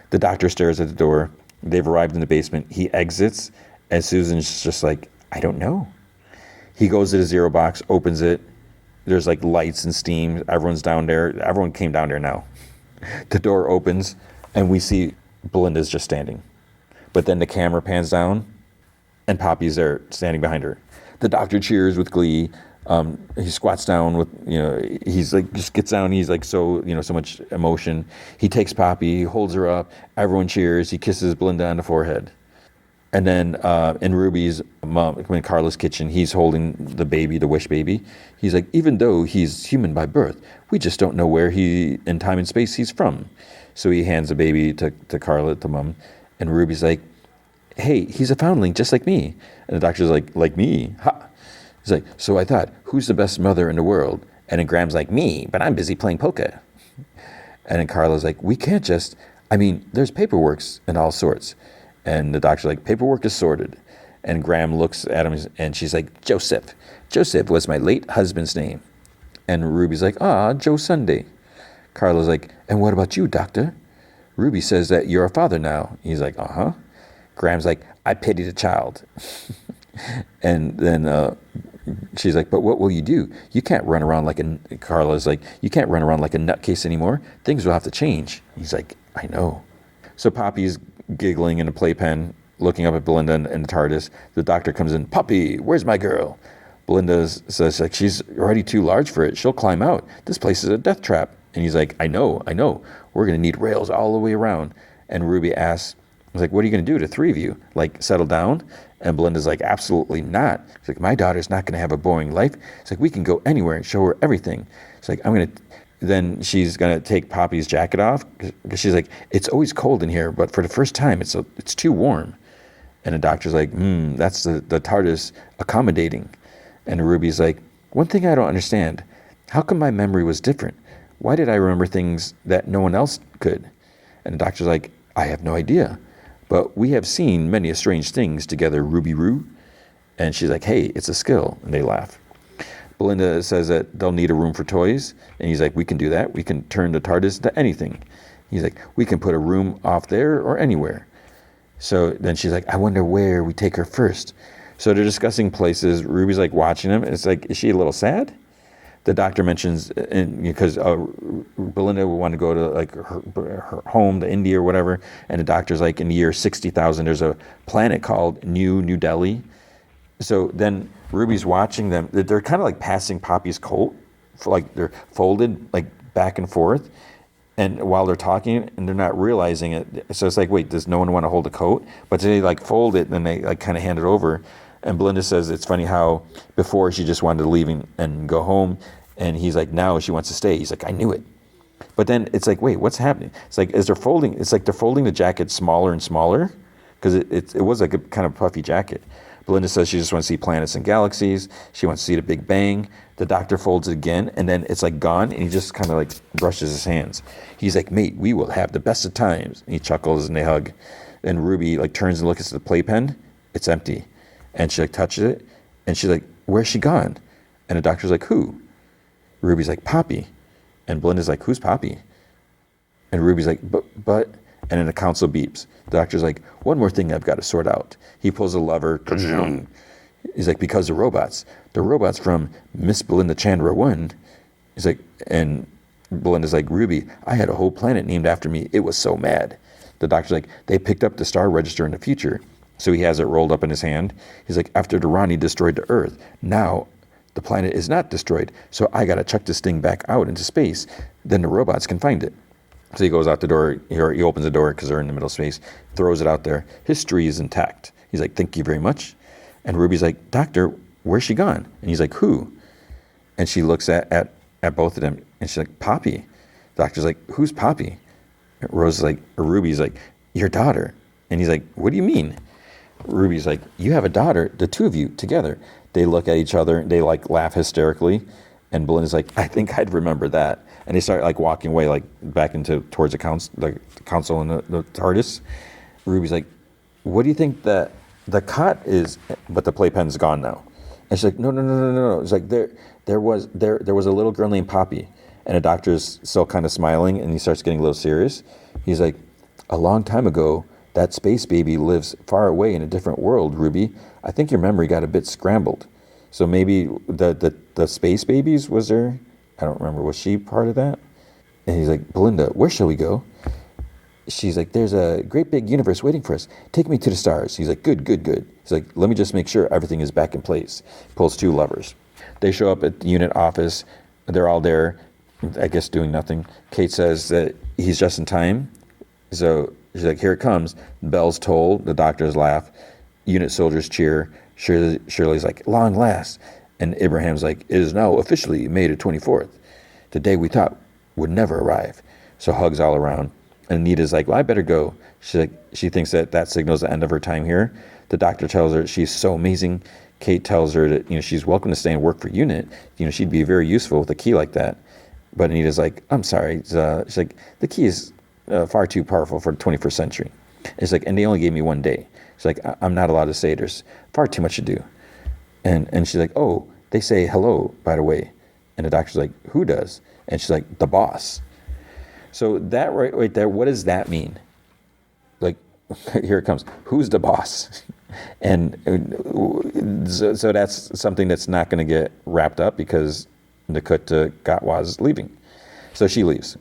The doctor stares at the door. They've arrived in the basement. He exits, and Susan's just like, I don't know. He goes to the Zero box, opens it. There's like lights and steam. Everyone's down there. Everyone came down there now. The door opens, and we see Belinda's just standing. But then the camera pans down, and Poppy's there standing behind her. The doctor cheers with glee. He squats down with, he's like, just gets down. He's like, so much emotion. He takes Poppy, holds her up. Everyone cheers. He kisses Belinda on the forehead. And then in Ruby's mom, in Carla's kitchen, he's holding the baby, the wish baby. He's like, even though he's human by birth, we just don't know where in time and space he's from. So he hands the baby to Carla, to mom. And Ruby's like, hey, he's a foundling just like me. And the doctor's like me? Ha! He's like, so I thought, who's the best mother in the world? And then Graham's like, me, but I'm busy playing poker. And then Carla's like, we can't just, there's paperworks and all sorts. And the doctor's like, paperwork is sorted. And Graham looks at him, and she's like, Joseph. Joseph was my late husband's name. And Ruby's like, Joe Sunday. Carla's like, and what about you, doctor? Ruby says that you're a father now. He's like, uh-huh. Graham's like, I pity the child. And then she's like, but what will you do? You can't run around Carla's like, you can't run around like a nutcase anymore. Things will have to change. He's like, I know. So Poppy's giggling in a playpen, looking up at Belinda and the TARDIS. The doctor comes in, Poppy, where's my girl? Belinda says, she's already too large for it. She'll climb out. This place is a death trap. And he's like, I know. We're going to need rails all the way around. And Ruby asks, I was like, what are you going to do, the three of you? Like, settle down? And Belinda's like, absolutely not. She's like, my daughter's not going to have a boring life. It's like, we can go anywhere and show her everything. It's like, I'm going to then she's going to take Poppy's jacket off because she's like, it's always cold in here, but for the first time, it's too warm. And the doctor's like, that's the TARDIS accommodating. And Ruby's like, one thing I don't understand, how come my memory was different? Why did I remember things that no one else could? And the doctor's like, I have no idea, but we have seen many strange things together, Ruby Roo. And she's like, hey, it's a skill. And they laugh. Belinda says that they'll need a room for toys. And he's like, we can do that. We can turn the TARDIS into anything. He's like, we can put a room off there or anywhere. So then she's like, I wonder where we take her first. So they're discussing places. Ruby's like watching them. It's like, is she a little sad? The doctor mentions, because Belinda would want to go to like her home, to India or whatever. And the doctor's like, in the year 60,000, there's a planet called New Delhi. So then Ruby's watching them. They're kind of like passing Poppy's coat, like they're folded like back and forth, and while they're talking, and they're not realizing it. So it's like, wait, does no one want to hold a coat? But they like fold it, and then they like kind of hand it over. And Belinda says it's funny how before she just wanted to leave and go home, and he's like, now she wants to stay. He's like, I knew it. But then it's like, wait, what's happening? It's like as they're folding, it's like they're folding the jacket smaller and smaller because it was like a kind of puffy jacket. Belinda says she just wants to see planets and galaxies. She wants to see the Big Bang. The doctor folds it again, and then it's like gone, and he just kind of like brushes his hands. He's like, mate, we will have the best of times. And he chuckles, and they hug. Then Ruby like turns and looks at the playpen. It's empty. And she like touches it, and she's like, where's she gone? And the doctor's like, who? Ruby's like, Poppy. And Belinda's like, who's Poppy? And Ruby's like, but... And then the console beeps. The doctor's like, one more thing I've got to sort out. He pulls a lever. He's like, because the robots from Miss Belinda Chandra 1. He's like, and Belinda's like, Ruby, I had a whole planet named after me. It was so mad. The doctor's like, they picked up the star register in the future. So he has it rolled up in his hand. He's like, after Durrani destroyed the Earth, now the planet is not destroyed. So I got to chuck this thing back out into space. Then the robots can find it. So he goes out the door, he opens the door because they're in the middle of space, throws it out there. History is intact. He's like, thank you very much. And Ruby's like, doctor, where's she gone? And he's like, who? And she looks at both of them, and she's like, Poppy. The doctor's like, who's Poppy? And Ruby's like, your daughter. And he's like, what do you mean? Ruby's like, you have a daughter, the two of you together. They look at each other, they like laugh hysterically. And Belinda's like, I think I'd remember that. And they start like walking away, like back towards the council and the TARDIS. Ruby's like, what do you think that the cot is? But the playpen's gone now. And she's like, no. It's like there was a little girl named Poppy. And the doctor's still kind of smiling, and he starts getting a little serious. He's like, a long time ago, that space baby lives far away in a different world, Ruby. I think your memory got a bit scrambled. So maybe the space babies was there? I don't remember. Was she part of that? And he's like, Belinda, where shall we go? She's like, there's a great big universe waiting for us. Take me to the stars. He's like, good. He's like, let me just make sure everything is back in place. Pulls two levers. They show up at the unit office. They're all there, I guess doing nothing. Kate says that he's just in time. So she's like, here it comes. Bells toll. The doctors laugh. Unit soldiers cheer. Shirley's like, long last. And Abraham's like, it is now officially May the 24th. The day we thought would never arrive. So hugs all around. And Anita's like, well, I better go. She thinks that signals the end of her time here. The doctor tells her she's so amazing. Kate tells her that, she's welcome to stay and work for UNIT. She'd be very useful with a key like that. But Anita's like, I'm sorry. She's like, the key is far too powerful for the 21st century. It's like, and they only gave me 1 day. She's like, I'm not allowed to say. There's far too much to do. And she's like, oh, they say hello, by the way. And the doctor's like, who does? And she's like, the boss. So that right there, what does that mean? Like, here it comes. Who's the boss? And so that's something that's not going to get wrapped up because Nakut Gatwa's leaving. So she leaves.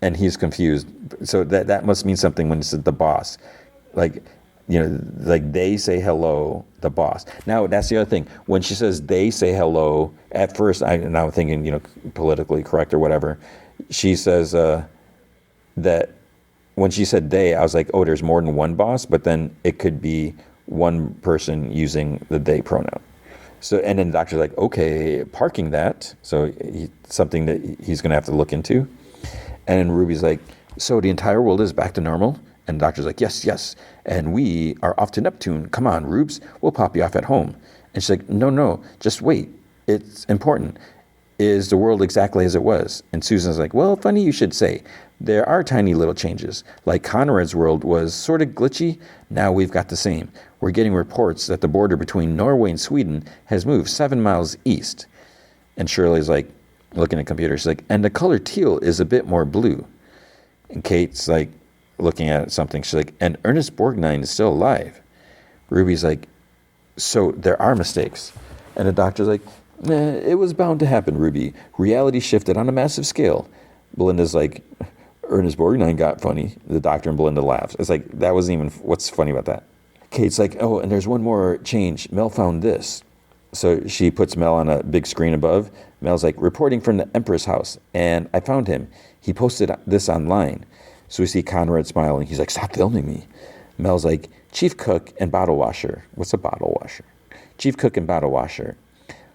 And he's confused. So that must mean something when it's the boss. Like they say hello, the boss. Now, that's the other thing. When she says they say hello, at first, I'm thinking, politically correct or whatever. She says that when she said they, I was like, oh, there's more than one boss, but then it could be one person using the they pronoun. So, and then the doctor's like, okay, parking that. So something that he's going to have to look into. And then Ruby's like, so the entire world is back to normal? And the doctor's like, yes, yes. And we are off to Neptune. Come on, Rubes. We'll pop you off at home. And she's like, no, just wait. It's important. Is the world exactly as it was? And Susan's like, well, funny you should say. There are tiny little changes. Like Conrad's world was sort of glitchy. Now we've got the same. We're getting reports that the border between Norway and Sweden has moved 7 miles east. And Shirley's like, looking at the computer, she's like, and the color teal is a bit more blue. And Kate's like, looking at something, she's like, and Ernest Borgnine is still alive. Ruby's like, so there are mistakes. And the doctor's like, it was bound to happen, Ruby. Reality shifted on a massive scale. Belinda's like, Ernest Borgnine got funny. The doctor and Belinda laughs. It's like, that wasn't even, what's funny about that? Kate's like, oh, and there's one more change. Mel found this. So she puts Mel on a big screen above. Mel's like, reporting from the Empress house. And I found him. He posted this online. So we see Conrad smiling. He's like, stop filming me. Mel's like, chief cook and bottle washer. What's a bottle washer? Chief cook and bottle washer.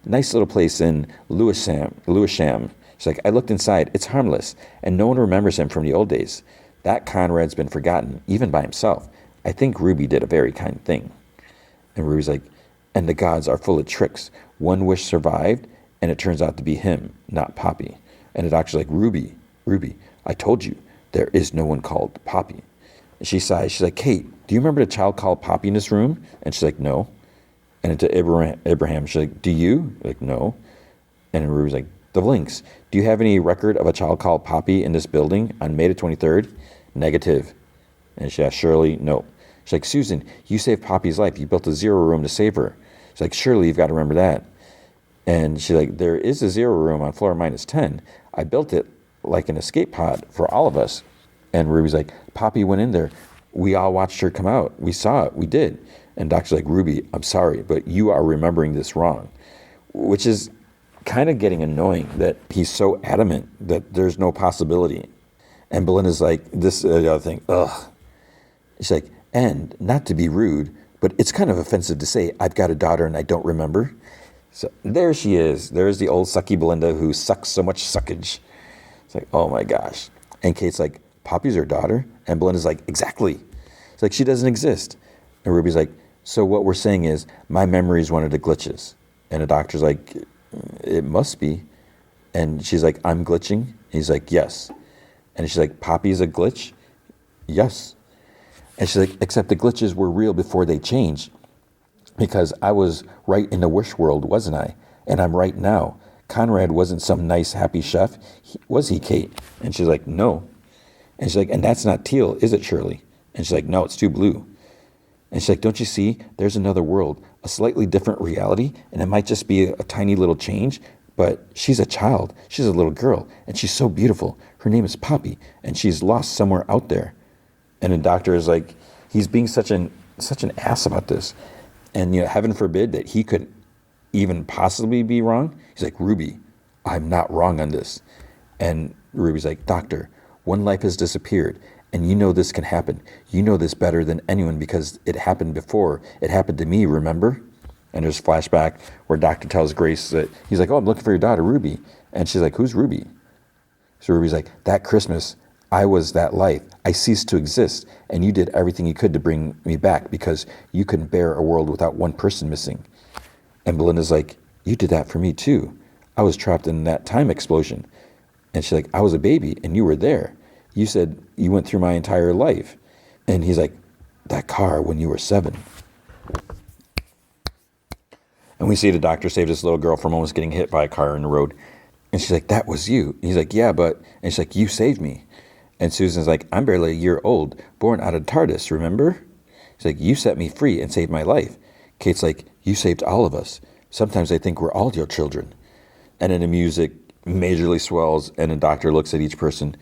Nice little place in Lewisham. She's like, I looked inside. It's harmless. And no one remembers him from the old days. That Conrad's been forgotten, even by himself. I think Ruby did a very kind thing. And Ruby's like, and the gods are full of tricks. One wish survived, and it turns out to be him, not Poppy. And the doctor's like, Ruby, I told you, there is no one called Poppy. And she sighs. She's like, Kate, do you remember the child called Poppy in this room? And she's like, no. And to Abraham, she's like, do you? Like, no. And Ruby's like, the Lynx, do you have any record of a child called Poppy in this building on May the 23rd? Negative. And she asked Shirley, no. She's like, Susan, you saved Poppy's life. You built a zero room to save her. She's like, surely you've got to remember that. And she's like, there is a zero room on floor -10. I built it like an escape pod for all of us. And Ruby's like, Poppy went in there. We all watched her come out. We saw it. We did. And Doctor's like, Ruby, I'm sorry, but you are remembering this wrong. Which is kind of getting annoying that he's so adamant that there's no possibility. And Belinda's like, this the other thing, ugh. She's like, and not to be rude, but it's kind of offensive to say I've got a daughter and I don't remember. So there she is. There's the old sucky Belinda who sucks so much suckage. It's like, oh my gosh. And Kate's like, Poppy's her daughter? And Belinda's like, exactly. It's like, she doesn't exist. And Ruby's like, so what we're saying is my memory is one of the glitches. And the doctor's like, it must be. And she's like, I'm glitching? And he's like, yes. And she's like, Poppy's a glitch? Yes. And she's like, except the glitches were real before they changed. Because I was right in the wish world, wasn't I? And I'm right now. Conrad wasn't some nice, happy chef. Was he, Kate? And she's like, no. And she's like, and that's not teal, is it, Shirley? And she's like, no, it's too blue. And she's like, don't you see? There's another world, a slightly different reality, and it might just be a tiny little change, but she's a child. She's a little girl, and she's so beautiful. Her name is Poppy, and she's lost somewhere out there. And the doctor is like, he's being such an ass about this. And, you know, heaven forbid that he could even possibly be wrong. He's like, Ruby, I'm not wrong on this. And Ruby's like, doctor, one life has disappeared. And you know this can happen. You know this better than anyone because it happened before. It happened to me, remember? And there's a flashback where Doctor tells Grace that he's like, oh, I'm looking for your daughter, Ruby. And she's like, who's Ruby? So Ruby's like, that Christmas, I was that life. I ceased to exist. And you did everything you could to bring me back because you couldn't bear a world without one person missing. And Belinda's like, you did that for me too. I was trapped in that time explosion. And she's like, I was a baby and you were there. You said you went through my entire life. And he's like, that car when you were 7. And we see the doctor save this little girl from almost getting hit by a car in the road. And she's like, that was you. And he's like, yeah, but... And she's like, you saved me. And Susan's like, I'm barely a year old, born out of TARDIS, remember? She's like, you set me free and saved my life. Kate's like, you saved all of us. Sometimes I think we're all your children. And then the music majorly swells, and the doctor looks at each person.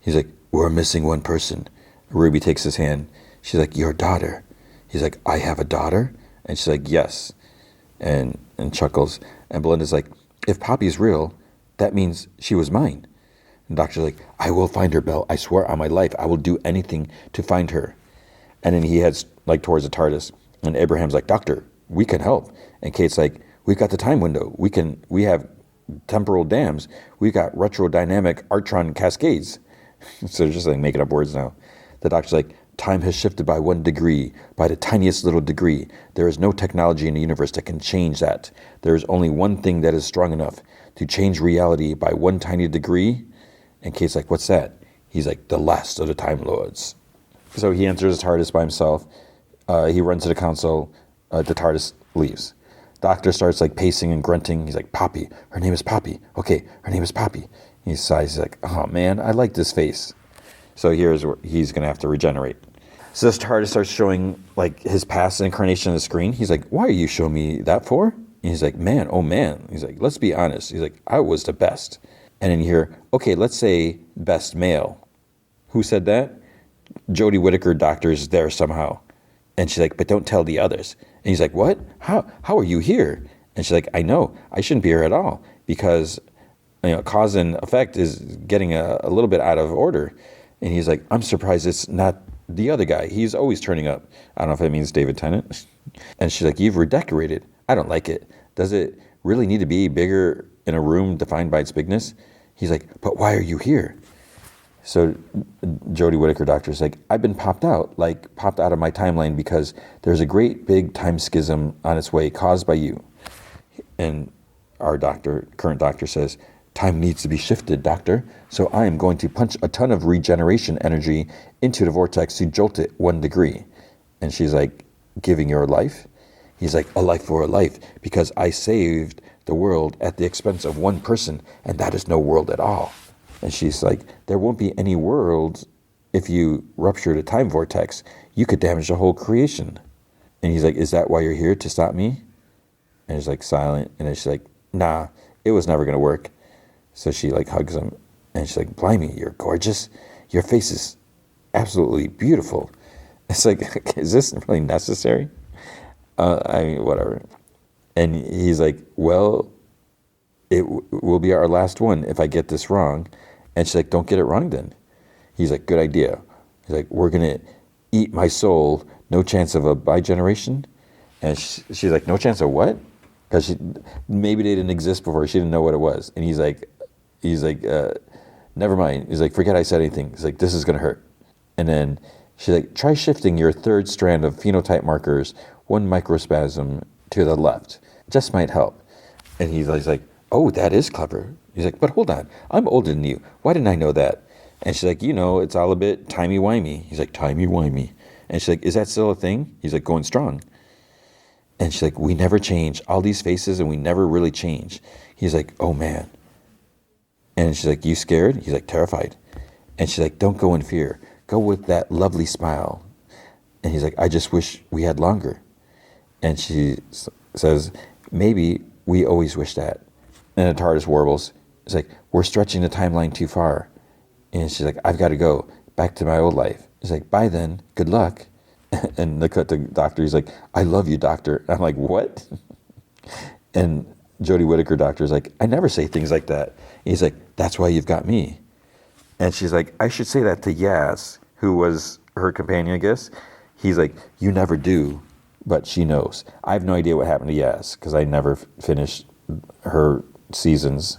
He's like, we're missing one person. Ruby takes his hand. She's like, your daughter. He's like, I have a daughter? And she's like, yes. And chuckles. And Belinda's like, if Poppy's real, that means she was mine. And the doctor's like, I will find her, Belle. I swear on my life, I will do anything to find her. And then he heads like towards the TARDIS. And Abraham's like, doctor, we can help. And Kate's like, we've got the time window. We have temporal dams. We've got retrodynamic Artron cascades. So they're just like making up words now. The doctor's like, time has shifted by 1 degree, by the tiniest little degree. There is no technology in the universe that can change that. There is only one thing that is strong enough to change reality by 1 tiny degree. And Kate's like, what's that? He's like, the last of the Time Lords. So he enters his TARDIS by himself. He runs to the console. The TARDIS leaves. Doctor starts like pacing and grunting. He's like, Poppy. Her name is Poppy. Okay, her name is Poppy. He sighs. He's like, oh man, I like this face. So here's where he's going to have to regenerate. So this TARDIS starts showing like his past incarnation on the screen. He's like, why are you showing me that for? And he's like, man, oh man. He's like, let's be honest. He's like, I was the best. And then you hear, okay, let's say best male. Who said that? Jodie Whittaker doctor's there somehow. And she's like, but don't tell the others. And he's like, what? How are you here? And she's like, I know. I shouldn't be here at all because, cause and effect is getting a little bit out of order. And he's like, I'm surprised it's not the other guy. He's always turning up. I don't know if that means David Tennant. And she's like, you've redecorated. I don't like it. Does it really need to be bigger in a room defined by its bigness? He's like, but why are you here? So Jodie Whittaker doctor's like, I've been popped out of my timeline because there's a great big time schism on its way caused by you. And our current doctor says, time needs to be shifted, doctor. So I am going to punch a ton of regeneration energy into the vortex to jolt it 1 degree. And she's like, giving your life? He's like, a life for a life, because I saved the world at the expense of 1 person, and that is no world at all. And she's like, there won't be any world if you rupture the time vortex. You could damage the whole creation. And he's like, is that why you're here, to stop me? And he's like silent. And then she's like, nah, it was never going to work. So she like hugs him. And she's like, blimey, you're gorgeous. Your face is absolutely beautiful. It's like, is this really necessary? Whatever. And he's like, well, it will be our last one if I get this wrong. And she's like, don't get it wrong then. He's like, good idea. He's like, we're going to eat my soul. No chance of a bi-generation? And she's like, no chance of what? Because maybe they didn't exist before. She didn't know what it was. And he's like, never mind. He's like, forget I said anything. He's like, this is going to hurt. And then she's like, try shifting your 3rd strand of phenotype markers 1 microspasm to the left. Just might help. And he's like, oh, that is clever. He's like, but hold on, I'm older than you. Why didn't I know that? And she's like, it's all a bit timey-wimey. He's like, timey-wimey. And she's like, is that still a thing? He's like, going strong. And she's like, we never change. All these faces and we never really change. He's like, oh man. And she's like, you scared? He's like, terrified. And she's like, don't go in fear. Go with that lovely smile. And he's like, I just wish we had longer. And she says, maybe we always wish that. And the TARDIS warbles. It's like, we're stretching the timeline too far. And she's like, I've got to go back to my old life. He's like, bye then. Good luck. And the doctor, he's like, I love you, doctor. I'm like, what? And Jodie Whittaker doctor's like, I never say things like that. He's like, that's why you've got me. And she's like, I should say that to Yaz, who was her companion, I guess. He's like, you never do, but she knows. I have no idea what happened to Yaz because I never finished her seasons.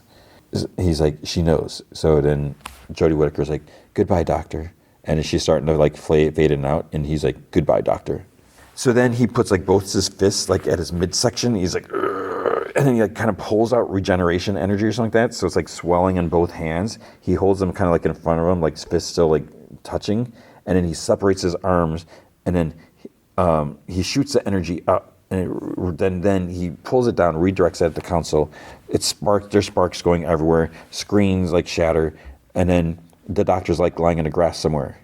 He's like, she knows. So then Jodie Whittaker's like, goodbye, doctor. And she's starting to like fade in and out. And he's like, goodbye, doctor. So then he puts like both his fists like at his midsection. He's like, "Urgh," and then he like kind of pulls out regeneration energy or something like that. So it's like swelling in both hands. He holds them kind of like in front of him, like his fists still like touching. And then he separates his arms. And then he shoots the energy up. And then he pulls it down, redirects it at the console. There's sparks going everywhere. Screens like shatter. And then the doctor's like lying in the grass somewhere.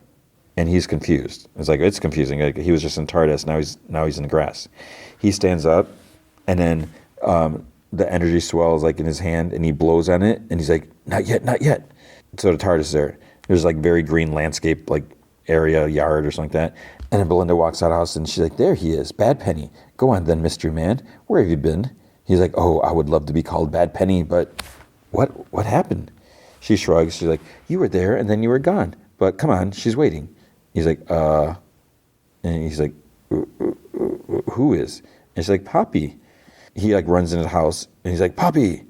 And he's confused. It's confusing. Like, he was just in TARDIS. Now he's in the grass. He stands up, and then the energy swells like in his hand, and he blows on it. And he's like, not yet, not yet. So the TARDIS is there. There's like very green landscape, like area, yard or something like that. And then Belinda walks out of the house, and she's like, there he is, Bad Penny. Go on then, mystery man. Where have you been? He's like, oh, I would love to be called Bad Penny, but what happened? She shrugs. She's like, you were there, and then you were gone. But come on, she's waiting. He's like, and he's like, who is? And she's like, Poppy. he like runs into the house and he's like, Poppy.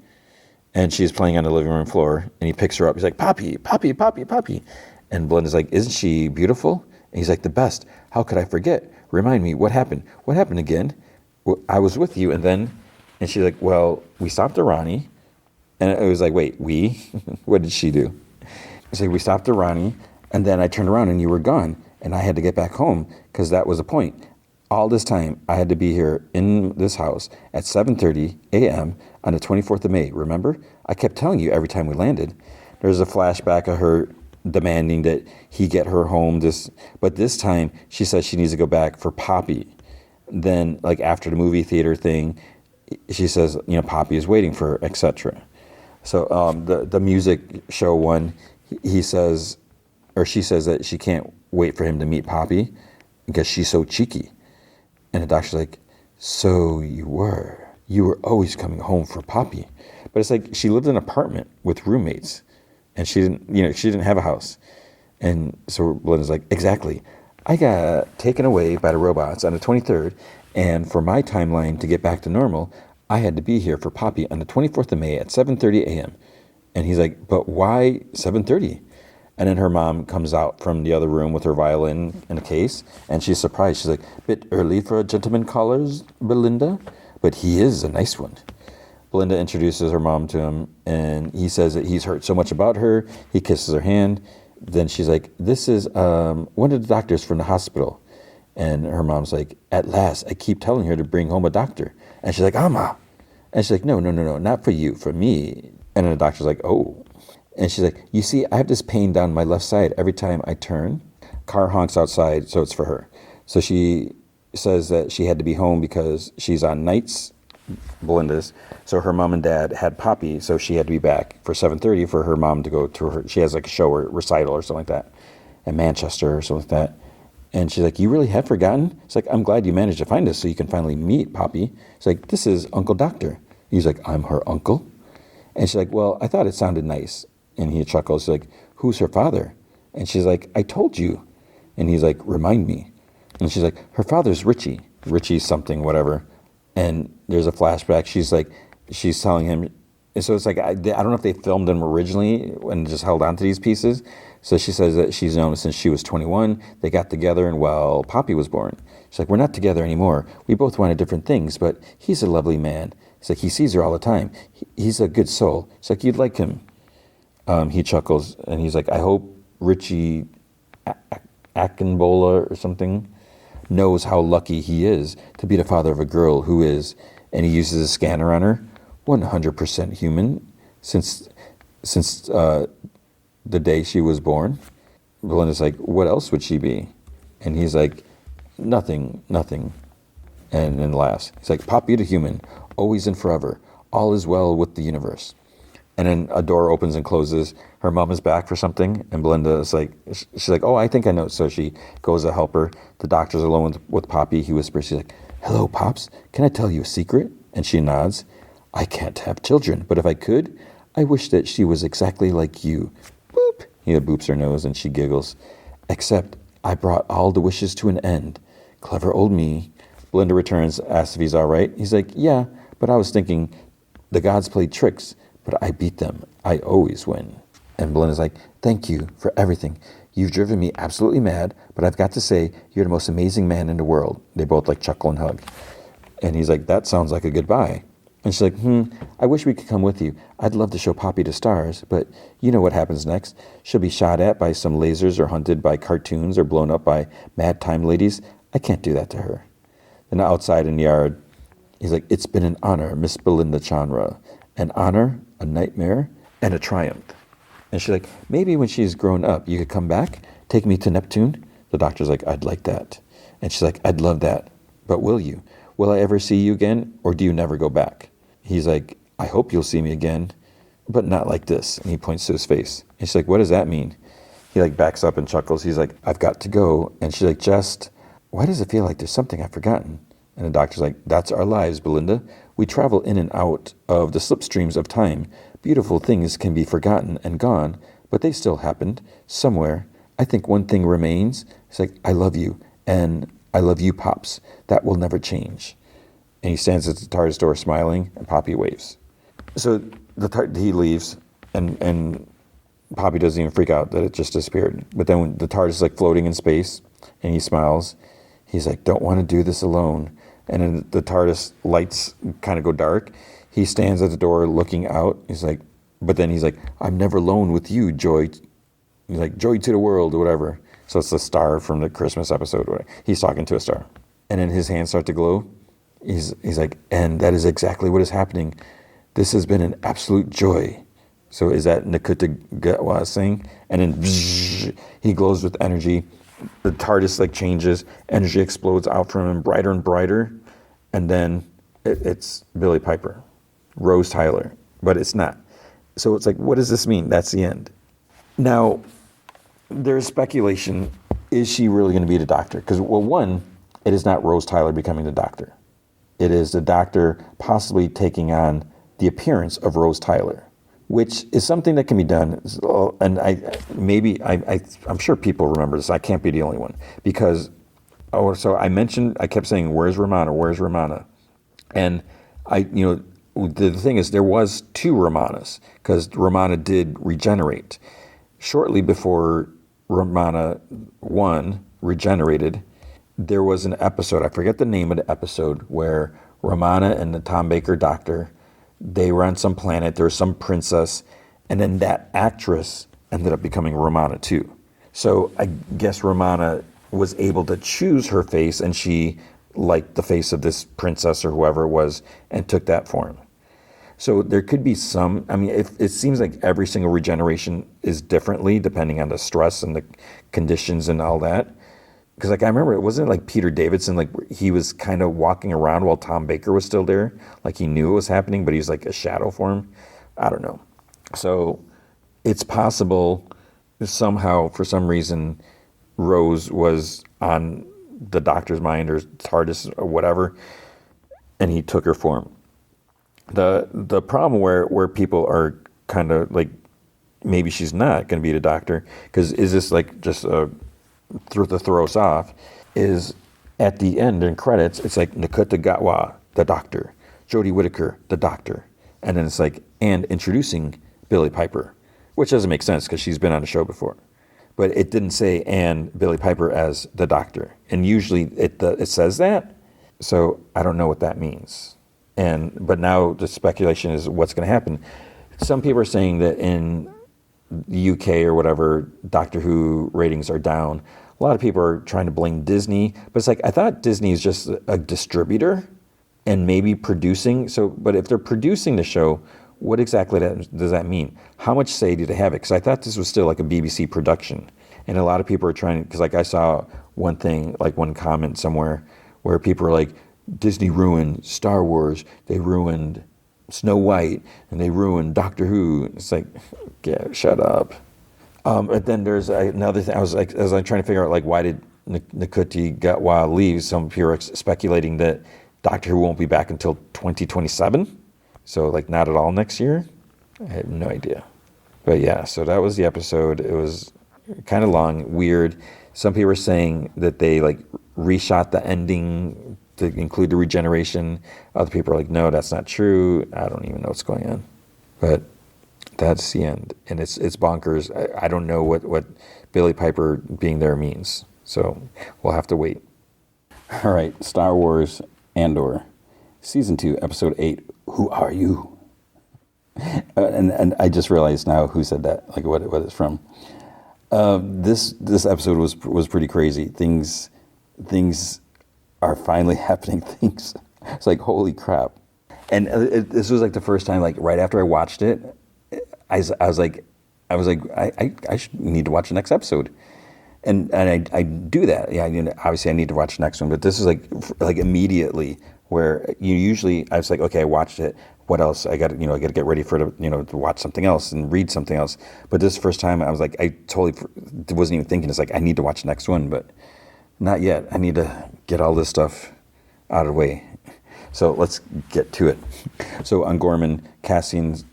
And she's playing on the living room floor and he picks her up. He's like, Poppy, Poppy, Poppy, Poppy. And Belinda's like, isn't she beautiful? And he's like, the best. How could I forget? Remind me, what happened? What happened again? Well, I was with you. And then, and she's like, well, we stopped at Ronnie. And it was like, wait, we? What did she do? It's like, we stopped at Ronnie. And then I turned around and you were gone. And I had to get back home because that was the point. All this time, I had to be here in this house at 7:30 a.m. on the 24th of May. Remember? I kept telling you every time we landed. There's a flashback of her demanding that he get her home. But this time, she says she needs to go back for Poppy. Then, like after the movie theater thing, she says, Poppy is waiting for her, etc. So the music show one, he says, or she says that she can't wait for him to meet Poppy because she's so cheeky. And the doctor's like, so you were always coming home for Poppy. But it's like she lived in an apartment with roommates and she didn't have a house. And so Belinda's like, exactly. I got taken away by the robots on the 23rd. And for my timeline to get back to normal, I had to be here for Poppy on the 24th of May at 7:30 a.m. And he's like, but why 7:30? And then her mom comes out from the other room with her violin in a case, and she's surprised. She's like, bit early for a gentleman callers, Belinda, but he is a nice one. Belinda introduces her mom to him, and he says that he's heard so much about her. He kisses her hand. Then she's like, this is one of the doctors from the hospital. And her mom's like, at last, I keep telling her to bring home a doctor. And she's like, Ama. And she's like, no, not for you, for me. And then the doctor's like, oh. And she's like, you see, I have this pain down my left side every time I turn. Car honks outside, so it's for her. So she says that she had to be home because she's on nights, Belinda's. So her mom and dad had Poppy, so she had to be back for 7:30 for her mom to go to her. She has like a show or recital or something like that in Manchester or something like that. And she's like, you really have forgotten? It's like, I'm glad you managed to find us so you can finally meet Poppy. It's like, this is Uncle Doctor. He's like, I'm her uncle. And she's like, well, I thought it sounded nice. And he chuckles, he's like, who's her father? And she's like, I told you. And he's like, remind me. And she's like, her father's Richie something, whatever. And there's a flashback. She's telling him. And so it's like, I don't know if they filmed them originally and just held on to these pieces. So she says that she's known since she was 21. They got together and Poppy was born. She's like, we're not together anymore. We both wanted different things, but he's a lovely man. It's like, he sees her all the time. He's a good soul. It's like, you'd like him. He chuckles and he's like, I hope Richie Akinbola or something knows how lucky he is to be the father of a girl who is, and he uses a scanner on her, 100% human since the day she was born. Belinda's like, what else would she be? And he's like, nothing. And then laughs. He's like, Poppy the human, always and forever. All is well with the universe. And then a door opens and closes. Her mom is back for something. And Belinda is like, she's like, oh, I think I know. So she goes to help her. The doctor's alone with Poppy. He whispers, she's like, hello, Pops. Can I tell you a secret? And she nods. I can't have children, but if I could, I wish that she was exactly like you. Boop. He boops her nose and she giggles. Except I brought all the wishes to an end. Clever old me. Belinda returns, asks if he's all right. He's like, yeah, but I was thinking the gods played tricks. But I beat them. I always win. And Belinda's like, thank you for everything. You've driven me absolutely mad, but I've got to say, you're the most amazing man in the world. They both like chuckle and hug. And he's like, that sounds like a goodbye. And she's like, I wish we could come with you. I'd love to show Poppy the stars, but you know what happens next. She'll be shot at by some lasers or hunted by cartoons or blown up by mad time ladies. I can't do that to her. Then outside in the yard, he's like, it's been an honor, Miss Belinda Chandra. An honor, a nightmare, and a triumph. And she's like, maybe when she's grown up, you could come back, take me to Neptune. The doctor's like, I'd like that. And she's like, I'd love that. But will you? Will I ever see you again, or do you never go back? He's like, I hope you'll see me again, but not like this. And he points to his face. And she's like, what does that mean? He like backs up and chuckles. He's like, I've got to go. And she's like, why does it feel like there's something I've forgotten? And the doctor's like, that's our lives, Belinda. We travel in and out of the slipstreams of time. Beautiful things can be forgotten and gone, but they still happened somewhere. I think one thing remains. It's like, I love you, and I love you, Pops. That will never change. And he stands at the TARDIS door smiling, and Poppy waves. So he leaves, and Poppy doesn't even freak out that it just disappeared. But then when the TARDIS is like floating in space, and he smiles, he's like, don't want to do this alone. And then the TARDIS lights kind of go dark. He stands at the door looking out. He's like, but then he's like, I'm never alone with you, Joy. He's like, joy to the world, or whatever. So it's the star from the Christmas episode. He's talking to a star. And then his hands start to glow. He's like, and that is exactly what is happening. This has been an absolute joy. So is that Nakuta Gatwa saying? And then he glows with energy. The TARDIS like changes. Energy explodes out from him brighter and brighter. And then it's Billie Piper, Rose Tyler. But it's not. So it's like, what does this mean? That's the end. Now, there's speculation. Is she really going to be the Doctor? Because, well, one, it is not Rose Tyler becoming the Doctor. It is the Doctor possibly taking on the appearance of Rose Tyler, which is something that can be done. And I'm sure people remember this. I can't be the only one. Because, I kept saying, where's Romana? Where's Romana? And the thing is, there was 2 Romanas, because Romana did regenerate. Shortly before Romana 1 regenerated, there was an episode, I forget the name of the episode, where Romana and the Tom Baker Doctor, they were on some planet, there was some princess, and then that actress ended up becoming Romana too. So I guess Romana was able to choose her face, and she liked the face of this princess or whoever it was, and took that form. So there could be some, it seems like every single regeneration is differently depending on the stress and the conditions and all that. Because I remember, it wasn't like Peter Davidson, he was kind of walking around while Tom Baker was still there. Like he knew it was happening, but he was like a shadow form. I don't know. So it's possible somehow, for some reason, Rose was on the Doctor's mind or TARDIS or whatever, and he took her form. The problem where people are kind of like, maybe she's not going to be the Doctor, because is this like just to throw us off, is at the end in credits, it's like Nakuta Gatwa, the Doctor, Jodie Whittaker, the Doctor, and then it's like, and introducing Billie Piper, which doesn't make sense because she's been on the show before. But it didn't say and Billie Piper as the Doctor, and usually it says that, so I don't know what that means. But now the speculation is what's going to happen. Some people are saying that in the UK or whatever, Doctor Who ratings are down. A lot of people are trying to blame Disney, but it's like, I thought Disney is just a distributor and maybe producing. But if they're producing the show, what exactly does that mean? How much say do they have it? Because I thought this was still like a BBC production. And a lot of people are trying, because like I saw one thing, like one comment somewhere where people are like, Disney ruined Star Wars, they ruined Snow White, and they ruined Doctor Who. It's like, yeah, shut up. But then there's another thing. I was trying to figure out, like, why did Nakuta Gatwa leave? Some people are speculating that Doctor Who won't be back until 2027. So, like, not at all next year. I had no idea. But yeah, so that was the episode. It was kind of long, weird. Some people were saying that they, like, reshot the ending to include the regeneration. Other people are like, no, that's not true. I don't even know what's going on. But that's the end. And it's bonkers. I don't know what Billie Piper being there means. So we'll have to wait. All right, Star Wars Andor, Season 2, Episode 8, Who Are You? And I just realized now who said that, like what it's from. This episode was pretty crazy. Things are finally happening. Things, it's like, holy crap. And this was like the first time, like right after I watched it, I was like, I should need to watch the next episode. And I do that. Yeah, obviously I need to watch the next one, but this is like immediately, where you usually, I was like, okay, I watched it. What else? I got to get ready to watch something else and read something else. But this first time I was like, I totally wasn't even thinking. It's like, I need to watch the next one, but not yet. I need to get all this stuff out of the way. So let's get to it. So on Gorman, Cassian's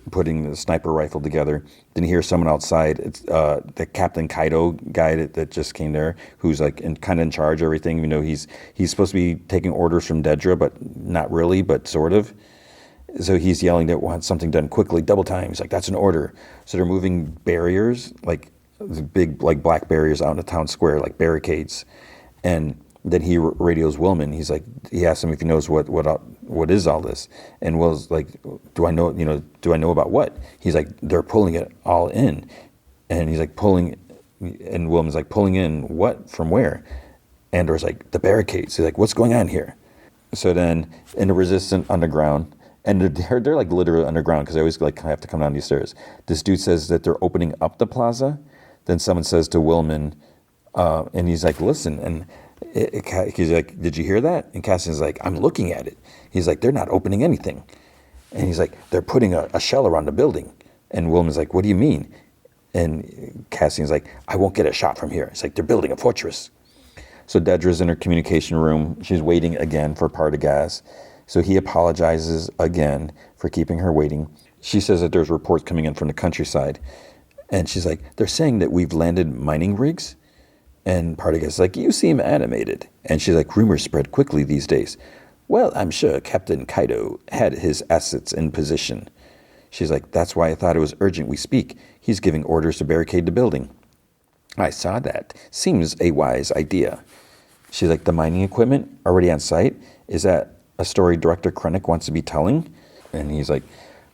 putting the sniper rifle together. Then he hears someone outside. It's the Captain Kaido guy that just came there, who's like kind of in charge of everything. You know, he's supposed to be taking orders from Dedra, but not really, but sort of. So he's yelling that wants something done quickly, double time. He's like, that's an order. So they're moving barriers, like big like black barriers out in the town square, like barricades. And then he radios Willman. He's like, he asks him if he knows what is all this. And Will's like, do I know about what? He's like, they're pulling it all in. And he's like, pulling, and Willman's like, pulling in what? From where? Andor's like, the barricades. He's like, what's going on here? So then in the Resistance underground, and they're like literally underground because they always like have to come down these stairs. This dude says that they're opening up the plaza. Then someone says to Willman, and he's like, listen, and he's like, did you hear that? And Cassian's like, I'm looking at it. He's like, they're not opening anything. And he's like, they're putting a shell around the building. And Willman's like, what do you mean? And Cassian's like, I won't get a shot from here. It's like, they're building a fortress. So Dedra's in her communication room. She's waiting again for Partagaz. So he apologizes again for keeping her waiting. She says that there's reports coming in from the countryside. And she's like, they're saying that we've landed mining rigs. And Partagaz is like, you seem animated. And she's like, rumors spread quickly these days. Well, I'm sure Captain Kaido had his assets in position. She's like, that's why I thought it was urgent we speak. He's giving orders to barricade the building. I saw that. Seems a wise idea. She's like, the mining equipment already on site? Is that a story Director Krennic wants to be telling? And he's like,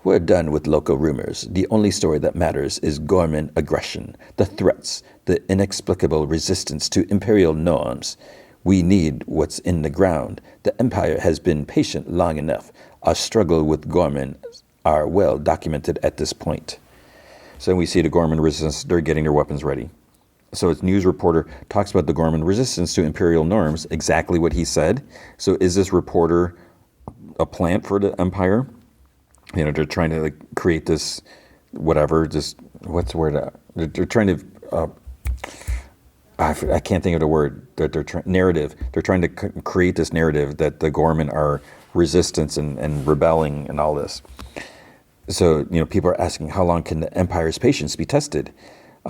we're done with local rumors. The only story that matters is Gorman aggression, the threats, the inexplicable resistance to imperial norms. We need what's in the ground. The Empire has been patient long enough. Our struggle with Gorman are well documented at this point. So we see the Gorman resistance. They're getting their weapons ready. So its news reporter talks about the Gorman resistance to imperial norms, exactly what he said. So is this reporter a plant for the Empire? You know, they're trying to like create this, whatever, just, what's the word? They're trying to, I can't think of the word, narrative. They're trying to create this narrative that the Gorman are resistance and rebelling and all this. So, you know, people are asking, how long can the Empire's patience be tested?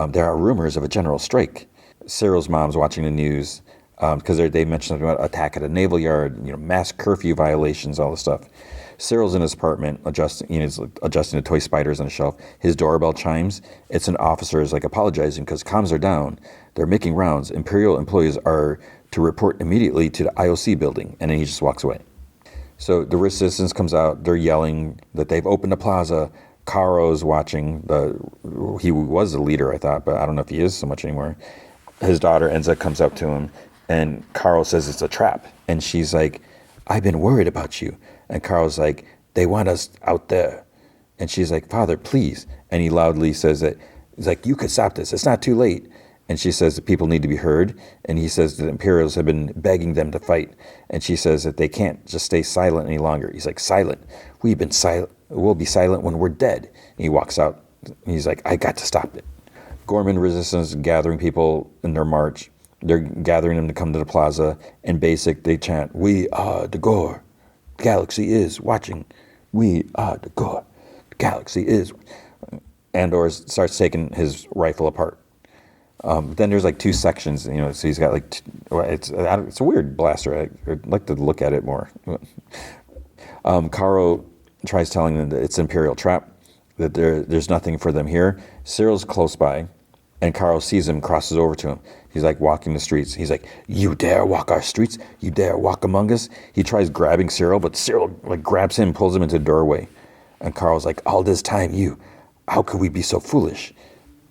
There are rumors of a general strike. Cyril's mom's watching the news because they mentioned something about attack at a naval yard, you know, mass curfew violations, all this stuff. Cyril's in his apartment adjusting the toy spiders on the shelf. His doorbell chimes. It's an officer is like apologizing because comms are down. They're making rounds. Imperial employees are to report immediately to the IOC building, and then he just walks away. So the resistance comes out. They're yelling that they've opened the plaza. Caro's watching. He was the leader, I thought, but I don't know if he is so much anymore. His daughter Enza comes up to him, and Caro says it's a trap. And she's like, I've been worried about you. And Caro's like, they want us out there. And she's like, Father, please. And he loudly says that, he's like, you could stop this. It's not too late. And she says that people need to be heard. And he says that Imperials have been begging them to fight. And she says that they can't just stay silent any longer. He's like, silent? We've been silent. We'll be silent when we're dead. And he walks out. He's like, I got to stop it. Gorman resistance gathering people in their march. They're gathering them to come to the plaza. In basic, they chant, we are the Gore. The galaxy is watching. We are the Gore. The galaxy is. Andor starts taking his rifle apart. Then there's like two sections, you know, so he's got like, it's a weird blaster. I'd like to look at it more. Caro tries telling them that it's an Imperial trap, that there's nothing for them here. Cyril's close by, and Caro sees him, crosses over to him. He's like walking the streets. He's like, you dare walk our streets? You dare walk among us? He tries grabbing Cyril, but Cyril like grabs him, pulls him into the doorway. And Caro's like, all this time, how could we be so foolish?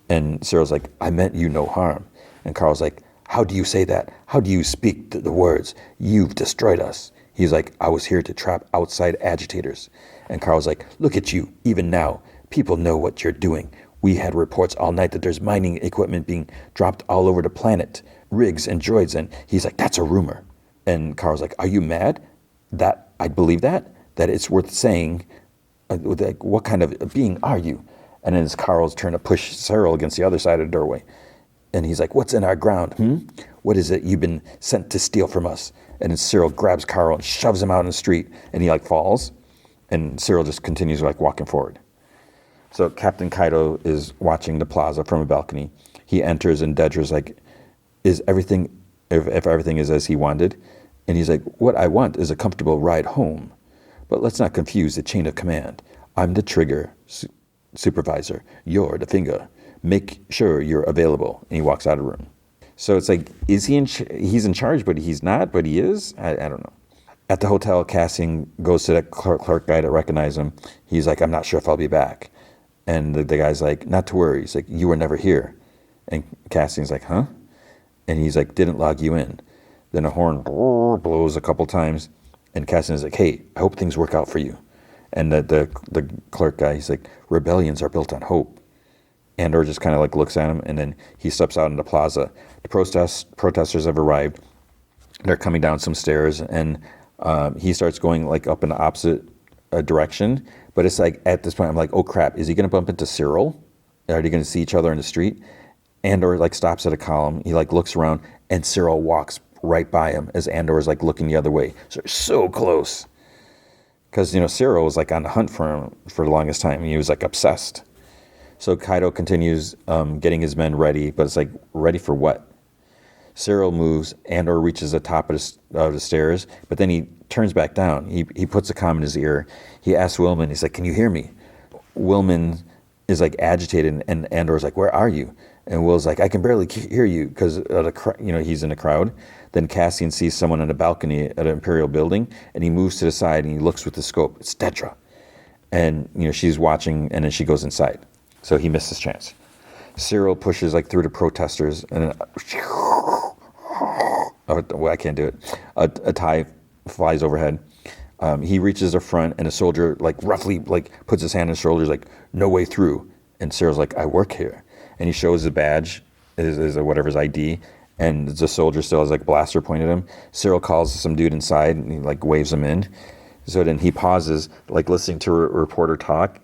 And Cyril's like, I meant you no harm. And Caro's like, how do you say that? How do you speak the words? You've destroyed us. He's like, I was here to trap outside agitators. And Caro's like, look at you, even now. People know what you're doing. We had reports all night that there's mining equipment being dropped all over the planet, rigs and droids. And he's like, that's a rumor. And Caro's like, are you mad? That I believe that it's worth saying. Like, what kind of being are you? And then it's Caro's turn to push Cyril against the other side of the doorway. And he's like, what's in our ground? What is it you've been sent to steal from us? And then Cyril grabs Carl and shoves him out in the street, and he like falls. And Cyril just continues like walking forward. So Captain Kaido is watching the plaza from a balcony. He enters, and Dedra's like, is everything, if everything is as he wanted? And he's like, what I want is a comfortable ride home. But let's not confuse the chain of command. I'm the trigger supervisor. You're the finger. Make sure you're available. And he walks out of the room. So it's like, is he he's in charge, but he's not, but he is? I don't know. At the hotel, Cassian goes to that clerk guy to recognize him. He's like, I'm not sure if I'll be back. And the guy's like, not to worry. He's like, you were never here. And Cassian's like, huh? And he's like, didn't log you in. Then a horn blows a couple times. And Cassian's like, hey, I hope things work out for you. And the clerk guy, he's like, rebellions are built on hope. Andor just kind of like looks at him, and then he steps out in the plaza. The protesters have arrived. They're coming down some stairs, and he starts going like up in the opposite direction. But it's like, at this point, I'm like, oh crap, is he going to bump into Cyril? Are they going to see each other in the street? Andor like stops at a column. He like looks around, and Cyril walks right by him as Andor is like looking the other way. So close. Because, Cyril was like on the hunt for him for the longest time. He was like obsessed. So Kaido continues getting his men ready, but it's like, ready for what? Cyril moves. Andor reaches the top of the stairs, but then he turns back down. He puts a comm in his ear. He asks Willman, he's like, can you hear me? Willman is like agitated, and Andor's like, where are you? And Will's like, I can barely hear you because he's in a crowd. Then Cassian sees someone on a balcony at an Imperial building, and he moves to the side and he looks with the scope. It's Dedra. And, she's watching, and then she goes inside. So he missed his chance. Cyril pushes like through the protesters, and then, I can't do it. A TIE flies overhead. He reaches the front, and a soldier like roughly like puts his hand on his shoulders, like, no way through. And Cyril's like, I work here. And he shows the badge, his ID, and the soldier still has like blaster pointed at him. Cyril calls some dude inside, and he like waves him in. So then he pauses, like listening to a reporter talk.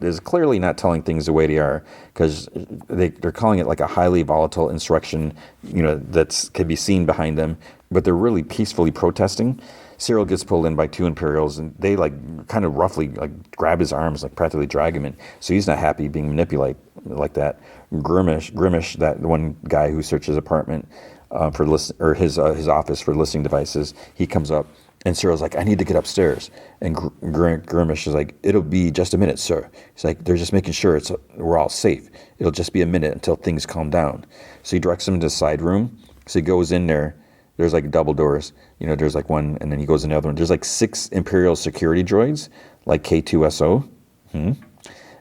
Is clearly not telling things the way they are, because they're calling it like a highly volatile insurrection, that can be seen behind them, but they're really peacefully protesting. Cyril gets pulled in by two Imperials, and they like kind of roughly like grab his arms, like practically drag him in. So he's not happy being manipulated like that. Grimish, that one guy who searched his apartment his office for listening devices, he comes up. And Cyril's like, I need to get upstairs. And Grimish is like, it'll be just a minute, sir. He's like, they're just making sure we're all safe. It'll just be a minute until things calm down. So he directs him to the side room. So he goes in there. There's like double doors. There's like one, and then he goes in the other one. There's like 6 Imperial security droids, like K2SO.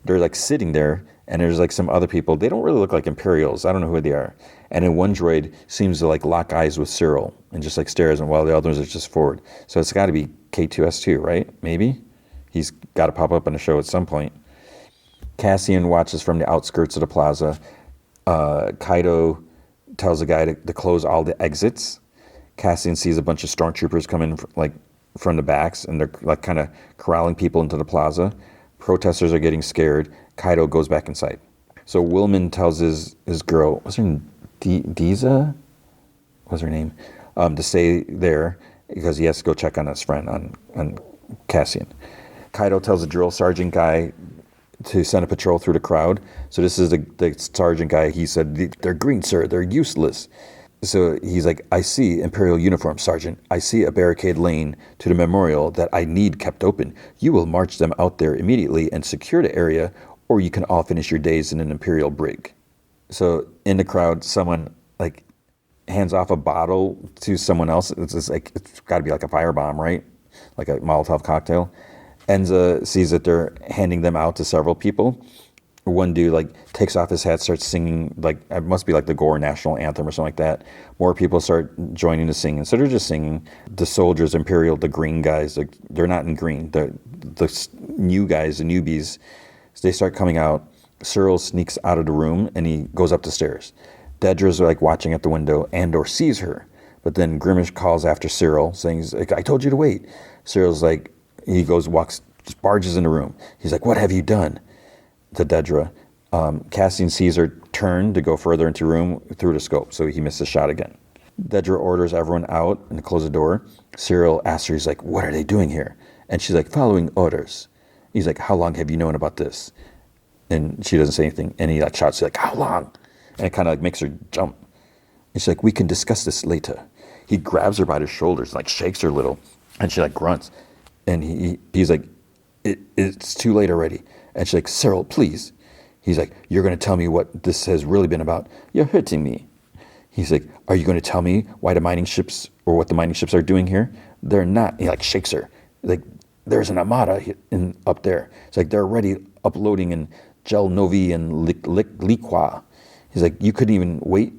They're like sitting there, and there's like some other people. They don't really look like Imperials. I don't know who they are. And then one droid seems to like lock eyes with Cyril and just like stares, and while the others are just forward. So it's got to be K2S2, right? Maybe? He's got to pop up on the show at some point. Cassian watches from the outskirts of the plaza. Kaido tells the guy to close all the exits. Cassian sees a bunch of stormtroopers come in like from the backs, and they're like kind of corralling people into the plaza. Protesters are getting scared. Kaido goes back inside. So Willman tells his girl, what's her name? Diza? What's her name? To stay there because he has to go check on his friend, on Cassian. Kaido tells the drill sergeant guy to send a patrol through the crowd. So this is the sergeant guy. He said, they're green, sir. They're useless. So he's like, I see Imperial uniform, Sergeant. I see a barricade lane to the memorial that I need kept open. You will march them out there immediately and secure the area, or you can all finish your days in an Imperial brig. So in the crowd, someone like hands off a bottle to someone else. It's got to be like a firebomb, right? Like a Molotov cocktail. Enza sees that they're handing them out to several people. One dude like takes off his hat, starts singing, like it must be like the Gore national anthem or something like that. More people start joining to sing, and so they're just singing. The soldiers, Imperial, the green guys, like they're not in green. The new guys, the newbies, they start coming out. Cyril sneaks out of the room and he goes up the stairs. Dedra's like watching at the window. Andor sees her, but then Grimish calls after Cyril, saying, "I told you to wait." Cyril's like, he goes, walks, just barges in the room. He's like, "What have you done?" To Dedra, Cassian sees her turn to go further into the room through the scope, so he missed the shot again. Dedra orders everyone out and to close the door. Cyril asks her, he's like, what are they doing here? And she's like, following orders. He's like, how long have you known about this? And she doesn't say anything. And he like shouts, like, how long? And it kind of like makes her jump. And she's like, we can discuss this later. He grabs her by the shoulders, like shakes her a little, and she like grunts. And he's like, it's too late already. And she's like, Cyril, please. He's like, you're going to tell me what this has really been about. You're hurting me. He's like, are you going to tell me why the mining ships or what the mining ships are doing here? They're not. He like shakes her. Like, there's an armada up there. It's like they're already uploading in Gel Novi and Liqua. He's like, you couldn't even wait?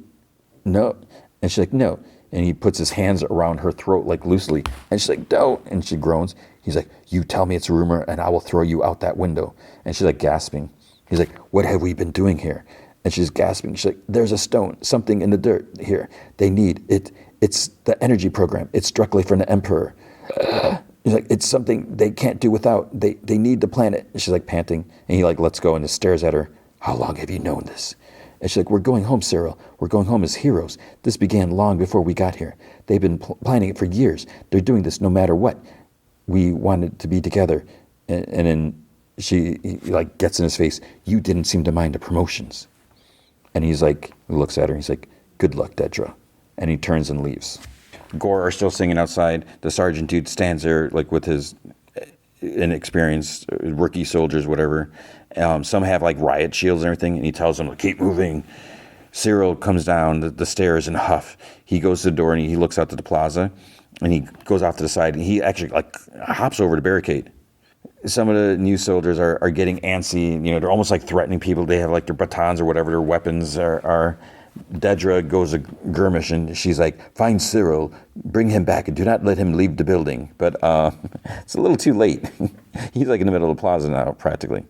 No. And she's like, no. And he puts his hands around her throat like loosely. And she's like, don't. And she groans. He's like, you tell me it's a rumor and I will throw you out that window. And she's like gasping. He's like, what have we been doing here? And she's gasping. She's like, there's a stone, something in the dirt here. They need it. It's the energy program. It's directly from the Emperor. He's like, it's something they can't do without. They need the planet. And she's like panting. And he like lets go and just stares at her. How long have you known this? And she's like, we're going home, Cyril. We're going home as heroes. This began long before we got here. They've been planning it for years. They're doing this no matter what. We wanted to be together. And then he like gets in his face. You didn't seem to mind the promotions. And he's like, looks at her. He's like, good luck, Dedra. And he turns and leaves. Gore are still singing outside. The sergeant dude stands there like with his inexperienced rookie soldiers, whatever. Some have like riot shields and everything. And he tells them to keep moving. Cyril comes down the stairs in a huff. He goes to the door and he looks out to the plaza. And he goes off to the side. And he actually like hops over the barricade. Some of the new soldiers are getting antsy. You know, they're almost like threatening people. They have like their batons or whatever their weapons are. Dedra goes to Gurmish and she's like, find Cyril, bring him back, and do not let him leave the building. But it's a little too late. He's like in the middle of the plaza now, practically.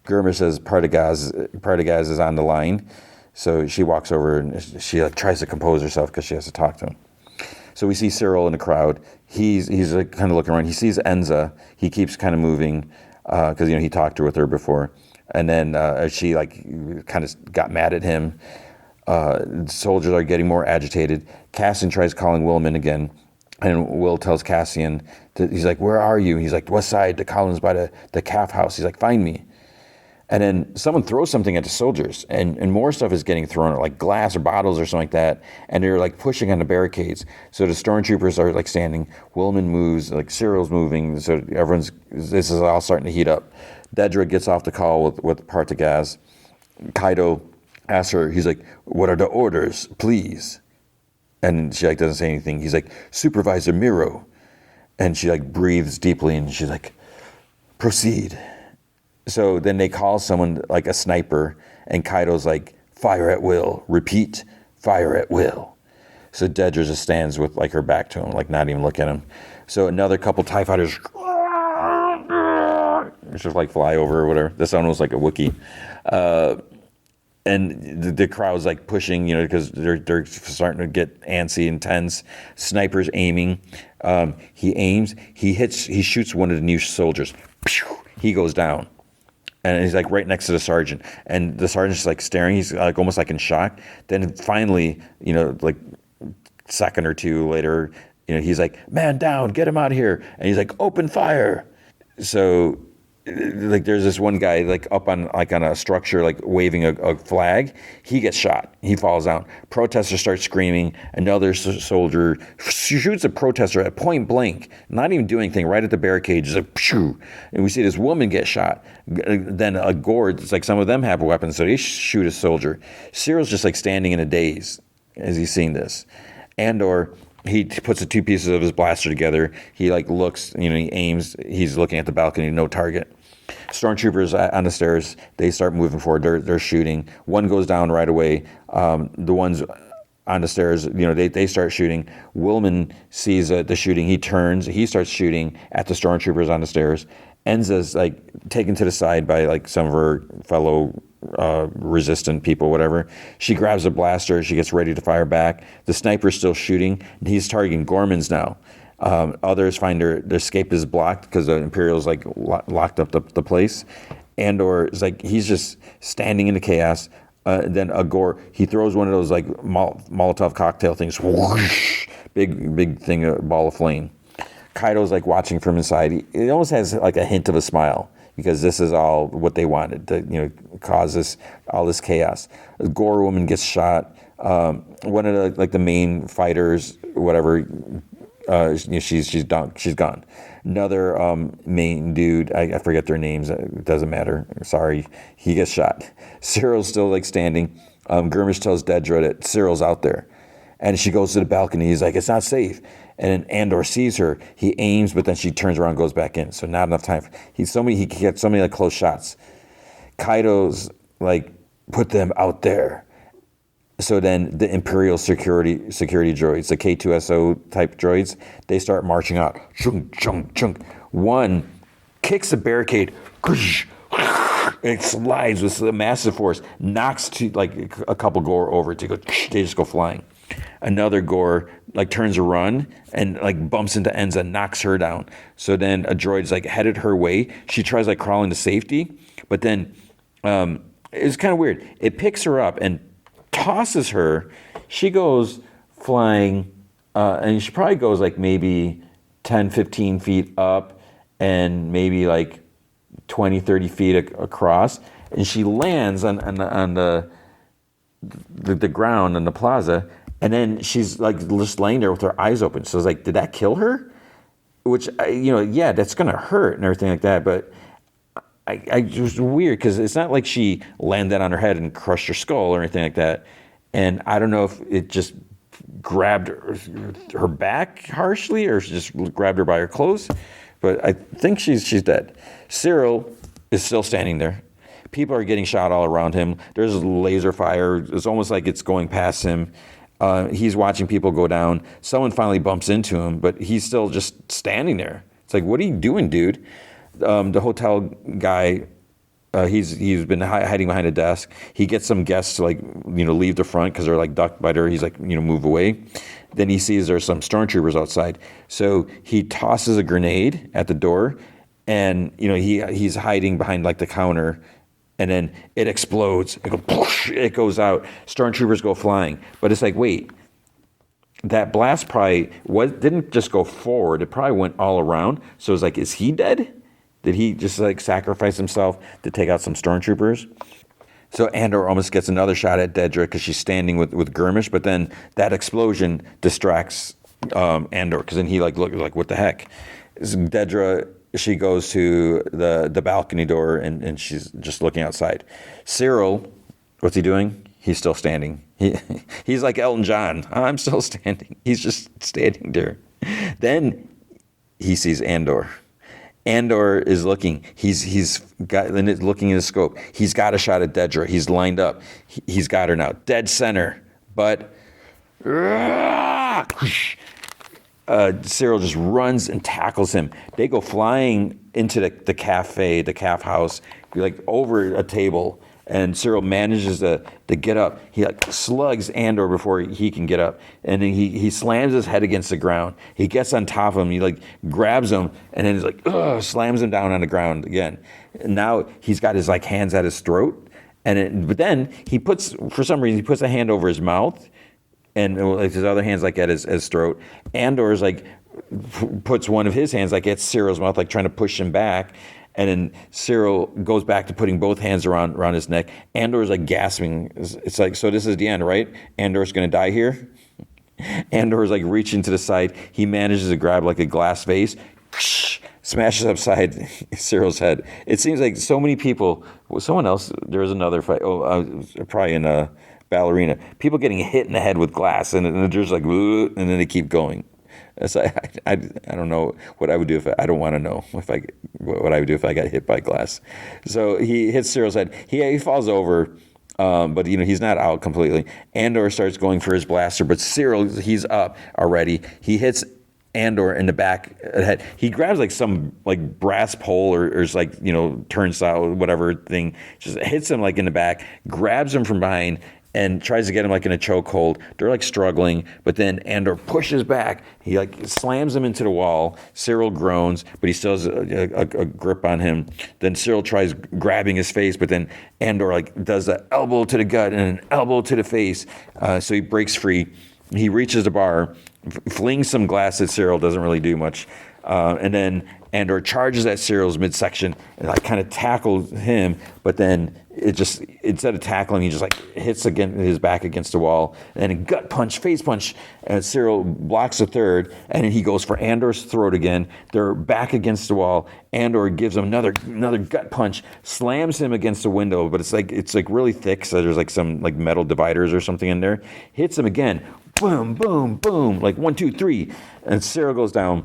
Gurmish says Partagaz is on the line. So she walks over and she like tries to compose herself because she has to talk to him. So we see Cyril in the crowd. He's like kind of looking around. He sees Enza. He keeps kind of moving because he talked to her before. And then she like kind of got mad at him. Soldiers are getting more agitated. Cassian tries calling Willman again, and Will tells Cassian, he's like, where are you? He's like, west side, the columns by the calf house. He's like, find me. And then someone throws something at the soldiers, and more stuff is getting thrown, like glass or bottles or something like that, and they're like pushing on the barricades. So the stormtroopers are like standing, Willman moves, like Cyril's moving, so this is all starting to heat up. Dedra gets off the call with Partagaz. Kaido asks her, he's like, what are the orders, please? And she like doesn't say anything. He's like, Supervisor Miro. And she like breathes deeply and she's like, proceed. So then they call someone like a sniper, and Kaido's like, fire at will, repeat, fire at will. So Dedra just stands with like her back to him, like not even looking at him. So another couple TIE fighters just like fly over or whatever. This one was like a Wookiee. And the crowd's like pushing, because they're starting to get antsy and tense. Sniper's aiming. He aims. He shoots one of the new soldiers. He goes down. And he's like right next to the sergeant. And the sergeant's like staring. He's like almost like in shock. Then finally, like second or two later, he's like, man down, get him out of here. And he's like, open fire. So like there's this one guy like up on a structure, like waving a flag. He gets shot. He falls down. Protesters start screaming. Another soldier shoots a protester at point blank, not even doing anything, right at the barricade. Just like, phew. And we see this woman get shot. Then a Gord, it's like some of them have weapons, so they shoot a soldier. Cyril's just like standing in a daze as he's seeing this. Andor, he puts the two pieces of his blaster together. He like looks, he aims. He's looking at the balcony, no target. Stormtroopers on the stairs, they start moving forward. They're shooting. One goes down right away. The ones on the stairs, they start shooting. Willman sees the shooting. He turns. He starts shooting at the stormtroopers on the stairs. Enza's like taken to the side by like some of her fellow resistant people, whatever. She grabs a blaster. She gets ready to fire back. The sniper's still shooting, and he's targeting Gormans now. Others find their escape is blocked because the Imperials like locked up the place. Andor is like, he's just standing in the chaos. Then Gore, he throws one of those like Molotov cocktail things, whoosh, big thing, a ball of flame. Kaido's like watching from inside. It almost has like a hint of a smile because this is all what they wanted to, cause all this chaos. The Gore woman gets shot. One of the main fighters, whatever, she's done. She's gone. Another main dude, I forget their names. It doesn't matter. Sorry, he gets shot. Cyril's still like standing. Gurmish tells Dedra that Cyril's out there, and she goes to the balcony. He's like, it's not safe. And then Andor sees her. He aims, but then she turns around and goes back in. So not enough time. He gets so many like close shots. Kaido's like, put them out there. So then the Imperial security droids, the K2SO type droids, they start marching out. Chunk, chunk, chunk. One kicks the barricade. It slides with a massive force, knocks a couple Gore over. They just go flying. Another Gore like turns a run and like bumps into Enza, knocks her down. So then a droid's like headed her way. She tries like crawling to safety, but then it's kind of weird. It picks her up and tosses her. She goes flying, and she probably goes like maybe 10, 15 feet up and maybe like 20, 30 feet across. And she lands on the ground in the plaza. And then she's like just laying there with her eyes open. So it's like, did that kill her? Which, yeah, that's going to hurt and everything like that. But I just weird because it's not like she landed on her head and crushed her skull or anything like that. And I don't know if it just grabbed her back harshly or she just grabbed her by her clothes. But I think she's dead. Cyril is still standing there. People are getting shot all around him. There's laser fire. It's almost like it's going past him. He's watching people go down. Someone finally bumps into him, but he's still just standing there. It's like, what are you doing, dude? The hotel guy, he's been hiding behind a desk. He gets some guests to leave the front because they're like ducked by her. He's like, move away. Then he sees there's some stormtroopers outside. So he tosses a grenade at the door, and he's hiding behind like the counter. And then it explodes. It goes out. Stormtroopers go flying. But it's like, wait, that blast probably didn't just go forward. It probably went all around. So it's like, is he dead? Did he just like sacrifice himself to take out some stormtroopers? So Andor almost gets another shot at Dedra because she's standing with Gurmish. But then that explosion distracts Andor because then he look like, what the heck? Dedra, she goes to the balcony door and she's just looking outside. Cyril, what's he doing? He's still standing. He's like Elton John. I'm still standing. He's just standing there. Then he sees Andor. Andor is looking. He's looking in the scope. He's got a shot at Dedra. He's lined up. He's got her now. Dead center. But Cyril just runs and tackles him. They go flying into the cafe, the calf house, like over a table. And Cyril manages to get up. He like slugs Andor before he can get up. And then he slams his head against the ground. He gets on top of him. He like grabs him and then he's like, slams him down on the ground again. And now he's got his like hands at his throat. But then for some reason, he puts a hand over his mouth and like his other hand's like at his throat. Andor's like puts one of his hands like at Cyril's mouth, like trying to push him back. And then Cyril goes back to putting both hands around his neck. Andor's like gasping. It's like, so this is the end, right? Andor's going to die here? Andor's like reaching to the side. He manages to grab like a glass vase, smashes upside Cyril's head. It seems like so many people, someone else, there was another fight, probably in a Ballerina. People getting hit in the head with glass, and they're just like, and then they keep going. So I don't know what I would do I don't want to know what I would do if I got hit by glass. So he hits Cyril's head. He falls over, but he's not out completely. Andor starts going for his blaster, but Cyril, he's up already. He hits Andor in the back of the head. He grabs like some like brass pole or like turnstile, whatever thing, just hits him like in the back, grabs him from behind, and tries to get him like in a chokehold. They're like struggling, but then Andor pushes back. He like slams him into the wall. Cyril groans, but he still has a grip on him. Then Cyril tries grabbing his face, but then Andor like does an elbow to the gut and an elbow to the face. So he breaks free. He reaches the bar, flings some glass at Cyril, doesn't really do much. And then Andor charges at Cyril's midsection and like kind of tackles him, but then it just, instead of tackling, he just like hits his back against the wall, and a gut punch, face punch, and Cyril blocks a third, and then he goes for Andor's throat again. They're back against the wall. Andor gives him another gut punch, slams him against the window, but it's like really thick, so there's like some like metal dividers or something in there. Hits him again, boom, boom, boom, like 1, 2, 3, and Cyril goes down.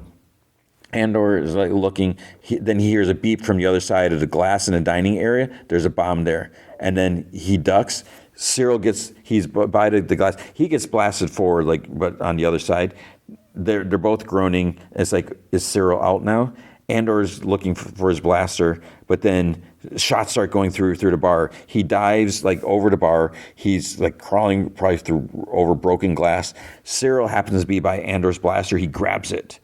Andor is like looking, then he hears a beep from the other side of the glass in the dining area. There's a bomb there. And then he ducks. Cyril he's by the glass. He gets blasted forward, but on the other side. They're both groaning. It's like, is Cyril out now? Andor's looking for his blaster, but then shots start going through the bar. He dives like over the bar. He's like crawling probably over broken glass. Cyril happens to be by Andor's blaster. He grabs it.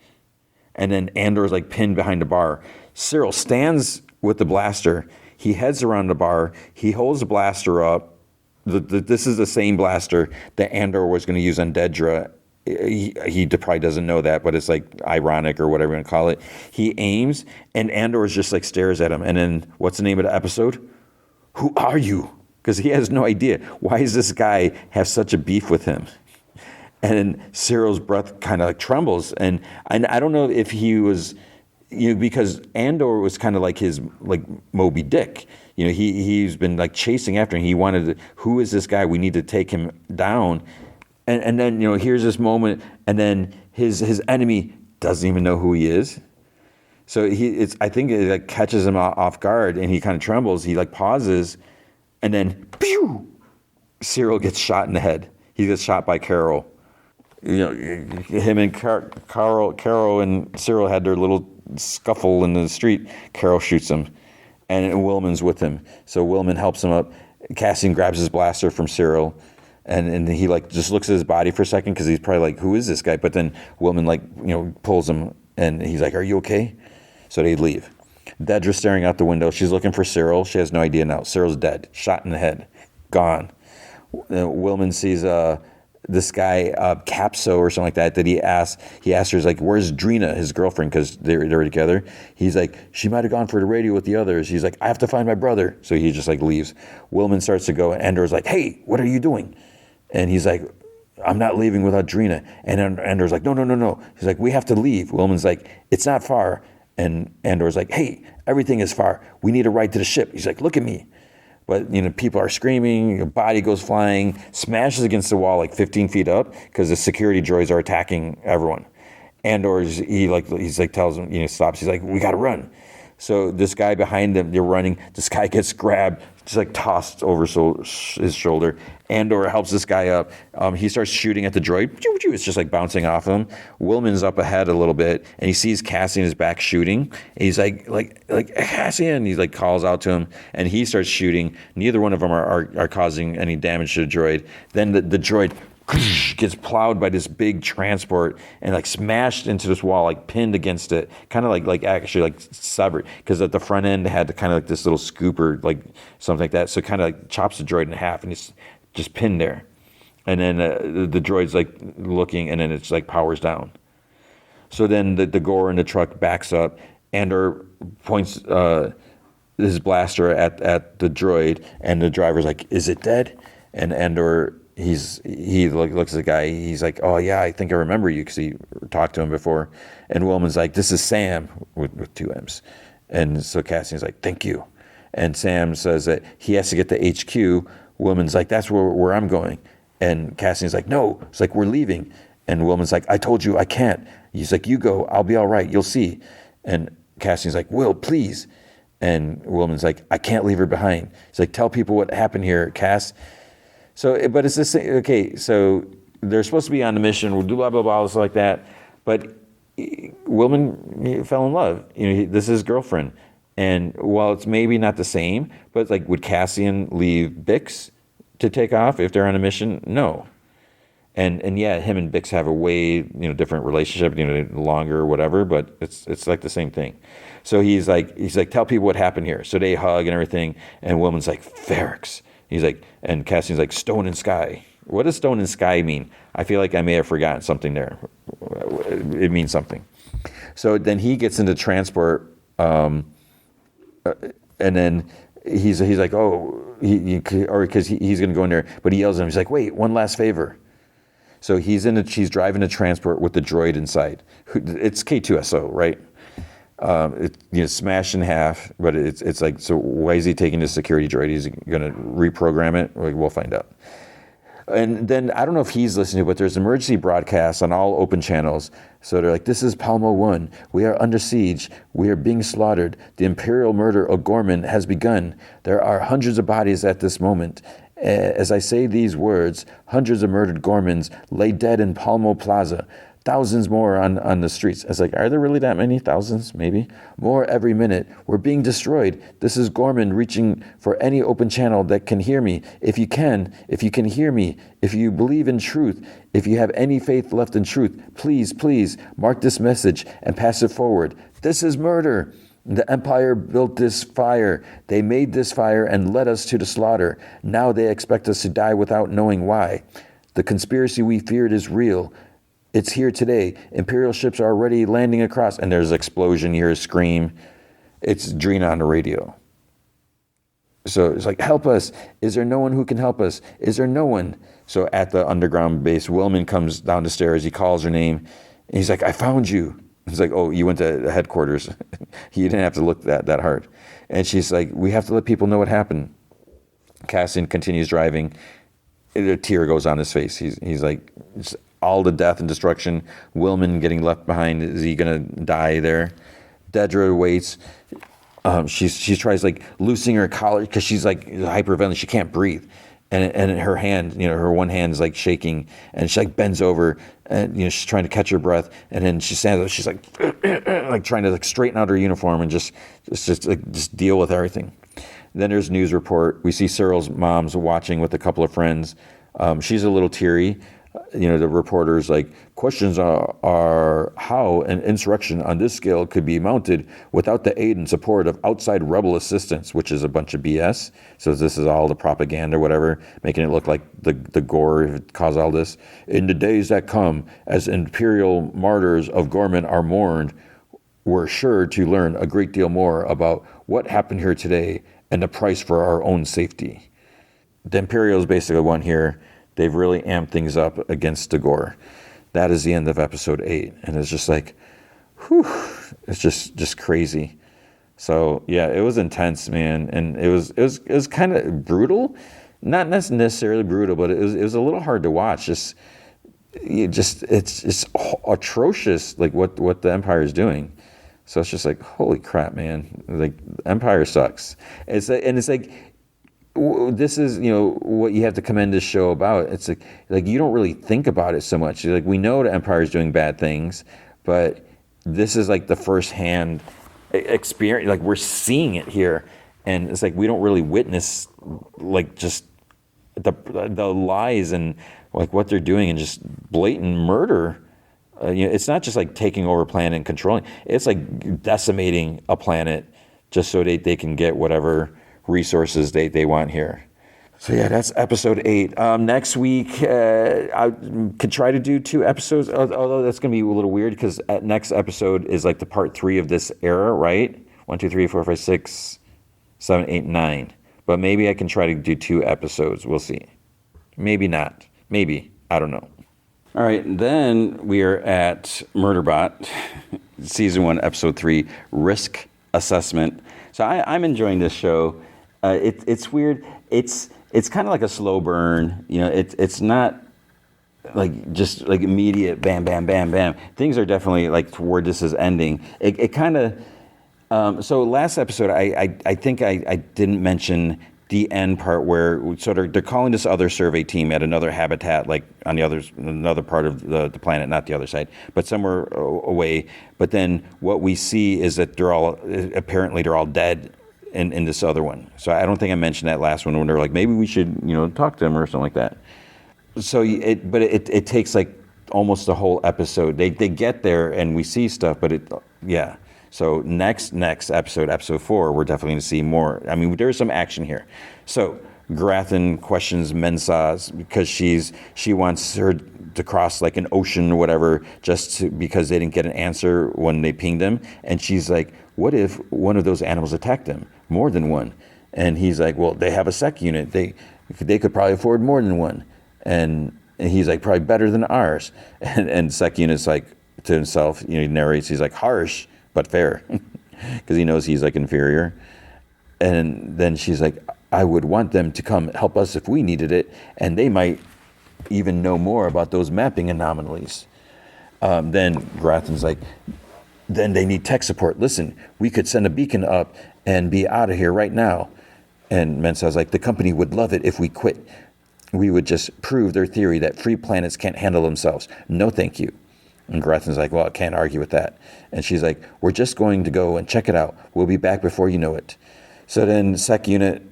And then Andor's like pinned behind the bar. Cyril stands with the blaster. He heads around the bar. He holds the blaster up. This is the same blaster that Andor was going to use on Dedra. He probably doesn't know that, but it's like ironic or whatever you want to call it. He aims, and Andor just like stares at him. And then what's the name of the episode? Who are you? Because he has no idea. Why does this guy have such a beef with him? And Cyril's breath kind of like trembles. And I don't know if he was, because Andor was kind of like his, like Moby Dick. He's been like chasing after him. He wanted who is this guy? We need to take him down. And then, here's this moment. And then his enemy doesn't even know who he is. So I think it like catches him off guard, and he kind of trembles. He like pauses, and then, pew! Cyril gets shot in the head. He gets shot by Carol. Him and Carol and Cyril had their little scuffle in the street. Carol shoots him, and Willman's with him. So Willman helps him up. Cassian grabs his blaster from Cyril, and he like just looks at his body for a second because he's probably like, who is this guy? But then Willman like pulls him, and he's like, are you okay? So they leave. Dedra's staring out the window. She's looking for Cyril. She has no idea now. Cyril's dead, shot in the head, gone. Willman sees this guy, Capso or something like that he asked her, he's like, where's Drina, his girlfriend, because they were together. He's like, she might have gone for the radio with the others. He's like, I have to find my brother. So he just like leaves. Willman starts to go, and Andor's like, hey, what are you doing? And he's like, I'm not leaving without Drina. And Andor's like, no. He's like, we have to leave. Willman's like, it's not far. And Andor's like, hey, everything is far. We need a ride to the ship. He's like, look at me. But, people are screaming, a body goes flying, smashes against the wall like 15 feet up because the security droids are attacking everyone. Andor's, tells him, stops. He's like, we got to run. So this guy behind them, they're running. This guy gets grabbed, just like tossed over his shoulder. Andor helps this guy up. He starts shooting at the droid. It's just like bouncing off him. Willman's up ahead a little bit, and he sees Cassian in his back shooting. And he's like Cassian. He like calls out to him, and he starts shooting. Neither one of them are causing any damage to the droid. Then the droid gets plowed by this big transport and like smashed into this wall, like pinned against it, kind of like actually like severed, because at the front end it had kind of like this little scooper, like something like that. So it kind of like chops the droid in half, and it's just pinned there. And then the droid's like looking, and then it's like powers down. So then the Gore in the truck backs up. Andor points his blaster at the droid, and the driver's like, "Is it dead?" And Andor, he looks at the guy. He's like, "Oh yeah, I think I remember you," because he talked to him before. And Willman's like, "This is Sam," with 2 M's. And so Cassian's like, "Thank you." And Sam says that he has to get to HQ. Willman's like, "That's where I'm going." And Cassian's like, "No." It's like, "We're leaving." And Willman's like, "I told you I can't." He's like, "You go. I'll be all right. You'll see." And Cassian's like, "Will, please." And Willman's like, "I can't leave her behind." He's like, "Tell people what happened here, Cass." So, but it's this thing, okay, so they're supposed to be on the mission, we'll do blah, blah, blah, stuff like that. But Willman fell in love. This is his girlfriend. And while it's maybe not the same, but like, would Cassian leave Bix to take off if they're on a mission? No. And yeah, him and Bix have a way, different relationship, longer or whatever, but it's like the same thing. So he's like, tell people what happened here. So they hug and everything, and Willman's like, Ferrex. He's like, and Cassian's like, stone and sky. What does stone and sky mean? I feel like I may have forgotten something there. It means something. So then he gets into transport, and then he's like, because he's going to go in there, but he yells at him. He's like, wait, one last favor. So he's driving a transport with the droid inside. It's K2SO, right? It's smashed in half, but it's like, so why is he taking the security droid? He's going to reprogram it? We'll find out. And then I don't know if he's listening, but there's emergency broadcasts on all open channels. So they're like, this is Palmo 1. We are under siege. We are being slaughtered. The imperial murder of Gorman has begun. There are hundreds of bodies at this moment. As I say these words, hundreds of murdered Gormans lay dead in Palmo Plaza. Thousands more on the streets. I was like, are there really that many? Thousands, maybe? More every minute. We're being destroyed. This is Gorman reaching for any open channel that can hear me. If you can hear me, if you believe in truth, if you have any faith left in truth, please mark this message and pass it forward. This is murder. The Empire built this fire. They made this fire and led us to the slaughter. Now they expect us to die without knowing why. The conspiracy we feared is real. It's here today. Imperial ships are already landing across. And there's an explosion. You hear a scream. It's Drina on the radio. So it's like, help us. Is there no one who can help us? Is there no one? So at the underground base, Willman comes down the stairs. He calls her name. And he's like, I found you. He's like, oh, you went to the headquarters. You didn't have to look that hard. And she's like, we have to let people know what happened. Cassian continues driving. A tear goes on his face. He's like, all the death and destruction. Willman getting left behind. Is he gonna die there? Dedra waits. She tries like loosening her collar because she's like hyperventilating. She can't breathe, and her hand, her one hand is like shaking, and she like bends over, and she's trying to catch her breath, and then she stands up. She's like like trying to like straighten out her uniform and just deal with everything. Then there's news report. We see Cyril's mom's watching with a couple of friends. She's a little teary. The reporter's like, questions are how an insurrection on this scale could be mounted without the aid and support of outside rebel assistance, which is a bunch of BS. So this is all the propaganda or whatever, making it look like the gore caused all this. In the days that come, as imperial martyrs of Gorman are mourned, we're sure to learn a great deal more about what happened here today and the price for our own safety. The Imperials basically won here. They've really amped things up against the gore. That is the end of episode 8. And it's just like, whew, it's just crazy. So yeah, it was intense, man. And it was kind of brutal. Not necessarily brutal, but it was a little hard to watch. It's atrocious, like what the Empire is doing. So it's just like, holy crap, man. Like, Empire sucks. It's like, this is, what you have to commend this show about. It's like you don't really think about it so much. Like, we know the Empire is doing bad things, but this is like the first-hand experience. Like, we're seeing it here, and it's like we don't really witness like just the lies and like what they're doing and just blatant murder. It's not just like taking over a planet and controlling. It's like decimating a planet just so they can get whatever resources they want here. So yeah, that's episode 8. Next week, I could try to do 2 episodes, although that's going to be a little weird because next episode is like the part 3 of this era, right? 1, 2, 3, 4, 5, 6, 7, 8, 9. But maybe I can try to do 2 episodes. We'll see. Maybe not. Maybe. I don't know. All right, then we are at Murderbot, Season 1, Episode 3, Risk Assessment. So I'm enjoying this show. It's weird. It's kind of like a slow burn. It's not like just like immediate bam, bam, bam, bam. Things are definitely like toward this is ending. It kind of, so last episode, I think I didn't mention the end part where they're calling this other survey team at another habitat, like on another part of the planet, not the other side, but somewhere away. But then what we see is that they're all dead. in this other one. So I don't think I mentioned that last one when they're like, maybe we should, talk to him or something like that. So it takes like almost the whole episode. They get there and we see stuff, but yeah. So next episode 4, we're definitely going to see more. I mean, there's some action here. So Grathan questions Mensah because she wants her to cross like an ocean or whatever because they didn't get an answer when they pinged him. And she's like, what if one of those animals attacked them? More than one. And he's like, well, they have a sec unit. They could probably afford more than one. And he's like, probably better than ours. And sec unit's like to himself, he narrates, he's like, harsh but fair, because he knows he's like inferior. And then she's like, I would want them to come help us if we needed it, and they might even know more about those mapping anomalies. Then Grathan's like, then they need tech support. Listen, we could send a beacon up and be out of here right now. And Mensah's like, the company would love it if we quit. We would just prove their theory that free planets can't handle themselves. No, thank you. And Grathan's like, well, I can't argue with that. And she's like, we're just going to go and check it out. We'll be back before you know it. So then Sec Unit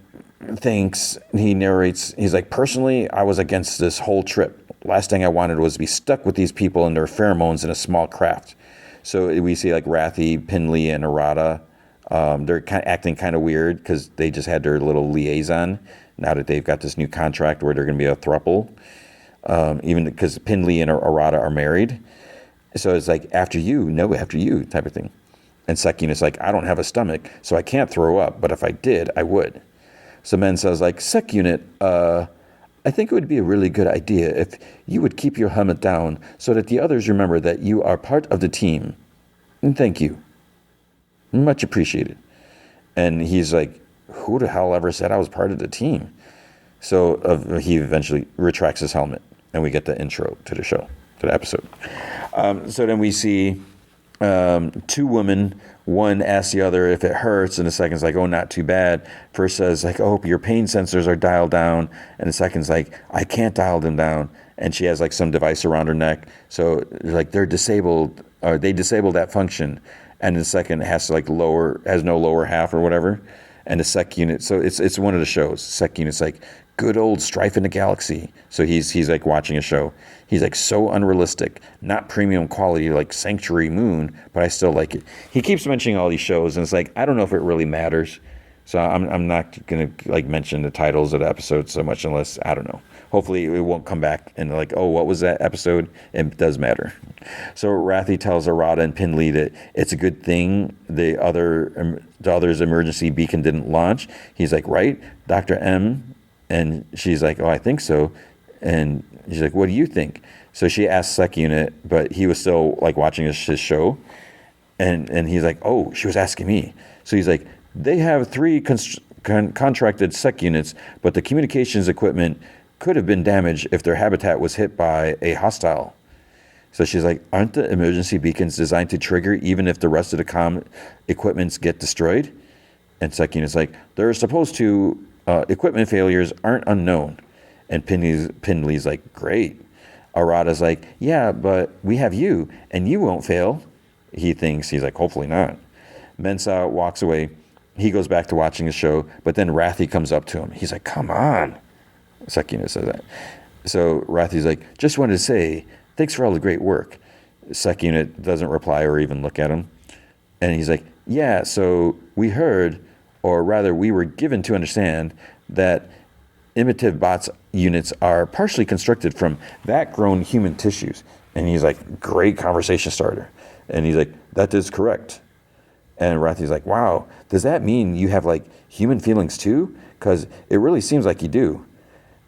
thinks, he narrates, he's like, personally, I was against this whole trip. Last thing I wanted was to be stuck with these people and their pheromones in a small craft. So we see like Rathi, Pinley, and Arata. They're kind of acting kind of weird because they just had their little liaison. Now that they've got this new contract where they're going to be a throuple, even because Pinley and Arata are married. So it's like, after you type of thing. And Sec Unit's like, I don't have a stomach, so I can't throw up, but if I did, I would. So Mensah's like, Sec Unit, I think it would be a really good idea if you would keep your helmet down so that the others remember that you are part of the team. And thank you. Much appreciated. And he's like, who the hell ever said I was part of the team? So he eventually retracts his helmet, and we get the intro to the show, to the episode. So then we see 2 women. One asks the other if it hurts, and the second's like, oh, not too bad. First says, like, oh, your pain sensors are dialed down. And the second's like, I can't dial them down. And she has like some device around her neck. So like they're disabled, or they disabled that function. And the second has to like has no lower half or whatever. And the Sec Unit, so it's one of the shows. Sec Unit's like, good old Strife in the Galaxy. So he's like watching a show. He's like, so unrealistic, not premium quality like Sanctuary Moon, but I still like it. He keeps mentioning all these shows, and it's like, I don't know if it really matters. So I'm not gonna like mention the titles of the episodes so much unless, I don't know. Hopefully it won't come back and like, oh, what was that episode? It does matter. So Rathi tells Arata and Pinley that it's a good thing the other's emergency beacon didn't launch. He's like, right, Dr. M? And she's like, oh, I think so. And she's like, what do you think? So she asked Sec Unit, but he was still like watching his show. And he's like, oh, she was asking me. So he's like, they have 3 contracted Sec Units, but the communications equipment could have been damaged if their habitat was hit by a hostile. So she's like, aren't the emergency beacons designed to trigger even if the rest of the comm equipments get destroyed? And Sec Unit's like, they're supposed to. Equipment failures aren't unknown. And Pinley's like, great. Arata's like, yeah, but we have you, and you won't fail. He thinks, he's like, hopefully not. Mensah walks away. He goes back to watching his show, but then Rathi comes up to him. He's like, come on. Sec Unit says that. So Rathi's like, just wanted to say, thanks for all the great work. Sec Unit doesn't reply or even look at him. And he's like, yeah, so we heard, or rather we were given to understand that imitative bots units are partially constructed from vat-grown human tissues. And he's like, great conversation starter. And he's like, that is correct. And Rathi's like, wow, does that mean you have like human feelings too? Because it really seems like you do.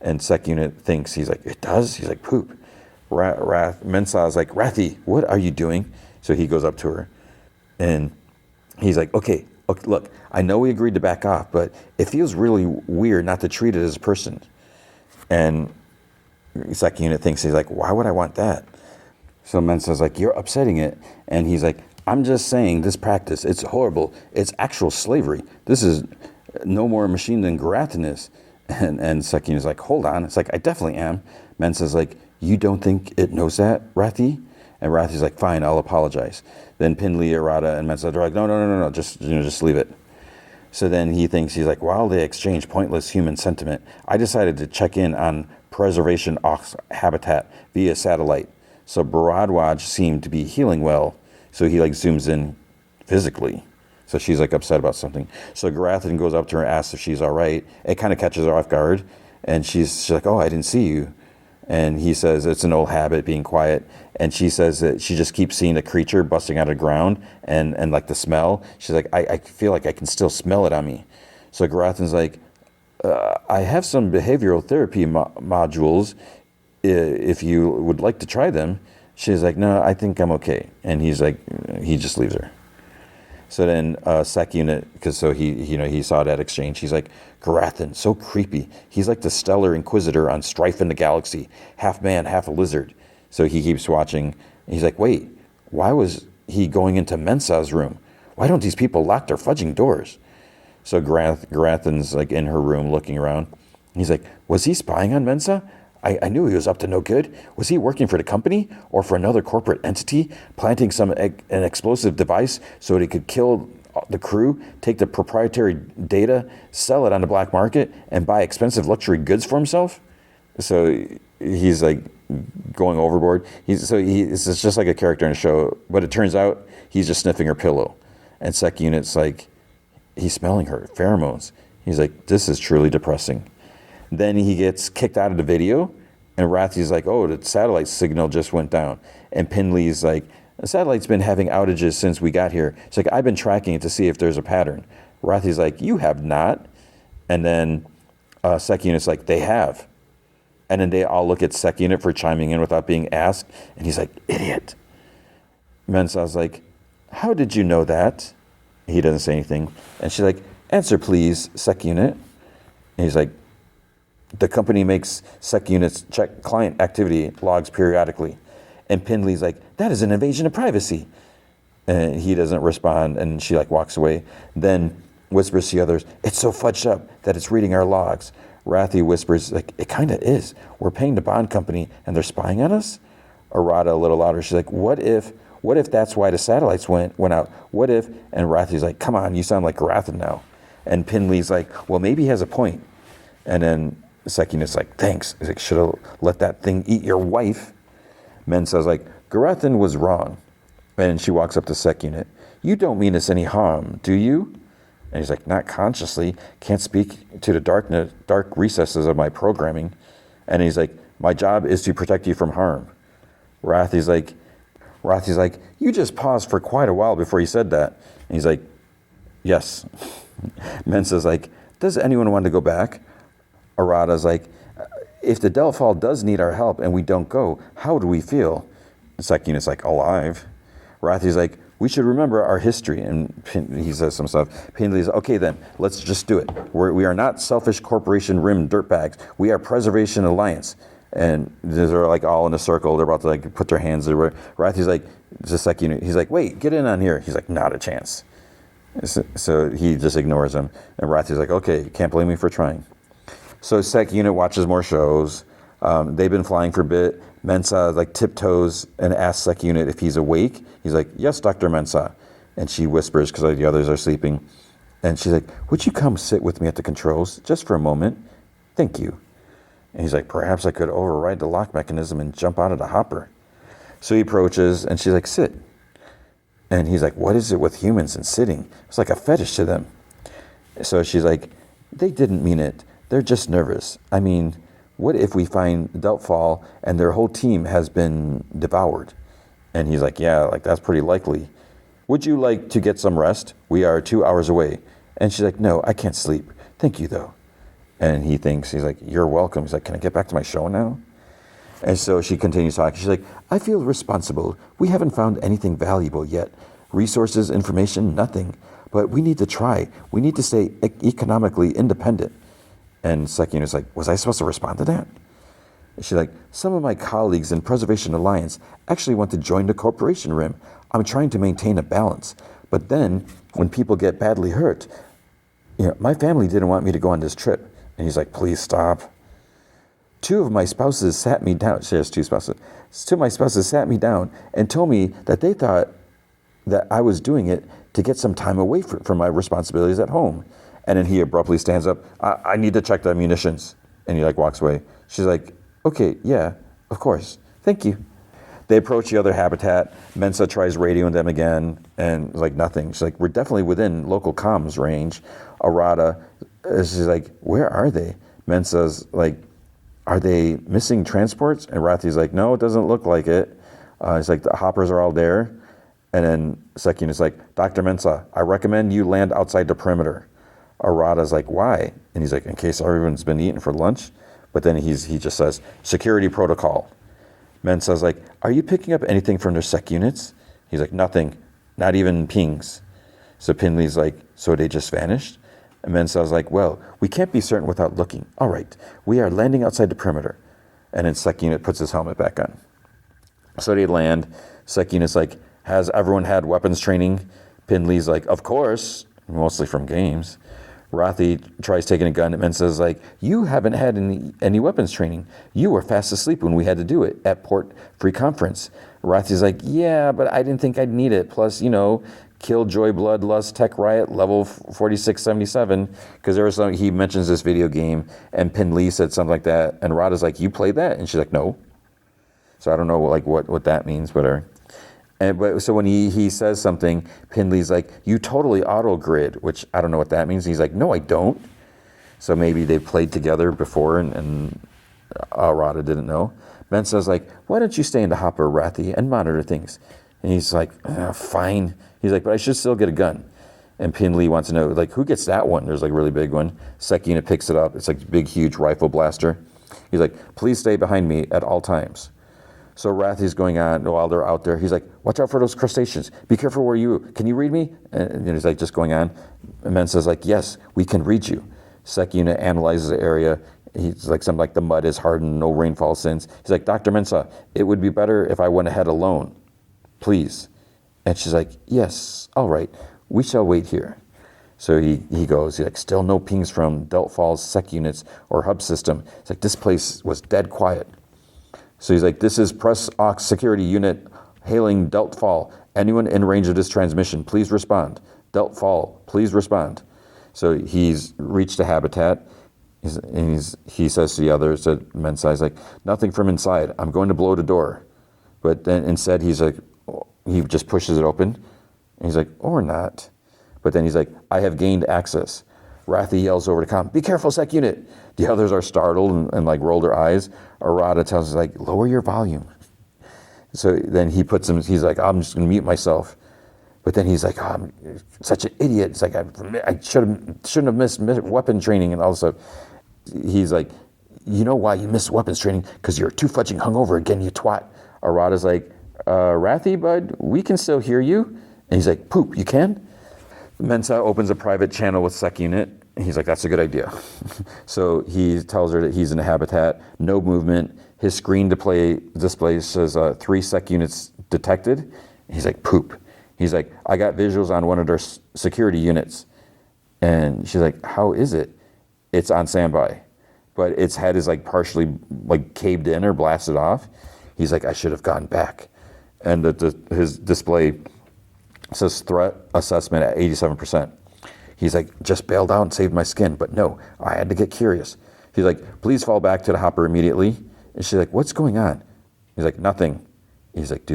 And Sec Unit thinks, he's like, it does? He's like, poop. Mensah's like, Rathi, what are you doing? So he goes up to her and he's like, okay, look, I know we agreed to back off, but it feels really weird not to treat it as a person. And Sec Unit thinks, he's like, why would I want that? So Mensah's like, you're upsetting it. And he's like, I'm just saying this practice, it's horrible. It's actual slavery. This is no more a machine than Grathan is. And Sec Unit's like, hold on. It's like, I definitely am. Mensah's like, you don't think it knows that, Rathi? And Rathi's like, fine, I'll apologize. Then Pinley, Arata, and Mensah are like, no, just leave it. So then he's like, while they exchange pointless human sentiment, I decided to check in on preservation ox habitat via satellite. So Bharadwaj seemed to be healing well, so he like zooms in physically. So she's like upset about something. So Garathan goes up to her and asks if she's all right. It kind of catches her off guard. And she's like, oh, I didn't see you. And he says it's an old habit, being quiet. And she says that she just keeps seeing a creature busting out of the ground and like the smell. She's like, I feel like I can still smell it on me. So Garathan's like, I have some behavioral therapy modules if you would like to try them. She's like, no, I think I'm okay. And he's like, he just leaves her. So then Sec Unit, because so he saw that exchange. He's like, Garathan, so creepy. He's like the Stellar Inquisitor on Strife in the Galaxy, half man, half a lizard. So he keeps watching. He's like, wait, why was he going into Mensa's room? Why don't these people lock their fudging doors? So Garathan's like in her room looking around. He's like, was he spying on Mensa? I knew he was up to no good. Was he working for the company or for another corporate entity, planting an explosive device so that he could kill the crew, take the proprietary data, sell it on the black market, and buy expensive luxury goods for himself? So he's like going overboard. It's just like a character in a show, but it turns out he's just sniffing her pillow. And Sec Unit's like, he's smelling her pheromones. He's like, this is truly depressing. Then he gets kicked out of the video, and Rathi's like, oh, the satellite signal just went down. And Pinley's like, the satellite's been having outages since we got here. It's like, I've been tracking it to see if there's a pattern. Rathi's like, you have not. And then Sec Unit's like, they have. And then they all look at Sec Unit for chiming in without being asked. And he's like, idiot. Mensa's like, how did you know that? He doesn't say anything. And she's like, answer please, Sec Unit. And he's like, the company makes Sec Units check client activity logs periodically. And Pinley's like, that is an invasion of privacy. And he doesn't respond, and she like walks away. Then whispers to the others, it's so fudged up that it's reading our logs. Rathi whispers, like, it kind of is. We're paying the bond company, and they're spying on us? Arata a little louder. She's like, what if that's why the satellites went out? What if? And Rathi's like, come on, you sound like Garathan now. And Pinley's like, well, maybe he has a point. And then Sec Unit's like, thanks. He's like, should have let that thing eat your wife. Mensa's like, Garathan was wrong. And she walks up to Sec Unit. You don't mean us any harm, do you? And he's like, not consciously. Can't speak to the dark recesses of my programming. And he's like, my job is to protect you from harm. Rathi's like, you just paused for quite a while before you said that. And he's like, yes. Mensa's like, does anyone want to go back? Arata's like, if the Delphal does need our help and we don't go, how do we feel? Sec Unit's like, alive. Rathi's like, we should remember our history. And he says some stuff. Pinley's like, okay then, let's just do it. We are not selfish corporation rimmed dirtbags. We are Preservation Alliance. And they're like all in a circle. They're about to like put their hands there. Rathi's like, it's a Sec Unit. He's like, wait, get in on here. He's like, not a chance. So he just ignores him. And Rathi's like, okay, can't blame me for trying. So Sec Unit watches more shows. They've been flying for a bit. Mensa like tiptoes and asks Sec Unit if he's awake. He's like, yes, Dr. Mensa. And she whispers because the others are sleeping. And she's like, would you come sit with me at the controls just for a moment? Thank you. And he's like, perhaps I could override the lock mechanism and jump out of the hopper. So he approaches and she's like, sit. And he's like, what is it with humans and sitting? It's like a fetish to them. So she's like, they didn't mean it. They're just nervous. I mean, what if we find Delphal and their whole team has been devoured? And he's like, yeah, like that's pretty likely. Would you like to get some rest? We are 2 hours away. And she's like, no, I can't sleep. Thank you, though. And he thinks, he's like, you're welcome. He's like, can I get back to my show now? And so she continues talking. She's like, I feel responsible. We haven't found anything valuable yet. Resources, information, nothing. But we need to try. We need to stay economically independent. And Sec Unit's like, was I supposed to respond to that? And she's like, some of my colleagues in Preservation Alliance actually want to join the corporation rim. I'm trying to maintain a balance. But then, when people get badly hurt, my family didn't want me to go on this trip. And he's like, please stop. Two of my spouses sat me down. She has two spouses. Two of my spouses sat me down and told me that they thought that I was doing it to get some time away from my responsibilities at home. And then he abruptly stands up. I need to check the munitions. And he like walks away. She's like, okay, yeah, of course. Thank you. They approach the other habitat. Mensa tries radioing them again, and like nothing. She's like, we're definitely within local comms range. Arata, she's like, where are they? Mensa's like, are they missing transports? And Rathi's like, no, it doesn't look like it. It's like the hoppers are all there. And then Sekun is like, Dr. Mensa, I recommend you land outside the perimeter. Arata's like, why? And he's like, in case everyone's been eating for lunch. But then he just says, security protocol. Mensa's like, are you picking up anything from their sec units? He's like, nothing, not even pings. So Pinley's like, so they just vanished? And Mensa's like, well, we can't be certain without looking. All right, we are landing outside the perimeter. And then sec unit puts his helmet back on. So they land. Sec unit's like, has everyone had weapons training? Pinley's like, of course, mostly from games. Rathi tries taking a gun, and Mensa's like, you haven't had any weapons training. You were fast asleep when we had to do it at Port Free Conference. Rathi's like, yeah, but I didn't think I'd need it. Plus, Kill, Joy, Blood, Lust, Tech Riot, level 4677. Because there was he mentions this video game, and Pinley said something like that, and Rada's like, you played that? And she's like, no. So I don't know what that means, whatever. But so when he says something, Pinley's like, you totally auto-grid, which I don't know what that means. He's like, no, I don't. So maybe they played together before and Rada didn't know. Mensa's like, why don't you stay in the hopper, Rathi, and monitor things? And he's like, fine. He's like, but I should still get a gun. And Pinley wants to know, like, who gets that one? There's like a really big one. Sec unit picks it up. It's like a big, huge rifle blaster. He's like, please stay behind me at all times. So Rathi's going on while they're out there. He's like, watch out for those crustaceans. Be careful can you read me? And he's like, just going on. And Mensa's like, yes, we can read you. Sec unit analyzes the area. He's like, something like the mud is hardened, no rainfall since. He's like, Dr. Mensa, it would be better if I went ahead alone, please. And she's like, yes, all right, we shall wait here. So he goes, he's like, still no pings from Delt Falls sec units or hub system. It's like, this place was dead quiet. So he's like, this is Press Aux security unit hailing Delt Fall. Anyone in range of this transmission, please respond. Delt Fall, please respond. So he's reached a habitat. He says to the others, to Mensa, he's like, nothing from inside. I'm going to blow the door. But then instead he's like, he just pushes it open. And he's like, or not. But then he's like, I have gained access. Rathi yells over the comm, be careful, sec unit. The others are startled and like roll their eyes. Arata tells us like, lower your volume. So then he puts him, he's like, I'm just gonna mute myself. But then he's like, oh, I'm such an idiot. It's like, I shouldn't have missed weapon training and all this stuff. He's like, you know why you missed weapons training? Because you're too fudging hungover again, you twat. Arata's like, Rathi, bud, we can still hear you. And he's like, poop, you can? Mensa opens a private channel with sec unit. He's like, that's a good idea. So he tells her that he's in a habitat, no movement. His screen display says 3 sec units detected. He's like, poop. He's like, I got visuals on one of their security units. And she's like, how is it? It's on standby. But its head is like partially like caved in or blasted off. He's like, I should have gone back. And his display says threat assessment at 87%. He's like, just bailed out and saved my skin. But no, I had to get curious. He's like, please fall back to the hopper immediately. And she's like, what's going on? He's like, nothing. He's like,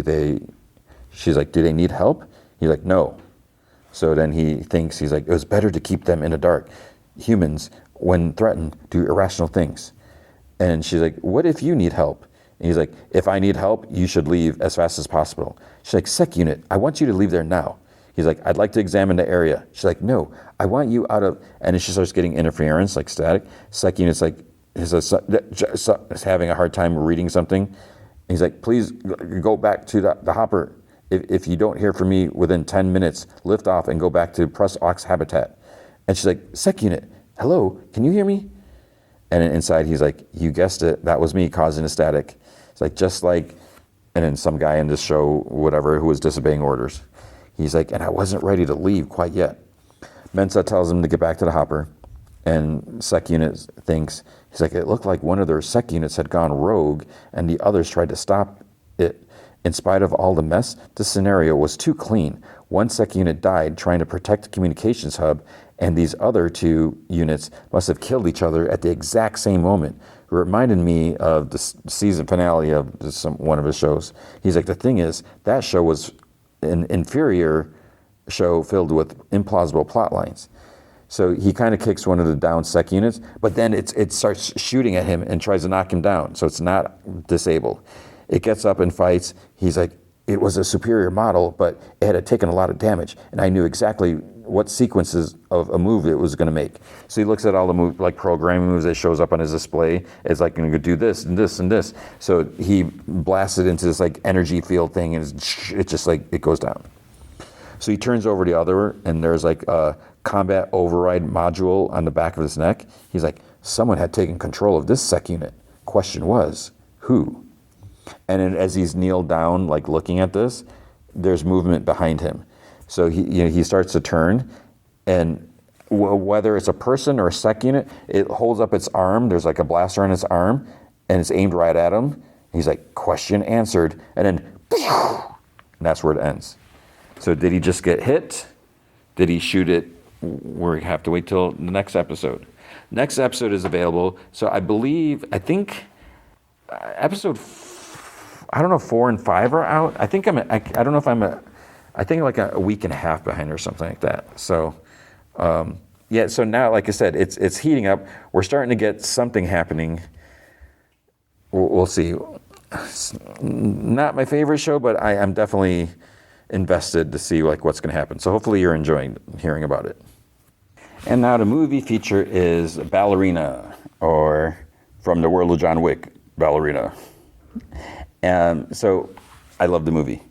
she's like, do they need help? He's like, no. So then he thinks, he's like, it was better to keep them in the dark. Humans, when threatened, do irrational things. And she's like, what if you need help? And he's like, if I need help, you should leave as fast as possible. She's like, sec unit, I want you to leave there now. He's like, I'd like to examine the area. She's like, no, I want you out of, and then she starts getting interference, like static. Sec unit's like, is having a hard time reading something. He's like, please go back to the hopper. If you don't hear from me within 10 minutes, lift off and go back to Press Aux habitat. And she's like, sec unit, hello, can you hear me? And then inside he's like, you guessed it, that was me causing a static. It's like, just like, and then some guy in this show, whatever, who was disobeying orders. He's like, and I wasn't ready to leave quite yet. Mensa tells him to get back to the hopper. And sec unit thinks, he's like, it looked like one of their sec units had gone rogue and the others tried to stop it. In spite of all the mess, the scenario was too clean. One sec unit died trying to protect the communications hub, and these other two units must have killed each other at the exact same moment. It reminded me of the season finale of one of his shows. He's like, the thing is, that show was an inferior show filled with implausible plot lines. So he kind of kicks one of the down sec units, but then it starts shooting at him and tries to knock him down. So it's not disabled. It gets up and fights. He's like, it was a superior model, but it had taken a lot of damage, and I knew exactly what sequences of a move it was going to make. So he looks at all the move, like programming moves that shows up on his display. It's like, going to do this and this and this. So he blasts it into this like energy field thing, and it's just like it goes down. So he turns over the other, and there's like a combat override module on the back of his neck. He's like, someone had taken control of this sec unit. Question was, who? And then as he's kneeled down, like looking at this, there's movement behind him. So he starts to turn, and whether it's a person or a sec unit, it holds up its arm. There's like a blaster on its arm, and it's aimed right at him. He's like, question answered, and then, and that's where it ends. So did he just get hit? Did he shoot it? We have to wait till the next episode. Next episode is available. So I think episode, I don't know, 4 and 5 are out. I think I think like a week and a half behind or something like that. So, yeah, so now, like I said, it's heating up. We're starting to get something happening. We'll see. It's not my favorite show, but I'm definitely invested to see like what's going to happen. So hopefully you're enjoying hearing about it. And now the movie feature is Ballerina, or from the World of John Wick, Ballerina. So I love the movie.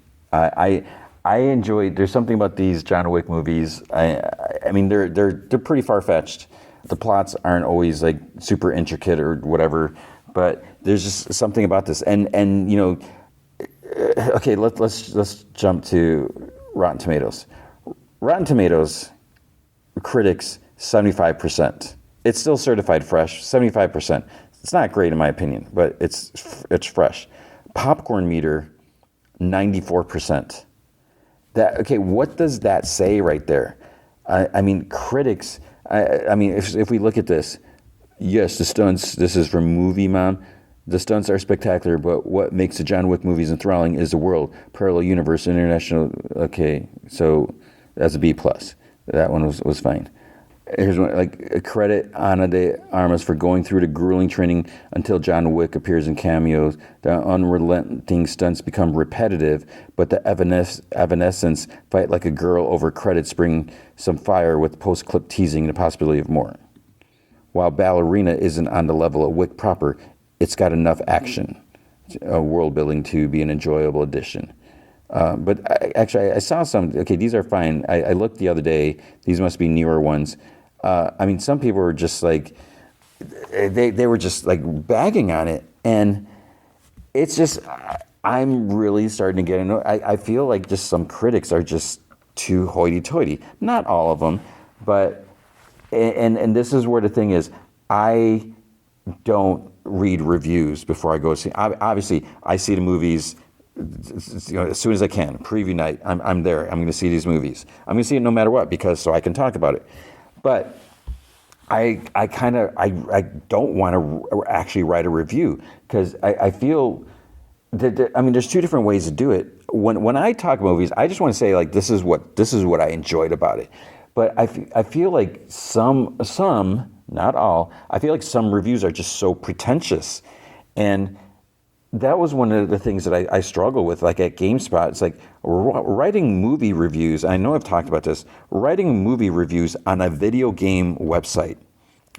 I enjoyed. There's something about these John Wick movies. I mean, they're pretty far-fetched. The plots aren't always like super intricate or whatever, but there's just something about this. And you know, okay, let's jump to Rotten Tomatoes. Rotten Tomatoes critics 75%. It's still certified fresh, 75%. It's not great in my opinion, but it's fresh. Popcorn meter 94%. Okay, what does that say right there? I mean, critics, I mean, if we look at this, yes, the stunts, this is from Movie Mom, the stunts are spectacular, but what makes the John Wick movies enthralling is the world, parallel universe, international, okay, so that's a B+. That one was fine. Here's one, like, credit Ana de Armas for going through the grueling training until John Wick appears in cameos. The unrelenting stunts become repetitive, but the evanescence fight like a girl over credits bring some fire with post-clip teasing the possibility of more. While Ballerina isn't on the level of Wick proper, it's got enough action, world building to be an enjoyable addition. But I saw some, okay, these are fine. I looked the other day, these must be newer ones. I mean, some people were just like, they were just like bagging on it. And it's just, I'm really starting to get annoyed. I feel like just some critics are just too hoity-toity. Not all of them, but, and this is where the thing is, I don't read reviews before I go see. Obviously, I see the movies, you know, as soon as I can. Preview night, I'm there. I'm going to see these movies. I'm going to see it no matter what, because so I can talk about it. But I don't want to actually write a review, because I feel that I mean, there's two different ways to do it. When I talk movies, I just want to say like this is what I enjoyed about it. But I feel like some, not all, I feel like some reviews are just so pretentious. And that was one of the things that I struggle with, like at GameSpot. It's like writing movie reviews. I know I've talked about this, writing movie reviews on a video game website.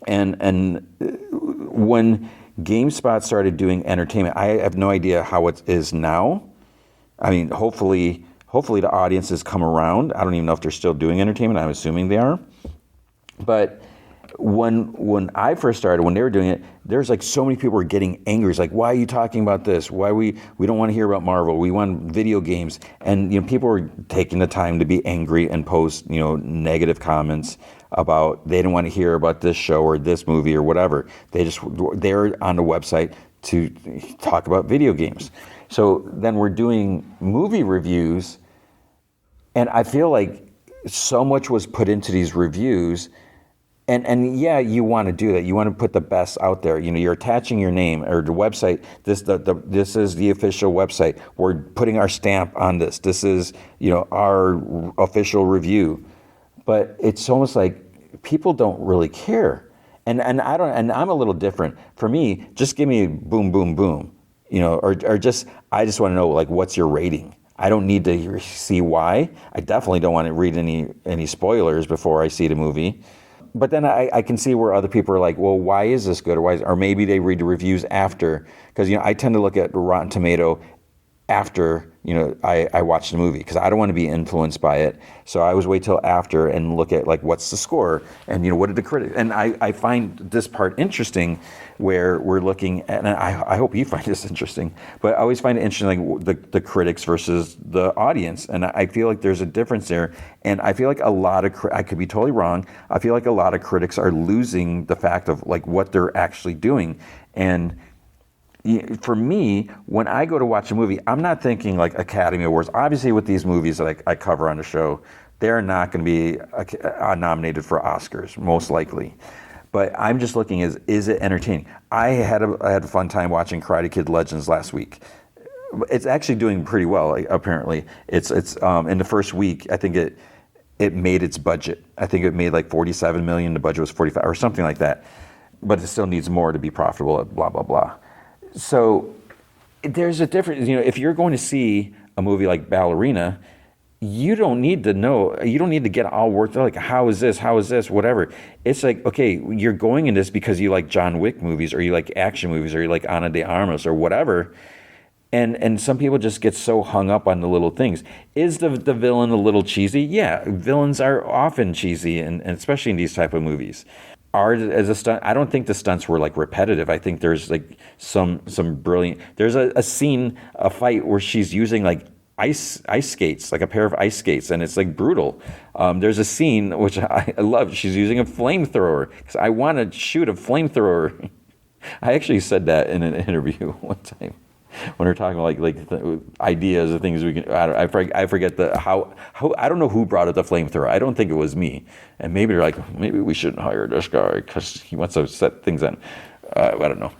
And when GameSpot started doing entertainment, I have no idea how it is now. I mean, hopefully the audience has come around. I don't even know if they're still doing entertainment. I'm assuming they are. But when I first started, when they were doing it, there's like so many people were getting angry. It's like, why are you talking about this? Why we don't want to hear about Marvel. We want video games. And you know, people were taking the time to be angry and post, you know, negative comments about they didn't want to hear about this show or this movie or whatever. They're on the website to talk about video games. So then we're doing movie reviews And I feel like so much was put into these reviews. And yeah, you want to do that. You want to put the best out there. You're attaching your name or the website. This is the official website. We're putting our stamp on this. This is our official review. But it's almost like people don't really care. And I don't. And I'm a little different. For me, just give me boom, boom, boom. Or just I just want to know like what's your rating. I don't need to see why. I definitely don't want to read any spoilers before I see the movie. But then I can see where other people are like, well, why is this good? Or maybe they read the reviews after. Because, I tend to look at Rotten Tomato after, I watch the movie. Because I don't want to be influenced by it. So I always wait till after and look at, like, what's the score? And, what did the critics... And I find this part interesting where we're looking at... And I hope you find this interesting. But I always find it interesting, like, the critics versus the audience. And I feel like there's a difference there. And I feel like a lot of... I could be totally wrong. I feel like a lot of critics are losing the fact of, like, what they're actually doing. And... for me, when I go to watch a movie, I'm not thinking like Academy Awards. Obviously, with these movies that I cover on the show, they're not going to be nominated for Oscars, most likely. But I'm just looking is it entertaining? I had a fun time watching Karate Kid Legends last week. It's actually doing pretty well, apparently. It's in the first week, I think it made its budget. I think it made like $47 million. The budget was 45 or something like that. But it still needs more to be profitable. Blah blah blah. So there's a difference. If you're going to see a movie like Ballerina, you don't need to know. You don't need to get all worked out. Like, how is this? Whatever. It's like, okay, you're going in this because you like John Wick movies, or you like action movies, or you like Ana de Armas, or whatever. And some people just get so hung up on the little things. Is the villain a little cheesy? Yeah, villains are often cheesy, and especially in these type of movies. As a stunt, I don't think the stunts were like repetitive. I think there's like some brilliant. There's a scene, a fight where she's using like ice skates, like a pair of ice skates, and it's like brutal. There's a scene which I love. She's using a flamethrower because I want to shoot a flamethrower. I actually said that in an interview one time when we're talking about like the ideas of things we can. I forget how I don't know who brought up the flamethrower. I don't think it was me. And maybe they're like, maybe we shouldn't hire this guy because he wants to set things on. I don't know.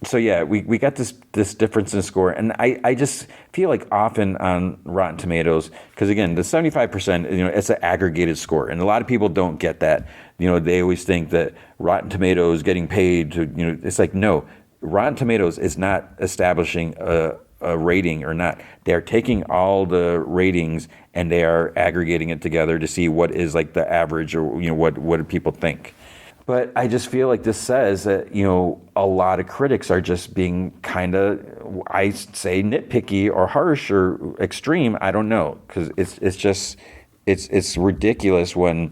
So yeah, we got this difference in score, and I just feel like often on Rotten Tomatoes, because again, the 75%, it's an aggregated score, and a lot of people don't get that. They always think that Rotten Tomatoes getting paid to, it's like, no, Rotten Tomatoes is not establishing a rating or not. They're taking all the ratings and they are aggregating it together to see what is like the average, or what do people think. But I just feel like this says that a lot of critics are just being kind of, I say, nitpicky or harsh or extreme. I don't know, because it's just it's ridiculous when,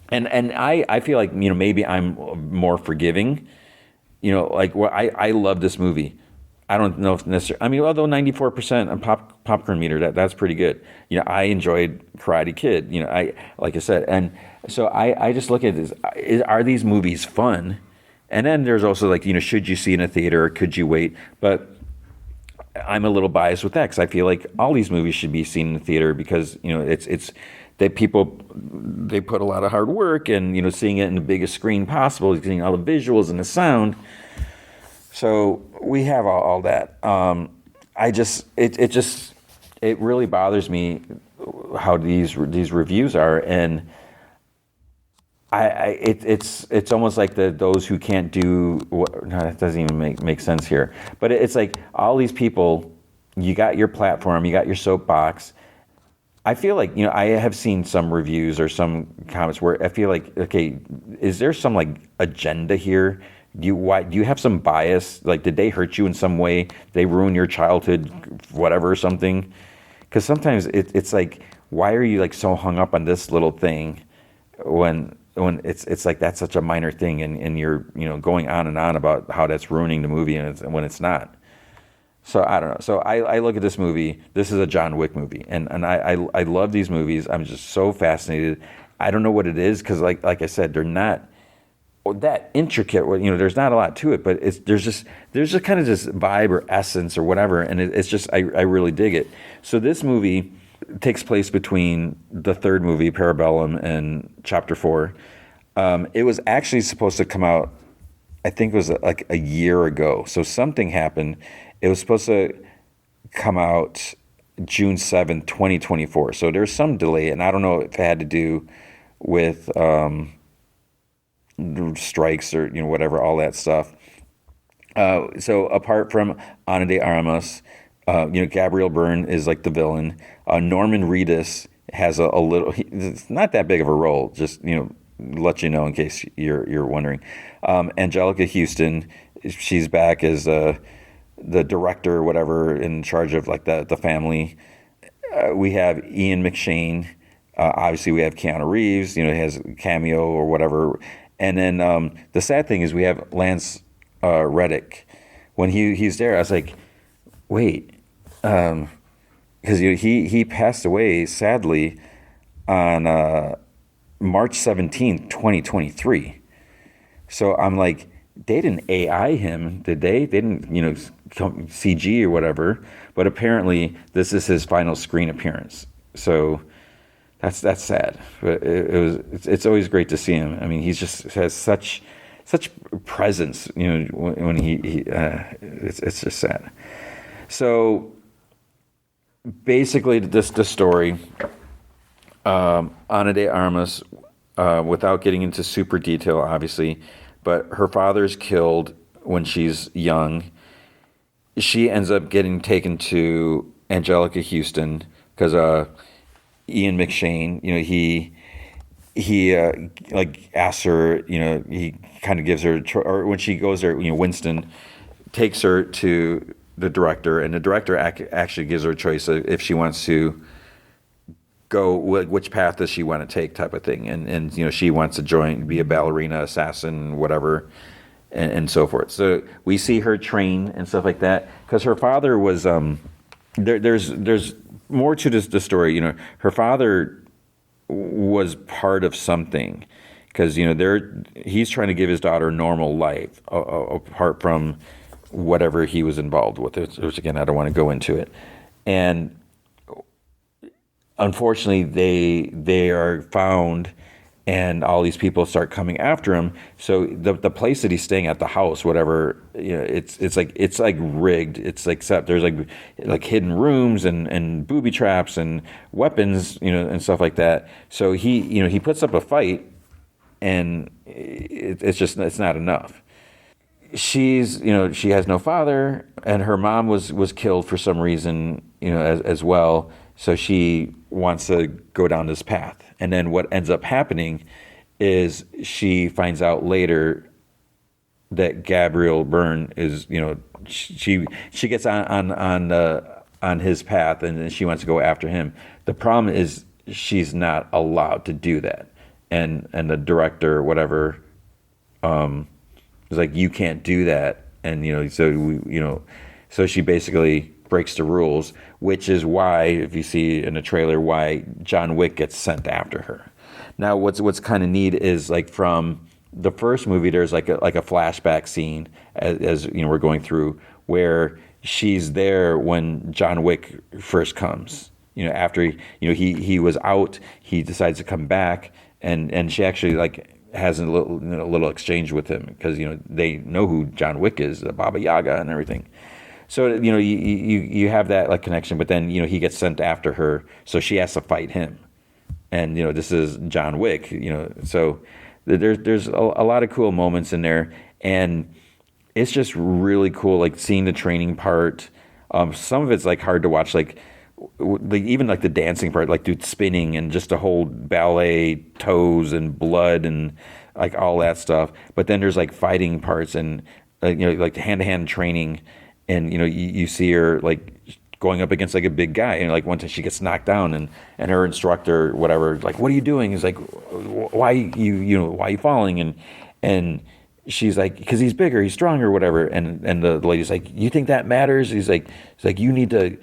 and I feel like maybe I'm more forgiving. I love this movie. I don't know if necessarily. I mean, although 94% on popcorn meter, that's pretty good. I enjoyed Karate Kid. Like I said, and so I just look at this. Are these movies fun? And then there's also like, should you see in a theater or could you wait? But I'm a little biased with that because I feel like all these movies should be seen in the theater because it's that people, they put a lot of hard work and seeing it in the biggest screen possible, seeing all the visuals and the sound. So we have all that. It really bothers me how these reviews are, and it's almost like those who can't do what. No, that doesn't even make sense here. But it's like all these people. You got your platform, you got your soapbox. I feel like I have seen some reviews or some comments where I feel like, okay, is there some like agenda here? Do you have some bias? Like, did they hurt you in some way? Did they ruin your childhood, whatever, something? Because sometimes it's like, why are you like so hung up on this little thing when it's like that's such a minor thing, and you're going on and on about how that's ruining the movie, and when it's not. So I don't know. So I look at this movie. This is a John Wick movie, and I love these movies. I'm just so fascinated. I don't know what it is because like I said, they're not that intricate. There's not a lot to it, but there's just kind of this vibe or essence or whatever, and it's just I really dig it. So this movie, takes place between the third movie, Parabellum, and Chapter 4. It was actually supposed to come out, I think it was like a year ago. So something happened. It was supposed to come out June 7th, 2024. So there's some delay, and I don't know if it had to do with strikes or whatever, all that stuff. So apart from Ana de Armas, Gabriel Byrne is like the villain. Norman Reedus has a little. It's not that big of a role. Just let you know in case you're wondering. Angelica Houston, she's back as the director or whatever in charge of like the family. We have Ian McShane. Obviously, we have Keanu Reeves. He has a cameo or whatever. And then the sad thing is we have Lance Reddick. When he's there, I was like, wait, because he passed away sadly on March 17th, 2023. So I'm like, they didn't AI him, did they? They didn't, CG or whatever. But apparently, this is his final screen appearance. So that's sad. But it's always great to see him. I mean, he just has such presence. When he it's just sad. So basically, the story, Ana de Armas, without getting into super detail, obviously, but her father's killed when she's young. She ends up getting taken to Angelica Houston because Ian McShane, he like asks her, he kind of gives her, or when she goes there, Winston takes her to the director, and the director actually gives her a choice of if she wants to go, which path does she want to take, type of thing, and she wants to be a ballerina, assassin, whatever, and so forth. So we see her train and stuff like that because her father was there's more to the story. Her father was part of something because he's trying to give his daughter a normal life apart from whatever he was involved with, which again I don't want to go into it. And unfortunately they are found, and all these people start coming after him. So the place that he's staying at, the house, whatever, it's like rigged. It's like, except there's like hidden rooms and booby traps and weapons, and stuff like that. So he puts up a fight, and it's not enough. She has no father, and her mom was killed for some reason, as well. So she wants to go down this path. And then what ends up happening is she finds out later that Gabriel Byrne is, she gets on his path, and then she wants to go after him. The problem is she's not allowed to do that. And the director, whatever, is like, you can't do that. And, so she basically breaks the rules, which is why, if you see in the trailer, why John Wick gets sent after her. Now, what's kind of neat is, like, from the first movie, there's like a flashback scene as we're going through, where she's there when John Wick first comes. After he was out, he decides to come back, and she actually like has a little exchange with him because they know who John Wick is, the Baba Yaga and everything. So you have that like connection, but then he gets sent after her, so she has to fight him, and this is John Wick, so there's a lot of cool moments in there, and it's just really cool, like seeing the training part. Some of it's like hard to watch, like even like the dancing part, like dude spinning and just the whole ballet toes and blood and like all that stuff. But then there's like fighting parts and like hand-to-hand training. And you see her like going up against like a big guy, and like one time she gets knocked down, and her instructor, whatever, like, what are you doing? He's like, why are you falling? And she's like, because he's bigger, he's stronger, whatever. And the lady's like, you think that matters? He's like, you need to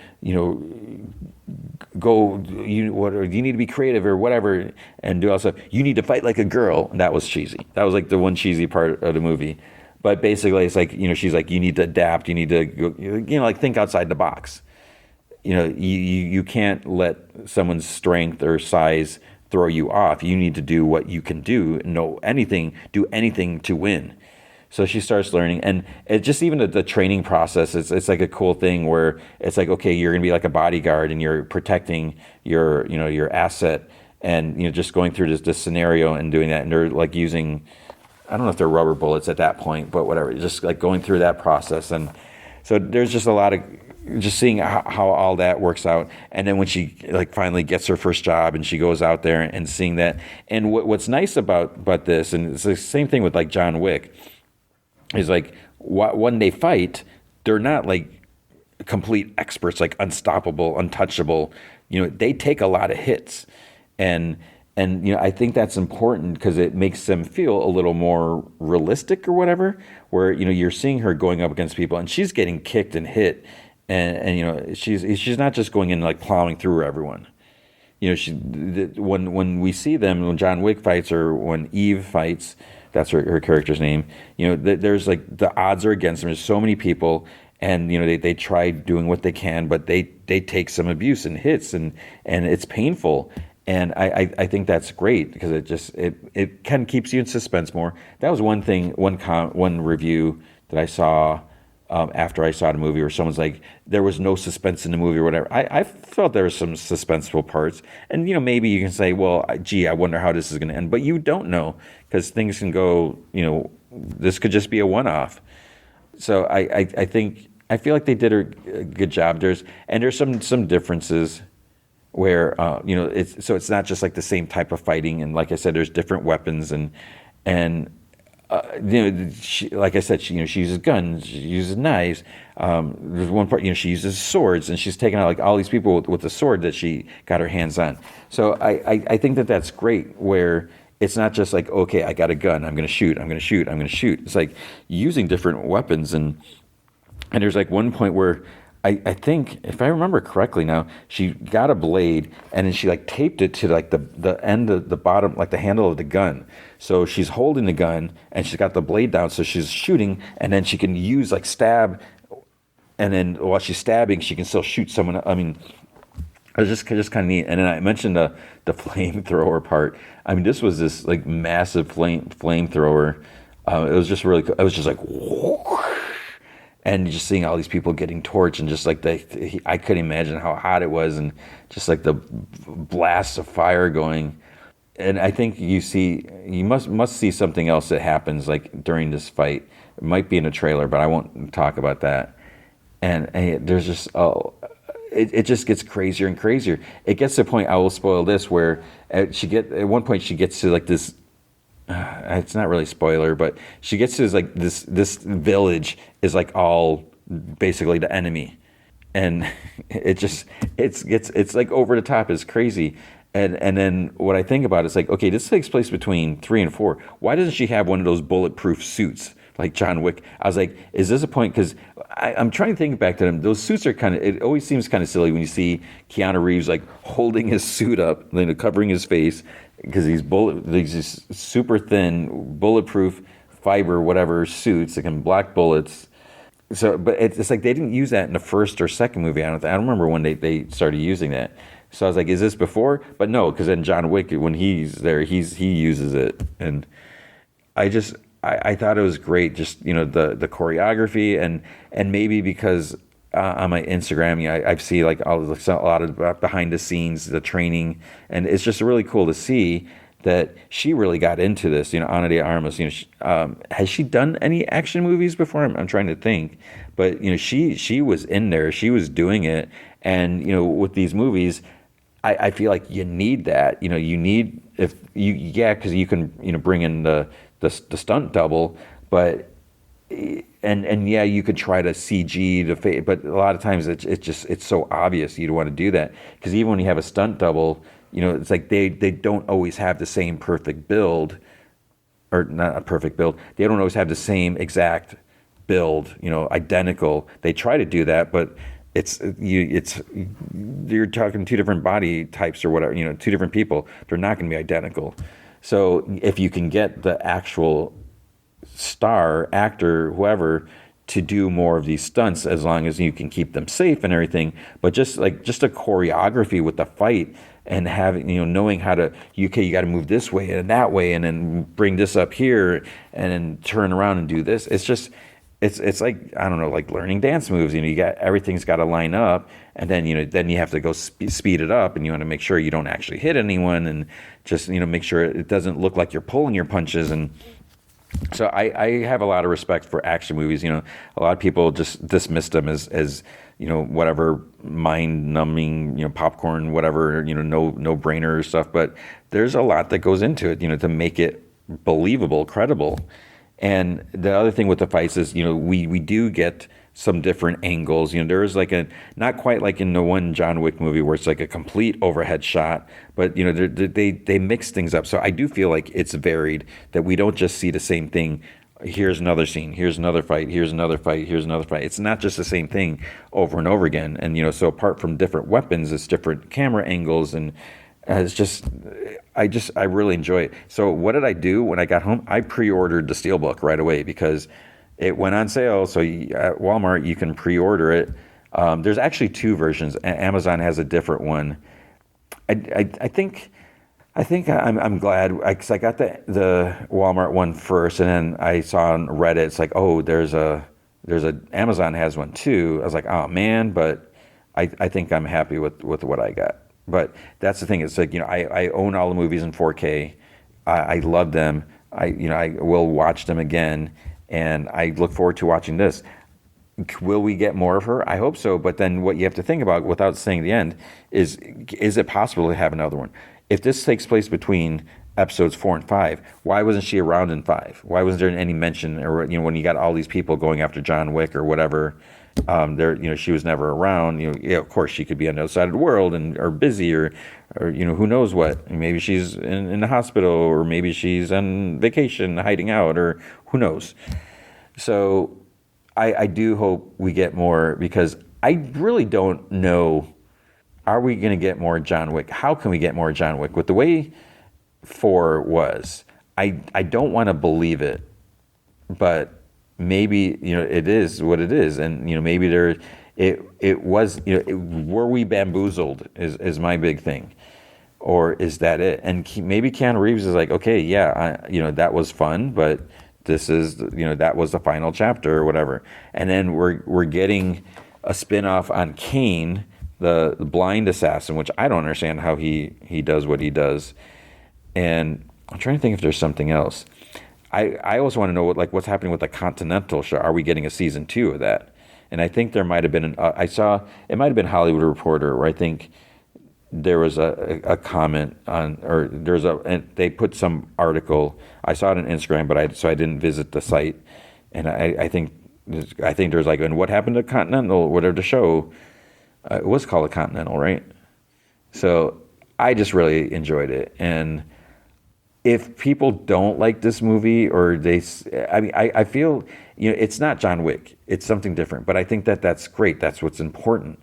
go, you need to be creative or whatever, and do all stuff. You need to fight like a girl. And that was cheesy. That was like the one cheesy part of the movie. But basically, it's like, she's like, you need to adapt. You need to, like, think outside the box. you can't let someone's strength or size throw you off. You need to do what you can do, do anything to win. So she starts learning, and it just even the training process. It's like a cool thing where it's like, okay, you're gonna be like a bodyguard, and you're protecting your asset, and just going through this scenario and doing that. And they're like using, I don't know if they're rubber bullets at that point, but whatever. Just like going through that process, and so there's just a lot of just seeing how all that works out. And then when she like finally gets her first job and she goes out there and seeing that, and what's nice about this, and it's the same thing with like John Wick, is like when they fight, they're not like complete experts, like unstoppable, untouchable. They take a lot of hits, and I think that's important because it makes them feel a little more realistic or whatever. Where you're seeing her going up against people, and she's getting kicked and hit, and she's not just going in like plowing through everyone. When we see them, when John Wick fights or when Eve fights. That's her character's name. There's like the odds are against them. There's so many people, and they try doing what they can, but they take some abuse and hits, and it's painful. And I think that's great because it kind of keeps you in suspense more. That was one thing, one review that I saw after I saw the movie, where someone's like, there was no suspense in the movie or whatever. I felt there was some suspenseful parts, and maybe you can say, well, gee, I wonder how this is going to end, but you don't know because things can go. This could just be a one-off. So I feel like they did a good job. There's some differences where it's not just like the same type of fighting, and like I said, there's different weapons and like I said, she uses guns, she uses knives. There's one part, she uses swords, and she's taking out like all these people with the sword that she got her hands on. So I think that's great, where it's not just like, okay, I got a gun, I'm going to shoot. It's like using different weapons, and there's like one point where I think, if I remember correctly now, she got a blade and then she like taped it to like the end of the bottom, like the handle of the gun. So she's holding the gun and she's got the blade down, so she's shooting, and then she can use like stab, and then while she's stabbing, she can still shoot someone. I mean, it was just kind of neat. And then I mentioned the flamethrower part. I mean, this was this like massive flamethrower. It was just really cool. It was just like, whoosh. And just seeing all these people getting torched, and just like I couldn't imagine how hot it was, and just like the blasts of fire going. And I think you must see something else that happens like during this fight. It might be in a trailer, but I won't talk about that. And there's just it just gets crazier and crazier. It gets to the point, I will spoil this, where at one point she gets to like this. It's not really spoiler, but she gets to this village is like all basically the enemy, and it's like over the top. It's crazy. And then what I think about is like, okay, this takes place between 3 and 4. Why doesn't she have one of those bulletproof suits like John Wick? I was like, is this a point? Because I'm trying to think back to them. Those suits are it always seems kind of silly when you see Keanu Reeves like holding his suit up, covering his face, because these super thin, bulletproof fiber, whatever suits that can block bullets. So, but it's like they didn't use that in the first or second movie. I don't remember when they started using that. So I was like, is this before? But no, because then John Wick, when he's there, he uses it, and I thought it was great. Just the choreography, and maybe because on my Instagram, I see like a lot of behind the scenes, the training, and it's just really cool to see that she really got into this. Ana de Armas. Has she done any action movies before? I'm trying to think, but she was in there, she was doing it, and with these movies, I feel like you need that. You need because you can bring in the stunt double, but. And yeah, you could try to CG the face, but a lot of times it's so obvious you don't want to do that, because even when you have a stunt double, it's like they don't always have the same perfect build, or not a perfect build. They don't always have the same exact build, identical. They try to do that, but you're talking two different body types or whatever, two different people. They're not going to be identical. So if you can get the actual star actor, whoever, to do more of these stunts as long as you can keep them safe and everything. But just a choreography with the fight and having, knowing how to, you got to move this way and that way and then bring this up here and then turn around and do this. It's just, it's like, I don't know, like learning dance moves. You got, everything's got to line up, and then, then you have to go speed it up, and you want to make sure you don't actually hit anyone, and just, make sure it doesn't look like you're pulling your punches. And so I have a lot of respect for action movies. A lot of people just dismiss them as whatever mind-numbing, popcorn, whatever, no brainer stuff. But there's a lot that goes into it, to make it believable, credible. And the other thing with the fights is, we do get some different angles. There is like not quite like in the one John Wick movie where it's like a complete overhead shot, but they mix things up. So I do feel like it's varied, that we don't just see the same thing. Here's another scene, here's another fight, here's another fight, here's another fight. It's not just the same thing over and over again. And, so apart from different weapons, it's different camera angles, and it's just, I really enjoy it. So what did I do when I got home? I pre-ordered the Steelbook right away because it went on sale. So at Walmart, you can pre-order it. There's actually two versions. Amazon has a different one. I think I'm glad, because I got the Walmart one first, and then I saw on Reddit, it's like, oh, there's a Amazon has one too. I was like, oh man, but I think I'm happy with what I got. But that's the thing. It's like, I own all the movies in 4K. I love them. I will watch them again, and I look forward to watching this. Will we get more of her? I hope so. But then what you have to think about, without saying the end, is it possible to have another one? If this takes place between episodes 4 and 5, why wasn't she around in 5? Why wasn't there any mention, or when you got all these people going after John Wick or whatever? She was never around. Of course, she could be on the other side of the world or busy, or who knows what. Maybe she's in the hospital, or maybe she's on vacation, hiding out, or who knows. So I do hope we get more, because I really don't know. Are we going to get more John Wick? How can we get more John Wick? With the way 4 was, I don't want to believe it, but maybe it is what it is, and maybe it was, were we bamboozled is my big thing, or is that it? And maybe Keanu Reeves is like, okay, yeah, that was fun, but this is that was the final chapter or whatever. And then we're getting a spin-off on Kane, the blind assassin, which I don't understand how he does what he does. And I'm trying to think if there's something else. I also want to know what's happening with the Continental show. Are we getting a season 2 of that? And I think there might have been I saw it might have been Hollywood Reporter, where I think there was a comment on, or and they put some article. I saw it on Instagram, but I didn't visit the site. And I think there's like, and what happened to Continental, whatever the show, it was called a Continental, right? So I just really enjoyed it. And if people don't like this movie, or I feel, it's not John Wick. It's something different. But I think that's great. That's what's important.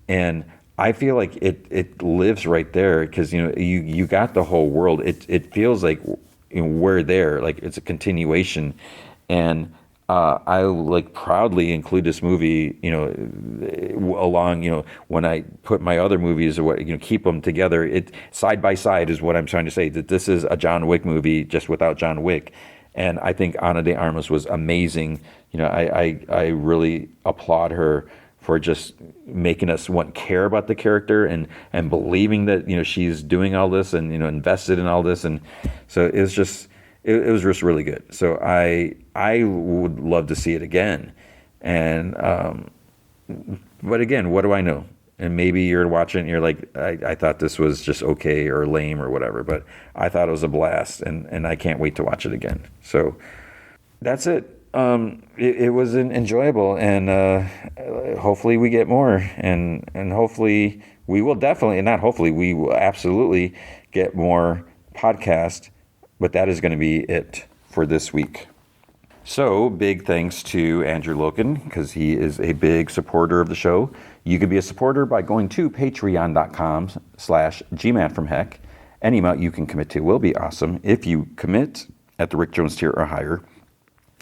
And I feel like it lives right there, because you got the whole world. It feels like we're there. Like it's a continuation. And I proudly include this movie, along, when I put my other movies, or keep them together. It side by side is what I'm trying to say, that this is a John Wick movie just without John Wick. And I think Ana de Armas was amazing. I really applaud her for just making us care about the character, and believing that, she's doing all this, and, invested in all this. And so it was just really good. So I would love to see it again. And, but again, what do I know? And maybe you're watching and you're like, I thought this was just okay or lame or whatever, but I thought it was a blast, and I can't wait to watch it again. So that's it. It was enjoyable, and hopefully we get more, and hopefully we will definitely, not hopefully, we will absolutely get more podcasts, but that is going to be it for this week. So big thanks to Andrew Loken, because he is a big supporter of the show. You can be a supporter by going to patreon.com/gmanfromheck. Any amount you can commit to will be awesome. If you commit at the Rick Jones tier or higher,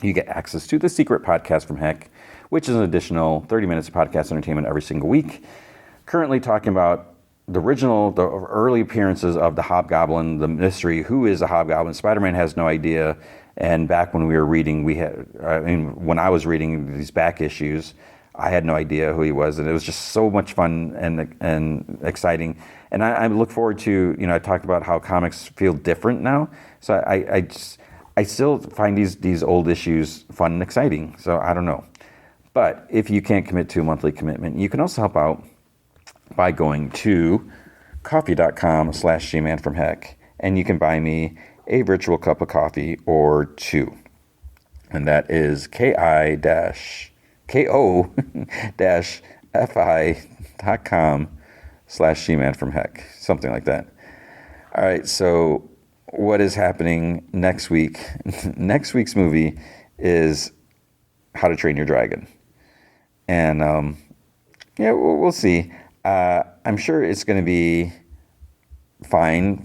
you get access to the Secret Podcast from Heck, which is an additional 30 minutes of podcast entertainment every single week. Currently talking about the early appearances of the Hobgoblin, the mystery, who is a Hobgoblin? Spider-Man has no idea. And back when we were reading, when I was reading these back issues, I had no idea who he was, and it was just so much fun and exciting. And I look forward to, I talked about how comics feel different now. So I still find these old issues fun and exciting. So I don't know. But if you can't commit to a monthly commitment, you can also help out by going to coffee.com/gmanfromheck, and you can buy me a virtual cup of coffee or two. And that is ko-fi.com/gmanfromheck, something like that. All right, so what is happening next week? Next week's movie is How to Train Your Dragon. And we'll see. I'm sure it's going to be fun,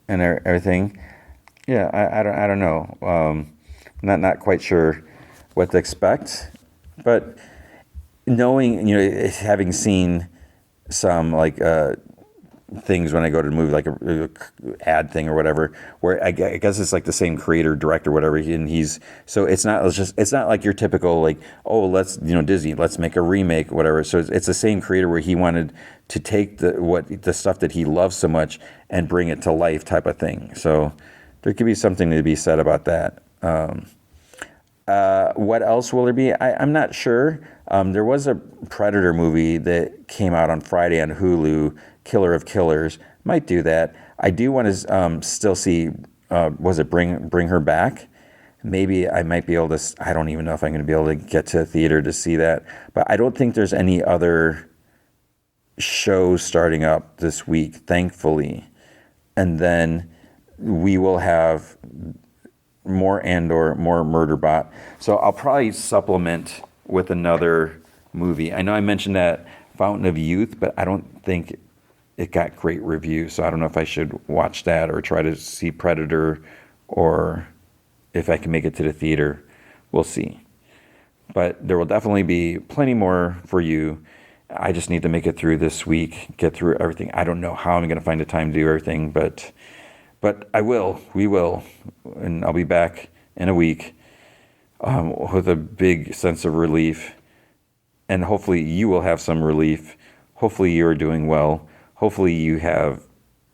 and everything. Yeah, I don't know. Not quite sure what to expect, but knowing, having seen some things when I go to the movie, like a ad thing or whatever, where I guess it's like the same creator, director, whatever, and so it's not like your typical let's Disney, let's make a remake, whatever. So it's the same creator where he wanted to take the stuff that he loves so much and bring it to life, type of thing. So there could be something to be said about that. What else will there be? I'm not sure. There was a Predator movie that came out on Friday on Hulu, Killer of Killers. Might do that. I do want to still see, was it Bring Her Back? Maybe I might be able to, I don't even know if I'm going to be able to get to a theater to see that. But I don't think there's any other shows starting up this week, thankfully. And then we will have more Andor, more Murderbot. So I'll probably supplement with another movie. I know I mentioned that Fountain of Youth, but I don't think it got great reviews. So I don't know if I should watch that or try to see Predator, or if I can make it to the theater. We'll see. But there will definitely be plenty more for you. I just need to make it through this week, get through everything. I don't know how I'm going to find the time to do everything, but I will. We will. And I'll be back in a week with a big sense of relief. And hopefully you will have some relief. Hopefully you're doing well. Hopefully you have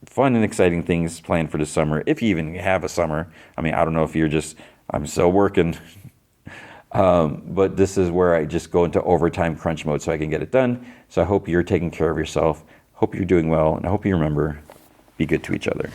fun and exciting things planned for the summer, if you even have a summer. I mean, I don't know if you're just, I'm still working. But this is where I just go into overtime crunch mode so I can get it done. So I hope you're taking care of yourself. Hope you're doing well. And I hope you remember, be good to each other.